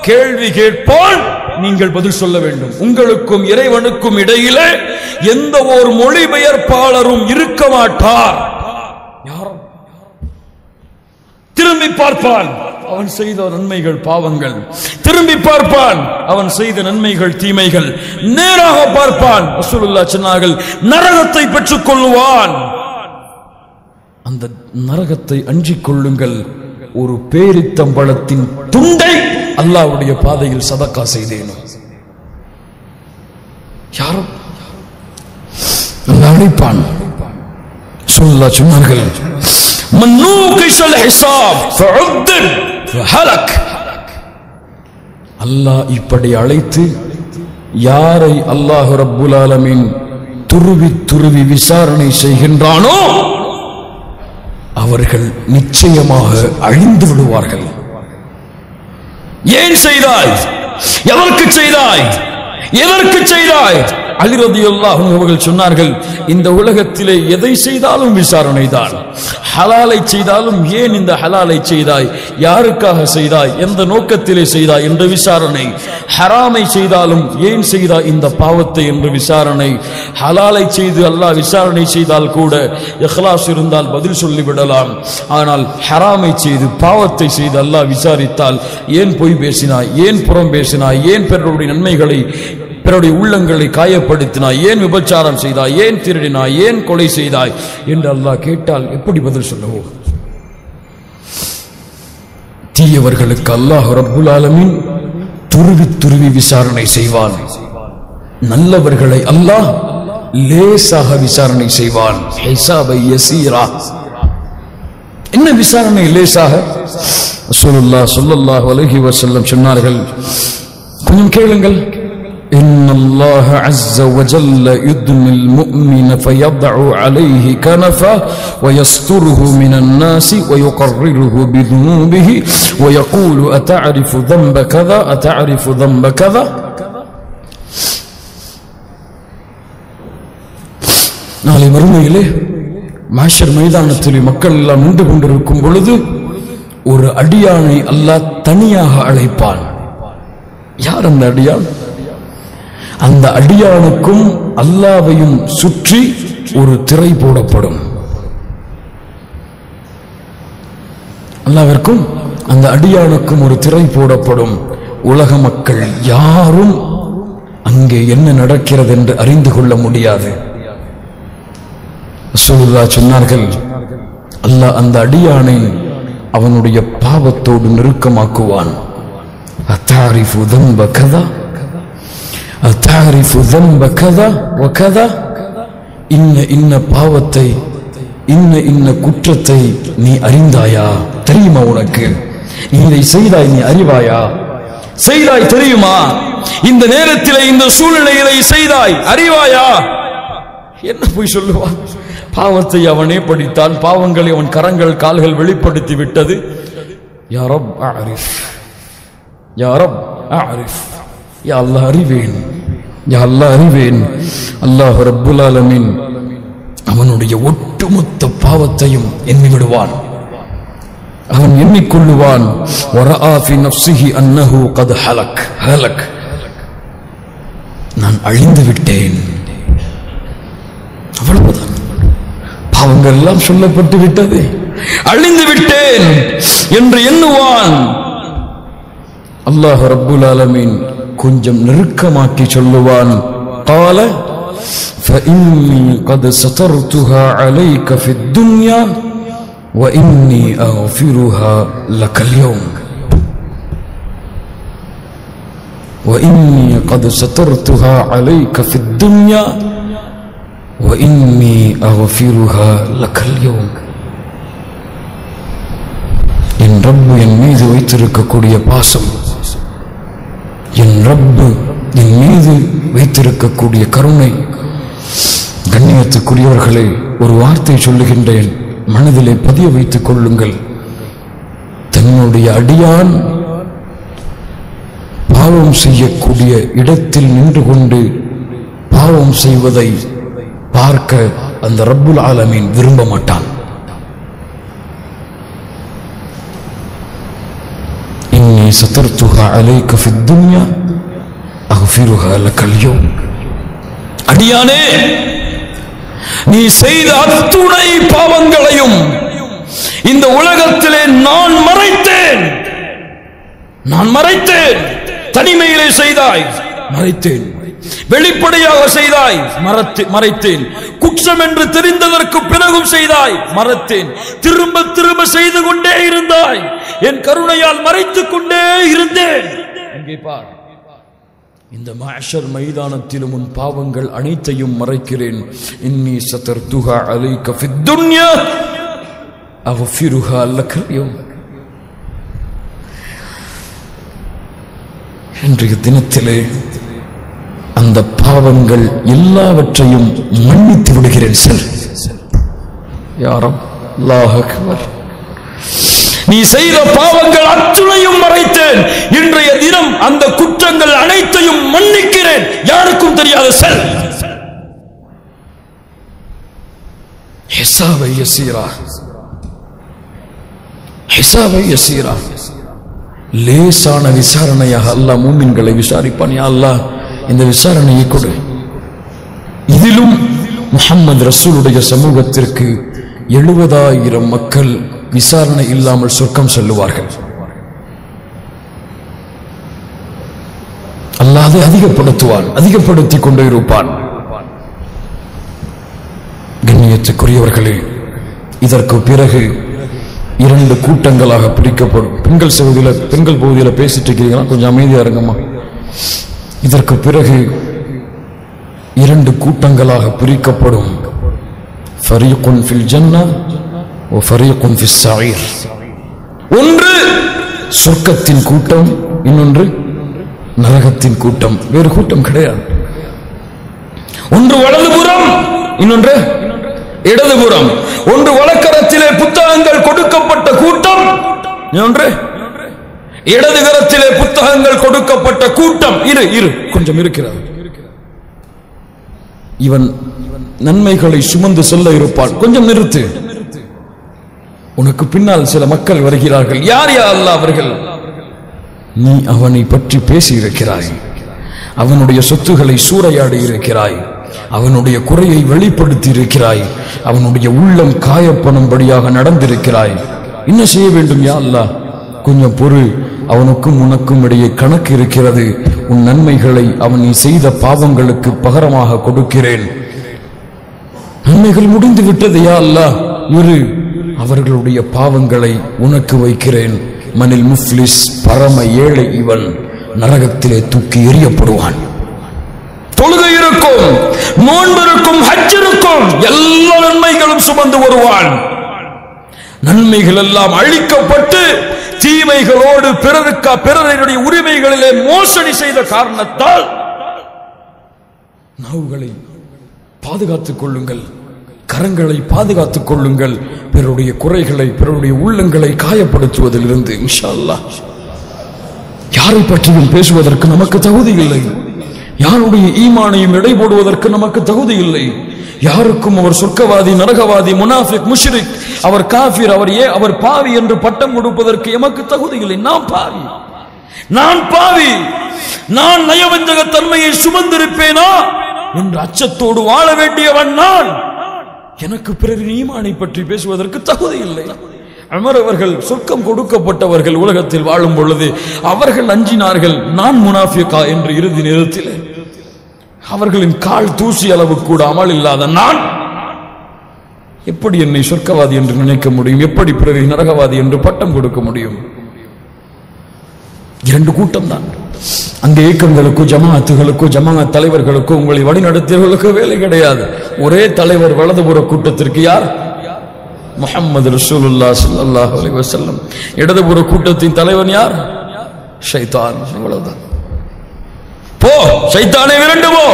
கேள்வி கேட்பான். நீங்கள் பதில் சொல்ல வேண்டும். உங்களுக்கும் இறைவனுக்கும் இடையிலே எந்த ஒரு மொழிபெயர்ப்பாளரும் இருக்க மாட்டார். யாரும் திரும்பி பார்ப்பான், அவன் செய்த நன்மைகள் பாவங்கள். திரும்பி பார்ப்பான், அவன் செய்த நன்மைகள் தீமைகள். நேராக பார்ப்பான். ரசூலுல்லாஹ் சொன்னார்கள், நரகத்தை பெற்றுக் கொள்ளுவான். அந்த நரகத்தை அஞ்சிக் கொள்ளுங்கள். ஒரு பேரித்தம்பழத்தின் துண்டை அல்லாஹ்வுடைய பாதையில் சதக்கா செய்தேன். யாரும் அழைப்பான். ரசூலுல்லாஹ் சொன்னார்கள், அல்லாஹ் இப்படி அழைத்து யாரை அல்லாஹ் ரப்புல் ஆலமீன் துருவி துருவி விசாரணை செய்கின்றானோ அவர்கள் நிச்சயமாக அழிந்து விடுவார்கள். ஏன் செய்தாய்? எதற்கு செய்தாய்? எதற்கு செய்தாய்? அலி ரலியல்லாஹு அன்ஹு அவர்கள் சொன்னார்கள், இந்த உலகத்திலே எதை செய்தாலும் விசாரணை தான். ஹலாலை செய்தாலும் ஏன் இந்த ஹலாலை செய்தாய், யாருக்காக செய்தாய், எந்த நோக்கத்திலே செய்தாய் என்ற விசாரணை. ஹராமை செய்தாலும் ஏன் செய்தாய் இந்த பாவத்தை என்று விசாரணை. ஹலாலை செய்து அல்லாஹ் விசாரணை செய்தால் கூட இஹ்லாஸ் இருந்தால் பதில் சொல்லிவிடலாம். ஆனால் ஹராமை செய்து பாவத்தை செய்து அல்லாஹ் விசாரித்தால் ஏன் பொய் பேசினாய், ஏன் புறம் பேசினாய், ஏன் பிறருடைய நன்மைகளை பிறருடைய உள்ளங்களை காயப்படுத்தினாய், ஏன் விபச்சாரம் செய்தாய், ஏன் திருடினாய், ஏன் கொலை செய்தாய் என்று அல்லாஹ் கேட்டால் எப்படி பதில் சொல்லுவோம்? தீயவர்களுக்கு அல்லாஹ் ரப்புல் ஆலமீன் துருவி துருவி விசாரணை செய்வான். நல்லவர்களை அல்லாஹ் லேசாக விசாரணை செய்வான். ஹிசாபை யஸீரா. என்ன விசாரணை லேசாக? ரசூலுல்லாஹ் ஸல்லல்லாஹு அலைஹி வஸல்லம் சொன்னார்கள், கொஞ்சம் கேளுங்கள். إن الله عز وجل يدني المؤمن فيضع عليه كنفه ويستره من الناس ويقرره بذنوبه ويقول أتعرف ذنب كذا أتعرف ذنب كذا. நாளை மறுமையிலே மாஷர் மைதானத்தில் மக்கள் எல்லாம் நின்று கொண்டிருக்கும் பொழுது ஒரு அடியானை அல்லாஹ் தனியாக அழைப்பான். யார் அந்த அடியான்? அந்த அடியானுக்கும் அல்லாஹ்வையும் சுற்றி ஒரு திரை போடப்படும். அல்லாஹ்விற்கும் அந்த அடியானுக்கும் ஒரு திரை போடப்படும். உலக மக்கள் யாரும் அங்கே என்ன நடக்கிறது என்று அறிந்து கொள்ள முடியாது. ரசூலுல்லாஹ் சொன்னார்கள், அல்லாஹ் அந்த அடியானை அவனுடைய பாவத்தோடு நெருக்கமாக்குவான். அத்தாரிஃபு தம்ப கதா அத்தாரிஃபு தம்ப கதா வகதா. இன்ன பாவத்தை, இன்ன குற்றத்தை நீ அறிந்தாயா? தெரியுமா உனக்கு? நீ இதை செய்தாய், நீ அறிவாயா? செய்தாய் தெரியுமா? இந்த நேரத்தில் இந்த சூழ்நிலைகளை செய்தாய், அறிவாயா? என்ன போய் சொல்லுவான்? பாவத்தை அவனே படித்தான், பாவங்களை அவன் கரங்கள் கால்கள் வெளிப்படுத்தி விட்டது. யா ரப் அரிஃப், யா ரப் அரிஃப், யா அல்லாஹ் அறிவேன், யா அல்லாஹ் அறிவேன். அல்லாஹ் ரப்புல் ஆலமீன் அவனுடைய ஒட்டுமொத்த பாவத்தையும் எண்ணி விடுவான். அவன் எண்ணிக்கொள்ளுவான், வரஆ ஃபி நஃப்ஸிஹி அன்னஹு கத் ஹலக், நான் அழிந்து விட்டேன். அவ்வளவுதான், பாவங்கள் எல்லாம் சொல்லப்பட்டு விட்டது, அழிந்து விட்டேன் என்று எண்ணுவான். அல்லாஹ் ரப்புல் ஆலமீன் கொஞ்சம் நெருக்கமாக்கி சொல்லுவான், قال فإني قد سترتها عليك في الدنيا وإني أغفرها لك اليوم. وإني قد سترتها عليك في الدنيا وإني أغفرها لك اليوم. என் ரப்பு என் மீது வைத்திருக்கக்கூடிய பாசம், என் ரப்பு என் மீது வைத்திருக்கக்கூடிய கருணை. கண்ணியத்துக்குரியவர்களே, ஒரு வார்த்தை சொல்லுகின்றேன், மனதிலே பதிய வைத்துக் கொள்ளுங்கள். தன்னுடைய அடியான் பாவம் செய்யக்கூடிய இடத்தில் நின்று கொண்டு பாவம் செய்வதை பார்க்க அந்த ரப்புல் ஆலமீன் விரும்ப மாட்டான். இன்னி சதர்துஹா அலைக ஃபித் துன்யா அக்ஃபிருஹா லக்கல் யௌம். அடியானே, நீ செய்த அத்துணை பாவங்களையும் இந்த உலகத்திலே நான் மறைத்தேன். தனிமையிலே செய்தாய், மறைத்தேன். வெளிப்படையாக செய்தாய், மறைத்தேன். குற்றம் என்று தெரிந்ததற்கு பிறகும் செய்தாய், மறைத்தேன். திரும்ப திரும்ப செய்து கொண்டே இருந்தாய், என் கருணையால் மறைத்துக் கொண்டே இருந்தேன். இங்கே பார், இந்த மஹ்ஷர் மைதானத்திலும் உன் பாவங்கள் அனைத்தையும் மறைக்கிறேன். இன்னி சதர்துஹா அலைக ஃபித் துன்யா அக்ஃபிருஹா லக்கல் யௌம். இன்றைய தினத்திலே அந்த பாவங்கள் எல்லாவற்றையும் மன்னித்து விடுகிறேன். செல் யா ரப், அல்லாஹ் அக்பர். நீ செய்த பாவங்கள் அத்துணையும் மறைத்தேன், இன்றைய தினம் அந்த குற்றங்கள் அனைத்தையும் மன்னிக்கிறேன், யாருக்கும் தெரியாத செல். ஹிசாபை யஸீரா, ஹிசாபை யஸீரா. லேசான விசாரணையாக அல்லாஹ் மூமின்களை விசாரிப்பான். யா அல்லாஹ் இந்த விசாரணையை கொடு. இதிலும் முஹம்மது ரசூலுடைய சமூகத்திற்கு 70,000 மக்கள் விசாரணை இல்லாமல் சொர்க்கம் செல்லுவார்கள். அல்லாஹ் அதை அதிகப்படுத்துவான், அதிகப்படுத்திக் கொண்டே இருப்பான். கண்ணியத்துக்குரியவர்களே, இதற்கு பிறகு 2 கூட்டங்களாக பிரிக்கப்படும். பெண்கள் பகுதியில் பேசிட்டு இருக்கீங்களா? கொஞ்சம் அமைதியா இருங்கம்மா. இதற்கு பிறகு 2 கூட்டங்களாக பிரிக்கப்படும். ஃபரீகுன் ஃபில் ஜன்னah வ ஃபரீகுன் ஃபிஸ் ஸஈர். ஒன்று சொர்க்கத்தின் கூட்டம், இன்னொன்று நரகத்தின் கூட்டம். வேறு கூட்டம் கிடையாது. ஒன்று வலதுபுறம், இன்னொன்று இடதுபுறம். ஒன்று வலக்கரத்திலே புத்தகங்கள் கொடுக்கப்பட்ட கூட்டம், இன்னொன்று இடதுகரத்திலே புத்தகங்கள் கொடுக்கப்பட்ட கூட்டம். இரு கொஞ்சம் இருக்கிறது. இவன் நன்மைகளை சுமந்து செல்ல இருப்பான். கொஞ்சம் நிறுத்து. உனக்கு பின்னால் சில மக்கள் வருகிறார்கள். யார் யா அல்லாஹ் அவர்கள்? நீ அவனை பற்றி பேசி இருக்கிறாய், அவனுடைய சொத்துக்களை சூறையாடி இருக்கிறாய், அவனுடைய குறையை வெளிப்படுத்தி இருக்கிறாய், அவனுடைய உள்ளம் காயப்பணும்படியாக நடந்திருக்கிறாய். என்ன செய்ய வேண்டும் யா அல்லாஹ்? கொஞ்சம் பொறு, அவனுக்கும் உனக்கும் இடையே கணக்கு இருக்கிறது. உன் நன்மைகளை அவன் நீ செய்த பாவங்களுக்கு பகரமாக கொடுக்கிறேன். நன்மைகள் முடிந்து விட்டது யா அல்லாஹ், இரு, அவர்களுடைய பாவங்களை உனக்கு வைக்கிறேன். மனில் முஃப்லிஸ், பரம ஏழை இவன் நரகத்திலே தூக்கி எறியப்படுவான். தொழுகை இருக்கும், நோன்பு இருக்கும், ஹஜ் இருக்கும், எல்லா நன்மைகளும் சுமந்து வருவான். நன்மைகள் எல்லாம் அழிக்கப்பட்டு தீமைகளோடு பிறருடைய உரிமைகளிலே மோசடி செய்த காரணத்தால் நாவுகளை பாதுகாத்துக் கொள்ளுங்கள், கரங்களை பாதுகாத்துக் கொள்ளுங்கள். பிறருடைய குறைகளை, பிறருடைய உள்ளங்களை காயப்படுத்துவதிலிருந்து இன்ஷா அல்லாஹ். யாரை பற்றியும் பேசுவதற்கு நமக்கு தகுதி இல்லை. யாருடைய ஈமானையும் எடை போடுவதற்கு நமக்கு தகுதி இல்லை. யாருக்கும் அவர் சொர்க்கவாதி, நரகவாதி, முனாஃபிக், முஷ்ரிக், அவர் காஃபிர், அவர் பாவி என்று பட்டம் கொடுப்பதற்கு எமக்கு தகுதி இல்லை. நான் பாவி, நான் நயவஞ்சக தன்மையை சுமந்திருப்பேனா என்று அச்சத்தோடு வாழ வேண்டியவன் நான். எனக்கு பிறரின் ஈமானை பற்றி பேசுவதற்கு தகுதி இல்லை. உமர் அவர்கள் சொர்க்கம் கொடுக்கப்பட்டவர்கள் உலகத்தில் வாழும் பொழுது அவர்கள் அஞ்சினார்கள், நான் முனாஃபிகா என்று இறுதி நேரத்தில் அவர்களின் கால் தூசி அளவு கூட அமல் இல்லாத நான் எப்படி என்னை சொர்க்கவாதி என்று நினைக்க முடியும்? எப்படி பிறரை நரகவாதி என்று பட்டம் கொடுக்க முடியும்? 2 கூட்டம் தான். அந்த இயக்கங்களுக்கோ ஜமாஅத்துகளுக்கோ ஜமாஅத் தலைவர்களுக்கோ உங்களை வழிநடத்தியவர்களுக்கோ வேலை கிடையாது. ஒரே தலைவர் வலதுபுற கூட்டத்திற்கு யார்? முஹம்மது ரசூலுல்லாஹ் ஸல்லல்லாஹு அலைஹி வஸல்லம். இடதுபுற கூட்டத்தின் தலைவன் யார்? ஷைத்தான். இவ்வளவுதான். போ ஷைத்தானே, விரண்டு போ.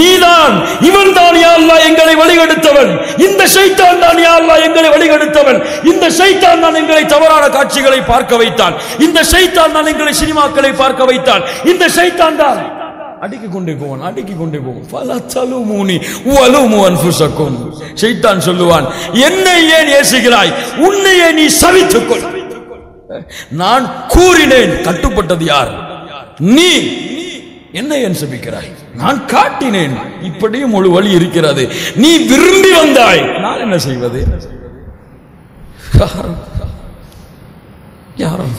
நீதான், இவன் தான் யா அல்லாஹ் எங்களை வழிகெடுத்தவன். இந்த ஷைத்தான் தான் யா அல்லாஹ் எங்களை வழிகெடுத்தவன். இந்த ஷைத்தான் தான் எங்களை தவறான காட்சிகளை பார்க்க வைத்தான். இந்த ஷைத்தான் தான் எங்களை சினிமாக்களை பார்க்க வைத்தான். இந்த ஷைத்தான் தான் அடிக்கிக் கொண்டே போவான். ஃபலா தலுமூனி வலுமு அன்ஃபுஸக்கும். ஷைத்தான் சொல்லுவான், என்னை ஏன் ஏசுகிறாய்? உன்னையே நீ சபித்துக் கொள். நான் கூறினேன், கட்டுப்பட்டது யார்? நீ. என்னை ஏன் சபிக்கிறாய்? நான் காட்டினேன், இப்படியும் ஒரு வழி இருக்கிறது. நீ விரும்பி வந்தாய், நான் என்ன செய்வது? யாரும்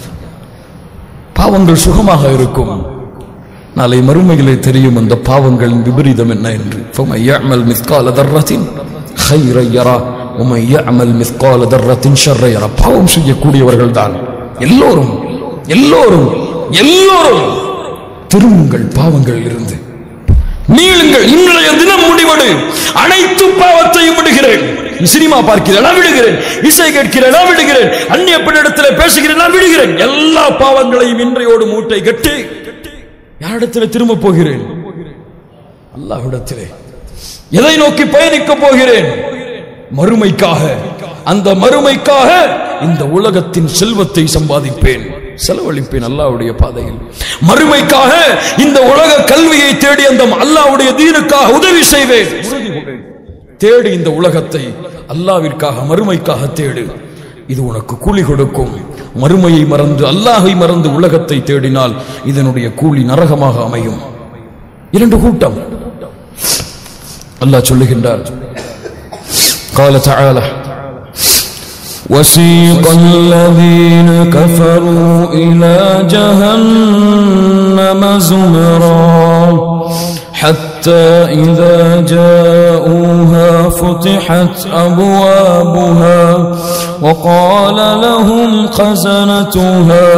பாவங்கள் சுகமாக இருக்கும். நாளை மறுமையிலே தெரியும் அந்த பாவங்களின் விபரீதம் என்ன என்று. فَمَنْ يَعْمَلْ مِثْقَالَ ذَرَّةٍ خَيْرًا يَرَهُ وَمَنْ يَعْمَلْ مِثْقَالَ ذَرَّةٍ شَرًّا يَرَهُ. பாவம் செய்யக்கூடியவர்கள் தான் எல்லோரும் திரும்புங்கள், பாவங்களில் இருந்து மீளுங்கள். இன்றைய தினம் முடிவெடு. அனைத்து பாவத்தையும் விடுகிறேன். சினிமா பார்க்கிறேன், நான் விடுகிறேன். இசை கேட்கிறேன், நான் விடுகிறேன். அந்நிய பெண்ணிடத்தில் பேசுகிறேன், நான் விடுகிறேன். எல்லா பாவங்களையும் இன்றையோடு மூட்டை கட்டி யாரிடத்தில் திரும்ப போகிறேன்? அல்லாஹ்விடத்திலே. எதை நோக்கி பயணிக்க போகிறேன்? மறுமைக்காக. அந்த மறுமைக்காக இந்த உலகத்தின் செல்வத்தை சம்பாதிப்பேன், செலவழிப்பேன் அல்லாஹ்வுடைய பாதையில். மறுமைக்காக இந்த உலக கல்வியை தேடி அந்த அல்லாஹ்வுடைய தீனுக்காக உதவி செய்வேன். தேடி இந்த உலகத்தை அல்லாஹ்விற்காக மறுமைக்காக தேடு, இது உனக்கு கூலி கொடுக்கும். மறுமையை மறந்து அல்லாஹை மறந்து உலகத்தை தேடினால் இதனுடைய கூலி நரகமாக அமையும். இரண்டு கூட்டம் அல்லாஹ் சொல்லுகின்றார். قال تعالى وسيق الذين كفروا إلى جهنم زمرا حتى إذا جاءوها فتحت أبوابها وقال لهم خزنتها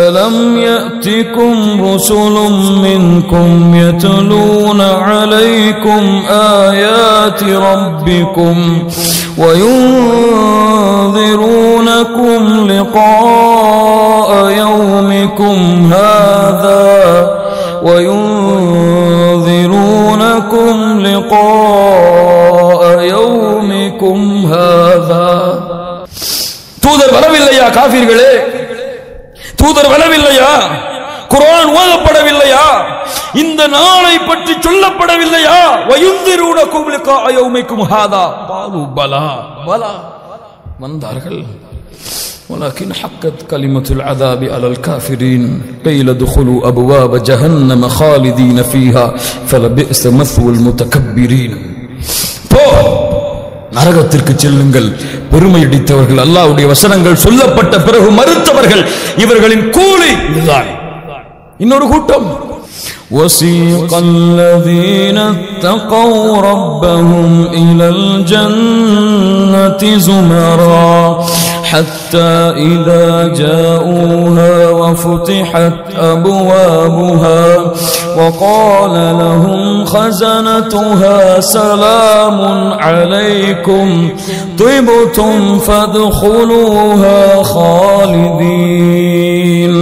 ألم يأتكم رسل منكم يتلون عليكم آيات ربكم وينذرونكم لقاء يومكم هذا وينذرونكم لقاء يومكم هذا. தூதர் வரவில்லையா காஃபிர்களே? தூதர் வரவில்லையா? குர்ஆன் ஓதப்படவில்லையா? இந்த நாளை பற்றி சொல்லப்படவில்லையா? வயுந்திரூனகும் லிகா யௌமிக்கும் ஹாதா. பாலு பலா பலா வந்தார்கள். ولكن حقت كلمة العذاب على الكافرين قيل ادخلوا أبواب جهنم خالدين فيها فلبئس مثوى المتكبرين. நரகத்திற்கு செல்லுங்கள், பெருமையடித்தவர்கள், அல்லாஹ்வுடைய வசனங்கள் சொல்லப்பட்ட பிறகு மறுத்தவர்கள், இவர்களின் கூலி இதுதான். இன்னொரு கூட்டம் وسيق الذين اتقوا ربهم إلى الجنة زمرا حتى إذا جاءوها وفتحت أبوابها وقال لهم خزنتها سلام عليكم طبتم فادخلوها خالدين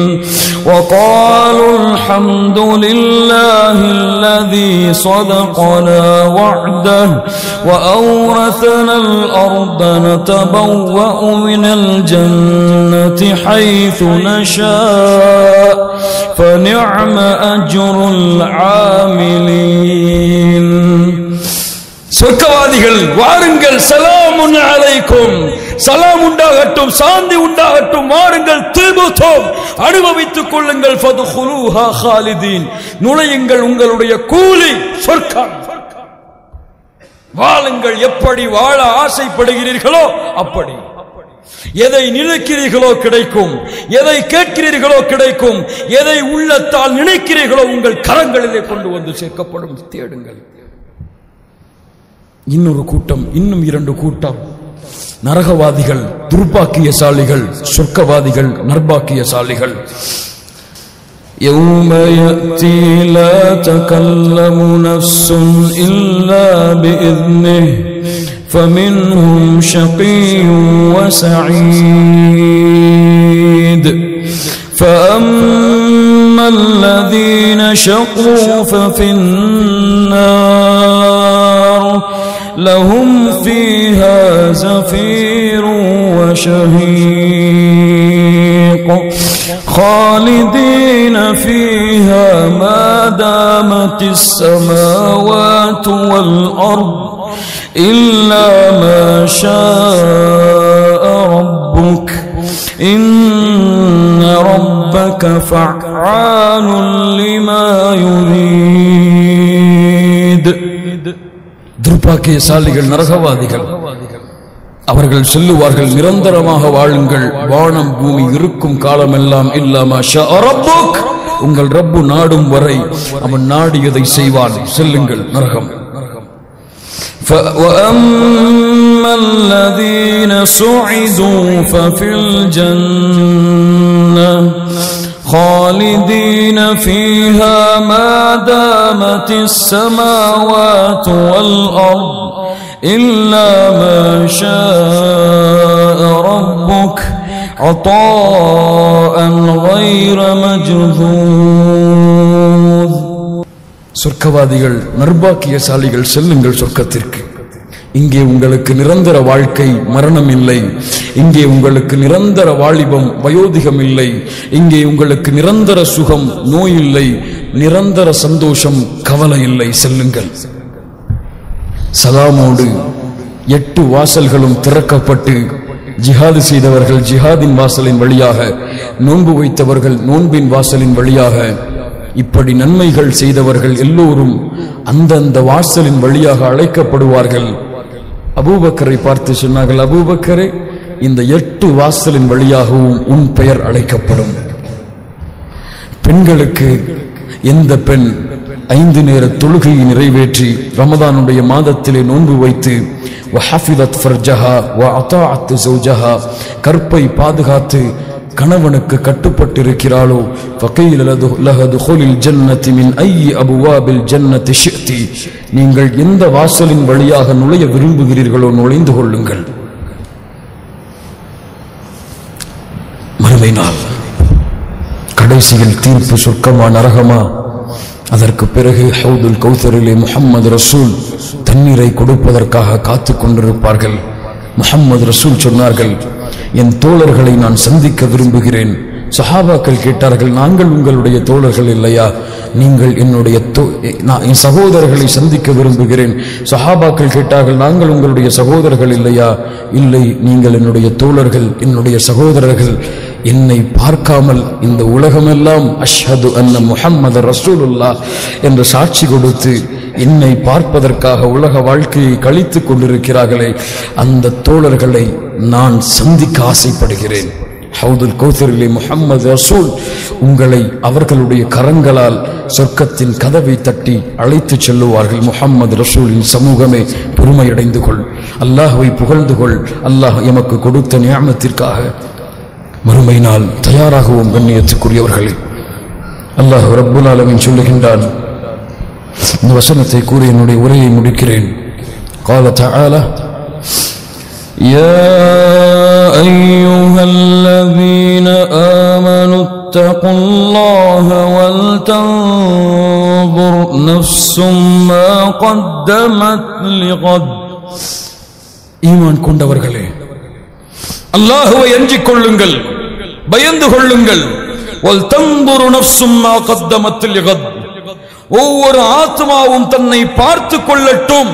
وقالوا الحمد لله الذي صدقنا وعده وأورثنا الأرض نتبوأ من الجنة حيث نشاء فنعم أجر العاملين. சொர்க்கவாதிகள் வாருங்கள், சலாமுன் அலைக்கும், சலாம் உண்டாகட்டும், சாந்தி உண்டாகட்டும், வாருங்கள், திபுதும் அனுபவித்துக் கொள்ளுங்கள், ஃபதுகுலூஹா காலிதீன் நுழையுங்கள், உங்களுடைய கூலி சொர்க்கம். வாழுங்கள், எப்படி வாழ ஆசைப்படுகிறீர்களோ அப்படி. எதை நினைக்கிறீர்களோ கிடைக்கும், எதை கேட்கிறீர்களோ கிடைக்கும், எதை உள்ளத்தால் நினைக்கிறீர்களோ உங்கள் கரங்களிலே கொண்டு வந்து சேர்க்கப்படும். தேடுங்கள். இன்னொரு கூட்டம், இன்னும் இரண்டு கூட்டம், நரகவாதிகள் துர்பாக்கியசாலிகள், சொர்க்கவாதிகள் நர்பாக்கியசாலிகள். يوم يأتي لا تكلم نفس إلا بإذنه فمنهم شقي وسعيد فأما الذين شقوا ففي النار لهم فيها زفير وشهيق خالدين فيها ما دامت السماوات والأرض إلا ما شاء ربك إن ربك فعال لما يريد. துர்பாக்கியசாலிகள் நரகவாதிகள் அவர்கள் சொல்லுவார்கள், நிரந்தரமாக வாழுங்கள், வானம் பூமி இருக்கும் காலமெல்லாம் இல்லாமா ஷா ரப்புக், உங்கள் ரப்பு நாடும் வரை அவன் நாடியதை செய்வான். செல்லுங்கள் நரகம். وَأَمَّا الَّذِينَ سُعِدُوا فَفِي الْجَنَّةِ خالدين فيها ما دامت السماوات والأرض إلا ما شاء ربك عطاء غير مجذوذ. சொர்க்கவாதிகள் நர்பாக்கியசாலிகள் செல்லுங்கள் சொர்க்கத்திற்கு. இங்கே உங்களுக்கு நிரந்தர வாழ்க்கை, மரணம் இல்லை. இங்கே உங்களுக்கு நிரந்தர வாலிபம் வயோதிகம் இல்லை, இங்கே உங்களுக்கு நிரந்தர சுகம் நோய் இல்லை, நிரந்தர சந்தோஷம் கவலை இல்லை. செல்லுங்கள். சலாமோடு 8 வாசல்களும் திறக்கப்பட்டு ஜிஹாது செய்தவர்கள் ஜிஹாதின் வாசலின் வழியாக, நோன்பு வைத்தவர்கள் நோன்பின் வாசலின் வழியாக, இப்படி நன்மைகள் செய்தவர்கள் எல்லோரும் அந்தந்த வாசலின் வழியாக அழைக்கப்படுவார்கள். அபூபக்கரை பார்த்து சொன்னார்கள், அபூபக்கரே, இந்த 8 வாசலின் வழியாகவும் உன் பெயர் அழைக்கப்படும். பெண்களுக்கு எந்த பெண் 5 நேர தொழுகையை நிறைவேற்றி ரமதானுடைய மாதத்திலே நோன்பு வைத்து வஹஃபிதத் ஃபர்ஜஹா வஅதாஅத் ஸௌஜஹா, கற்பை பாதுகாத்து கணவனுக்கு கட்டுப்பட்டிருக்கிறாளோ, ஃபகீல லஹு துஹுலில் ஜன்னதி மின் ஐயி அபுவாபில் ஜன்னதி ஷிஅதி, நீங்கள் எந்த வாசலின் வழியாக நுழைய விரும்புகிறீர்களோ நுழைந்து கொள்ளுங்கள். மறுமை நாள் கடைசியில் தீர்ப்பு சொர்க்கமா நரகமா? அதற்கு பிறகு ஹவுதுல் கௌதரிலே முஹம்மது ரசூல் தண்ணீரை கொடுப்பதற்காக காத்து கொண்டிருப்பார்கள். முஹம்மது ரசூல் சொன்னார்கள், என் தோழர்களை நான் சந்திக்க விரும்புகிறேன். சஹாபாக்கள் கேட்டார்கள், நாங்கள் உங்களுடைய தோழர்கள் இல்லையா? நீங்கள் என்னுடைய என் சகோதரர்களை சந்திக்க விரும்புகிறேன். சஹாபாக்கள் கேட்டார்கள், நாங்கள் உங்களுடைய சகோதரர்கள் இல்லையா? இல்லை, நீங்கள் என்னுடைய தோழர்கள், என்னுடைய சகோதரர்கள். என்னை பார்க்காமல் இந்த உலகமெல்லாம் அஷ்ஹது அன்ன முஹம்மது ரசூலுல்லாஹ் என்று சாட்சி கொடுத்து என்னை பார்ப்பதற்காக உலக வாழ்க்கையை கழித்துக் கொண்டிருக்கிறார்களே, அந்த தோழர்களை நான் சந்திக்க ஆசைப்படுகிறேன். ஹவுதுல் கௌதரிலே முஹம்மது ரசூல் உங்களை அவர்களுடைய கரங்களால் சொர்க்கத்தின் கதவை தட்டி அழைத்து செல்லுவார்கள். முஹம்மது ரசூலின் சமூகமே, பெருமையடைந்து கொள், அல்லாஹ்வை புகழ்ந்து கொள். அல்லாஹ் எமக்கு கொடுத்த நியாமத்திற்காக மறுமை நாள் தயாராகவும் கண்ணியத்துக்குரியவர்களே. அல்லாஹ் ரப்புல் ஆலமீன் சொல்லுகின்றான். இந்த வசனத்தை கூறி என்னுடைய உரையை முடிக்கிறேன். قال تعالى: يا أيها الذين آمنوا اتقوا الله ولتنظر نفس ما قدمت لغد. ஈமான் கொண்டவர்களே, அல்லாஹ்வை அஞ்சிக் கொள்ளுங்கள், பயந்து கொள்ளுங்கள். وَلْتَنْظُرُ نَفْسٌ مَا قَدَّمَتْ لِغَدٍ. ஒவ்வொரு ஆத்மாவும் தன்னை பார்த்து கொள்ளட்டும்,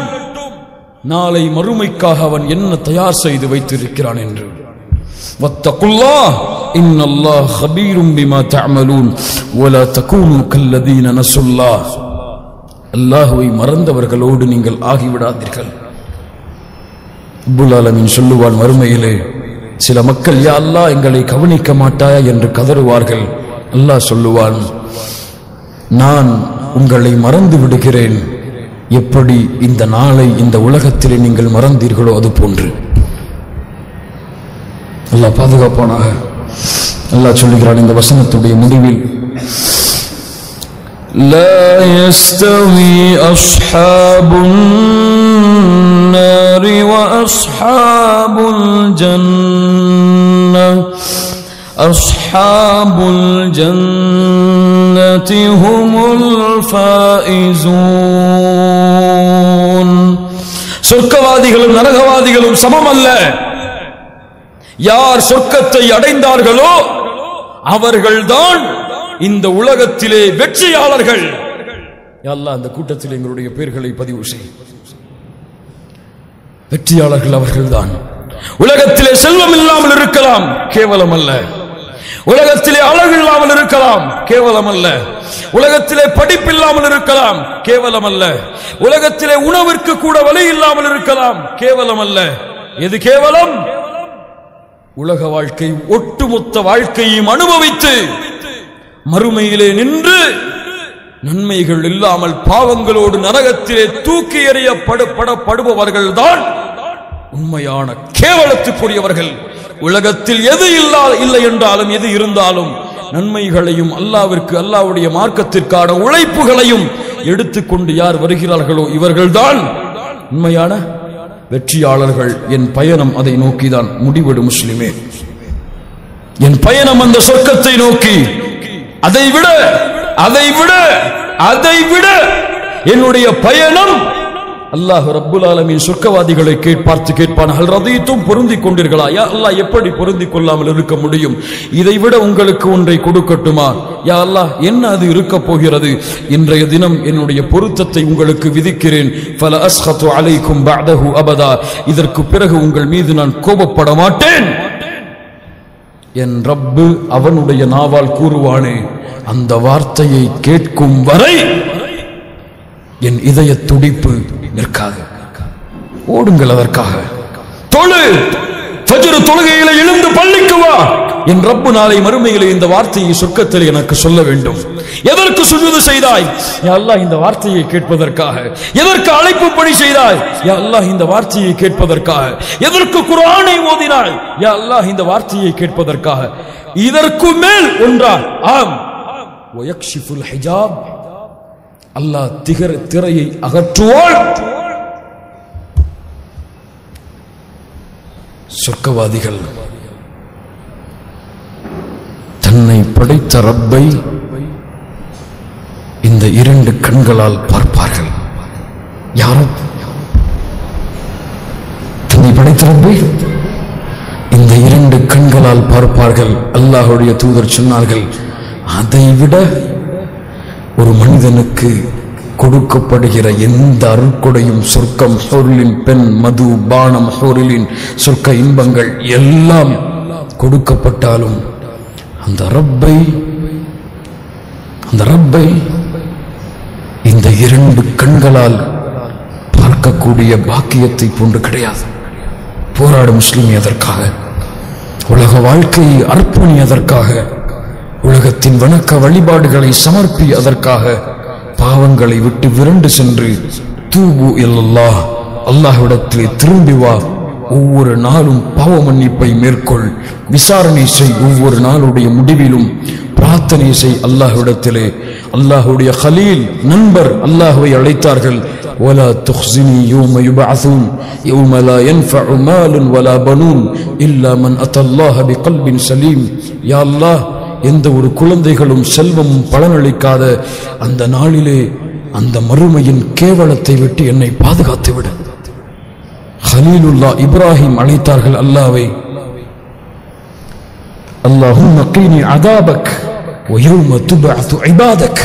நாளை மறுமைக்காக அவன் என்ன தயார் செய்து வைத்திருக்கிறான் என்று. வத்தகுல்லாஹ் இன்னல்லாஹ் கபீரும் பிமா தஅமலூன் வலா தகூனு கல்லதீன நஸுல்லாஹ். அல்லாஹ்வை மறந்தவர்களோடு நீங்கள் ஆகிவிடாதீர்கள். ரப்புல் ஆலமீன் சொல்லுவான் மறுமையிலே, சில மக்கள் யா அல்லாஹ் எங்களை கவனிக்க மாட்டாயா என்று கதறுவார்கள். அல்லாஹ் சொல்லுவான், நான் உங்களை மறந்து விடுகிறேன். எப்படி இந்த நாளை இந்த உலகத்திலே நீங்கள் மறந்தீர்களோ அது போன்று. அல்லாஹ் பாதுகாப்பானாக. அல்லாஹ் சொல்லுகிறான் இந்த வசனத்துடைய முடிவில், லா யஸ்தவி அஸ்ஹாபுன் நாரி வ அஸ்ஹாபுல் ஜன்னah அஸ்ஹாபுல் ஜன்னதி ஹுமுல் ஃபாயிசூன். சொர்க்கவாதிகளும் நரகவாதிகளும் சமம் அல்ல. யார் சொர்க்கத்தை அடைந்தார்களோ அவர்கள்தான் இந்த உலகத்திலே வெற்றியாளர்கள். யா அல்லாஹ், அந்த கூட்டத்தில் எங்களுடைய பெயர்களை பதிவு செய். வெற்றியாளர்கள் அவர்கள்தான். உலகத்திலே செல்வம் இல்லாமல் இருக்கலாம், கேவலம் அல்ல. உலகத்திலே அழகு இல்லாமல் இருக்கலாம், கேவலம் அல்ல. உலகத்திலே படிப்பில்லாமல் இருக்கலாம், கேவலம் அல்ல. உலகத்திலே உணவிற்கு கூட வழி இல்லாமல் இருக்கலாம், கேவலம் அல்ல. எது கேவலம்? உலக வாழ்க்கை, ஒட்டுமொத்த வாழ்க்கையும் அனுபவித்து மறுமையிலே நின்று நன்மைகள் இல்லாமல் பாவங்களோடு நரகத்திலே தூக்கி எறியப்படுபவர்கள் தான் உண்மையான கேவலத்துக்குரியவர்கள். உலகத்தில் எது இல்லை என்றாலும், எது இருந்தாலும் நன்மைகளையும் அல்லாவிற்கு அல்லாவுடைய மார்க்கத்திற்கான உழைப்புகளையும் எடுத்துக்கொண்டு யார் வருகிறார்களோ இவர்கள்தான் உண்மையான வெற்றியாளர்கள். என் பயணம் அதை நோக்கிதான். முடிவெடு முஸ்லிமே, என் பயணம் அந்த சொர்க்கத்தை நோக்கி. அதைவிட என்னுடைய பயணம் அல்லாஹ் ரப்புல் ஆலமீன் சொர்க்கவாதிகளை பார்த்து கேட்பான், ஹல் ரதீதும், பொருந்திக் கொண்டீர்களா? யா அல்லாஹ், எப்படி பொருந்திக் கொள்ளாமல் இருக்க முடியும்? இதைவிட உங்களுக்கு ஒன்றை கொடுக்கட்டுமா? யா அல்லாஹ், என்ன அது இருக்க போகிறது? இன்றைய தினம் என்னுடைய பொருத்தத்தை உங்களுக்கு விதிக்கிறேன். ஃபல அஸ்கது அலைக்கும் பஅதஹு அபதா, இதற்கு பிறகு உங்கள் மீது நான் கோபப்பட மாட்டேன். என் ரப்பு அவனுடைய நாவால் கூறுவானே, அந்த வார்த்தையை கேட்கும் வரை என் இதய துடிப்பு நிற்காது. ஓடுங்கள் அதற்காக. தொழு, ஃபஜ்ர் தொழுகையில எழுந்து பள்ளிக்கு வா. என் ரப்பு நாளை மறுமையிலே இந்த வார்த்தையை சொர்க்கத்தில் எனக்கு சொல்ல வேண்டும். எதற்கு சுஜூது செய்தாய்? யா அல்லாஹ், இந்த வார்த்தையை கேட்பதற்காக. எதற்கு அழைப்பு பணி செய்தாய்? யா அல்லாஹ், இந்த வார்த்தையை கேட்பதற்காக. எதற்கு குர்ஆனை ஓதினாய்? யா அல்லாஹ், இந்த வார்த்தையை கேட்பதற்காக. இதற்கு மேல் ஒன்றா? ஆம். வயக்ஷிஃபுல் ஹிஜாப், அல்லாஹ் திரையை அகற்றுவான். சொர்க்கவாதிகள் தன்னை படைத்த ரப்பை இந்த இரண்டு கண்களால் பார்ப்பார்கள். யாரும் தன்னை படைத்த ரப்பை இந்த இரண்டு கண்களால் பார்ப்பார்கள். அல்லாஹ்வுடைய தூதர் சொன்னார்கள், அதைவிட ஒரு மனிதனுக்கு கொடுக்கப்படுகிற எந்த அருட்கொடையும், சொர்க்கம், ஹூரிலின் பெண், மது, பானம், ஹூரிலின் சொர்க்க இன்பங்கள் எல்லாம் கொடுக்கப்பட்டாலும் அந்த ரப்பை இந்த இரண்டு கண்களால் பார்க்கக்கூடிய பாக்கியத்தை போன்று கிடையாது. போராடும் முஸ்லிம் எதற்காக? உலக வாழ்க்கையை அர்ப்பணி அதற்காக. உலகத்தின் வணக்க வழிபாடுகளை சமர்ப்பி அதற்காக. பாவங்களை விட்டு விரண்டு சென்று தூபு இலல்லாஹ், அல்லாஹ்விடத்திலே திரும்பி வா. ஒவ்வொரு நாளும் பாவ மன்னிப்பை மேற்கொள். விசாரணை செய். ஒவ்வொரு நாளுடைய முடிவிலும் பிரார்த்தனை செய் அல்லாஹ்விடத்திலே. அல்லாஹ்வுடைய கலீல் நண்பர் அல்லாஹ்வை அழைத்தார்கள். ولا تخزني يوم يبعثون يوم لا ينفع مال ولا بنون إلا من أتى الله بقلب سليم. يا الله, எந்த ஒரு குழந்தைகளும் செல்வமும் பலனளிக்காத அந்த நாளிலே அந்த மறுமையின் கேவலத்தை விட்டு என்னை பாதுகாத்து விடு. ஹலீலுல்லா இப்ராஹிம் அழைத்தார்கள் அல்லாஹ்வை. அல்லாஹும்ம கீனி அதாபக் வ யௌம துபஅது இபாதக்.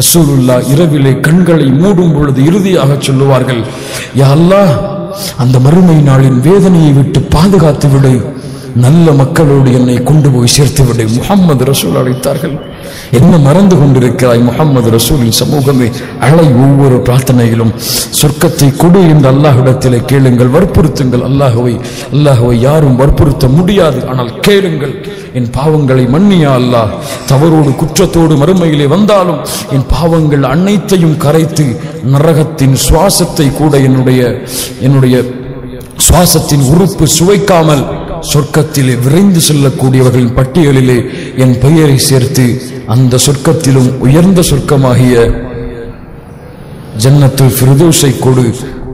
ரசூலுல்லாஹ் இரவிலே கண்களை மூடும் பொழுது இறுதியாக சொல்லுவார்கள், யா அல்லாஹ், அந்த மறுமை நாளின் வேதனையை விட்டு பாதுகாத்து விடு. நல்ல மக்களோடு என்னை கொண்டு போய் சேர்த்து விடு. முஹம்மது ரசூல் அழைத்தார்கள். என்ன மறந்து கொண்டிருக்கிறாய் முஹம்மது ரசூலின் சமூகமே? அழை. ஒவ்வொரு பிரார்த்தனையிலும் சொர்க்கத்தை கொடு என்று அல்லாஹ்விடத்திலே கேளுங்கள், வற்புறுத்துங்கள். அல்லாஹ்வை யாரும் வற்புறுத்த முடியாது, ஆனால் கேளுங்கள். என் பாவங்களை மன்னியா அல்லாஹ். தவறோடு குற்றத்தோடு மறுமையிலே வந்தாலும் என் பாவங்கள் அனைத்தையும் கரைத்து நரகத்தின் சுவாசத்தை கூட என்னுடைய சுவாசத்தின் உறுப்பு சுவைக்காமல் சொர்க்கத்திலே விரைந்து செல்லக்கூடியவர்களின் பட்டியலிலே என் பெயரை சேர்த்து அந்த சொர்க்கத்திலும் உயர்ந்த சொர்க்கமாகிய ஜன்னத்துல் ஃபிர்தௌஸை கொடு.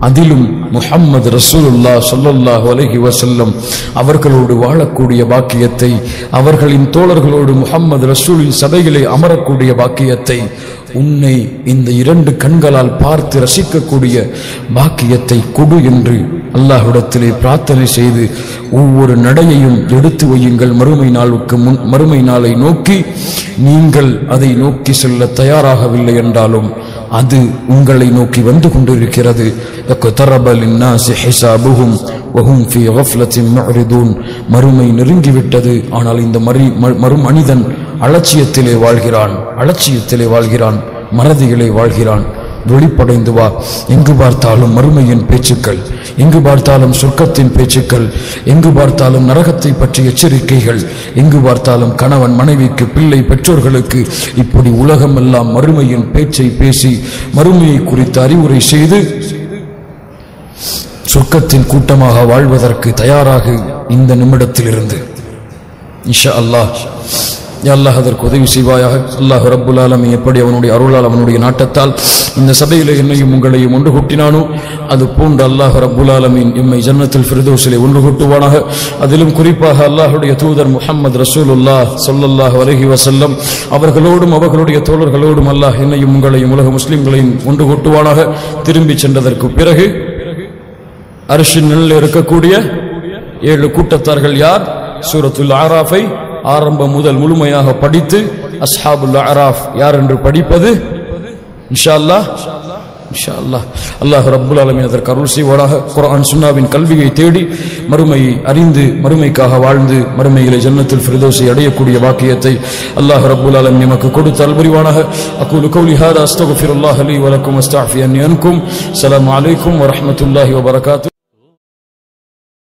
அதிலும் முஹம்மது ரசூலுல்லாஹ் ஸல்லல்லாஹு அலைஹி வஸல்லம் அவர்களோடு வாழக்கூடிய பாக்கியத்தை, அவர்களின் தோழர்களோடு முஹம்மது ரசூலின் சபையிலே அமரக்கூடிய பாக்கியத்தை, உன்னை இந்த இரண்டு கண்களால் பார்த்து ரசிக்கக்கூடிய பாக்கியத்தை கொடு என்று அல்லாஹ்விடத்திலே பிரார்த்தனை செய்து ஒவ்வொரு நடையையும் எடுத்து வையுங்கள். மறுமை நாளை நோக்கி நீங்கள் அதை நோக்கி செல்ல தயாராகவில்லை என்றாலும் அது உங்களை நோக்கி வந்து கொண்டிருக்கிறது. மறுமை நெருங்கிவிட்டது. ஆனால் இந்த மனிதன் அலட்சியத்திலே வாழ்கிறான், மறதியிலே வாழ்கிறான். வெளிப்படைந்து வா. எங்கு பார்த்தாலும் மறுமையின் பேச்சுக்கள், எங்கு பார்த்தாலும் சொர்க்கத்தின் பேச்சுக்கள், எங்கு பார்த்தாலும் நரகத்தை பற்றிய எச்சரிக்கைகள், எங்கு பார்த்தாலும் கணவன் மனைவிக்கு, பிள்ளை பெற்றோர்களுக்கு, இப்படி உலகமெல்லாம் மறுமையின் பேச்சை பேசி மறுமையை குறித்து அறிவுரை செய்து சொர்க்கத்தின் கூட்டமாக வாழ்வதற்கு தயாராக இந்த நிமிடத்தில் இருந்து இன்ஷா அல்லாஹ் யா அல்லாஹ் அதற்கு உதவி செய்வாயாக. அல்லாஹ் ரப்புல் ஆலமீன் எப்படி அவனுடைய அருளால் அவனுடைய நாட்டத்தால் இந்த சபையிலே என்னையும் உங்களையும் ஒன்று கூட்டினானோ அது போன்று அல்லாஹ் ரப்புல் ஆலமீன் எம்மை ஜன்னத்துல் ஃபிர்தௌஸிலே ஒன்று கூட்டுவானாக. அதிலும் குறிப்பாக அல்லாஹ்வுடைய தூதர் முஹம்மது ரசூலுல்லாஹ் ஸல்லல்லாஹு அலைஹி வஸல்லம் அவர்களோடும் அவர்களுடைய தோழர்களோடும் அல்லாஹ் என்னையும் உங்களையும் உலக முஸ்லிம்களையும் ஒன்று கூட்டுவானாக. திரும்பி சென்றதற்கு பிறகு அர்ஷின் நிழலில் இருக்கக்கூடிய 7 கூட்டத்தார்கள் யார்? சூரத்துல் ஆராஃபை ஆரம்பம் முதல் முழுமையாக படித்து அஸ்ஹாபுல் ஆராஃப் யார் என்று படிப்பது இன்ஷா அல்லாஹ். அல்லாஹ் ரப்புல் ஆலமீன் அதற்கு அருள் செய்வானாக. குர்ஆன் சுன்னாவின் கல்வியை தேடி மறுமையை அறிந்து மறுமைக்காக வாழ்ந்து மறுமையிலே ஜன்னத்துல் ஃபிர்தௌஸை அடையக்கூடிய வாக்கியத்தை அல்லாஹ் ரப்புல் ஆலமீன் நமக்கு கொடுத்து அல்புரிவானாக. அகூலு கௌலி ஹாதா அஸ்தக்ஃபிருல்லாஹ் லீ வ லக்கும் வஸ்தக்ஃபிருனி அன்கும். ஸலாமு அலைக்கும் வ ரஹ்மத்துல்லாஹி வ பரகாத்துஹு.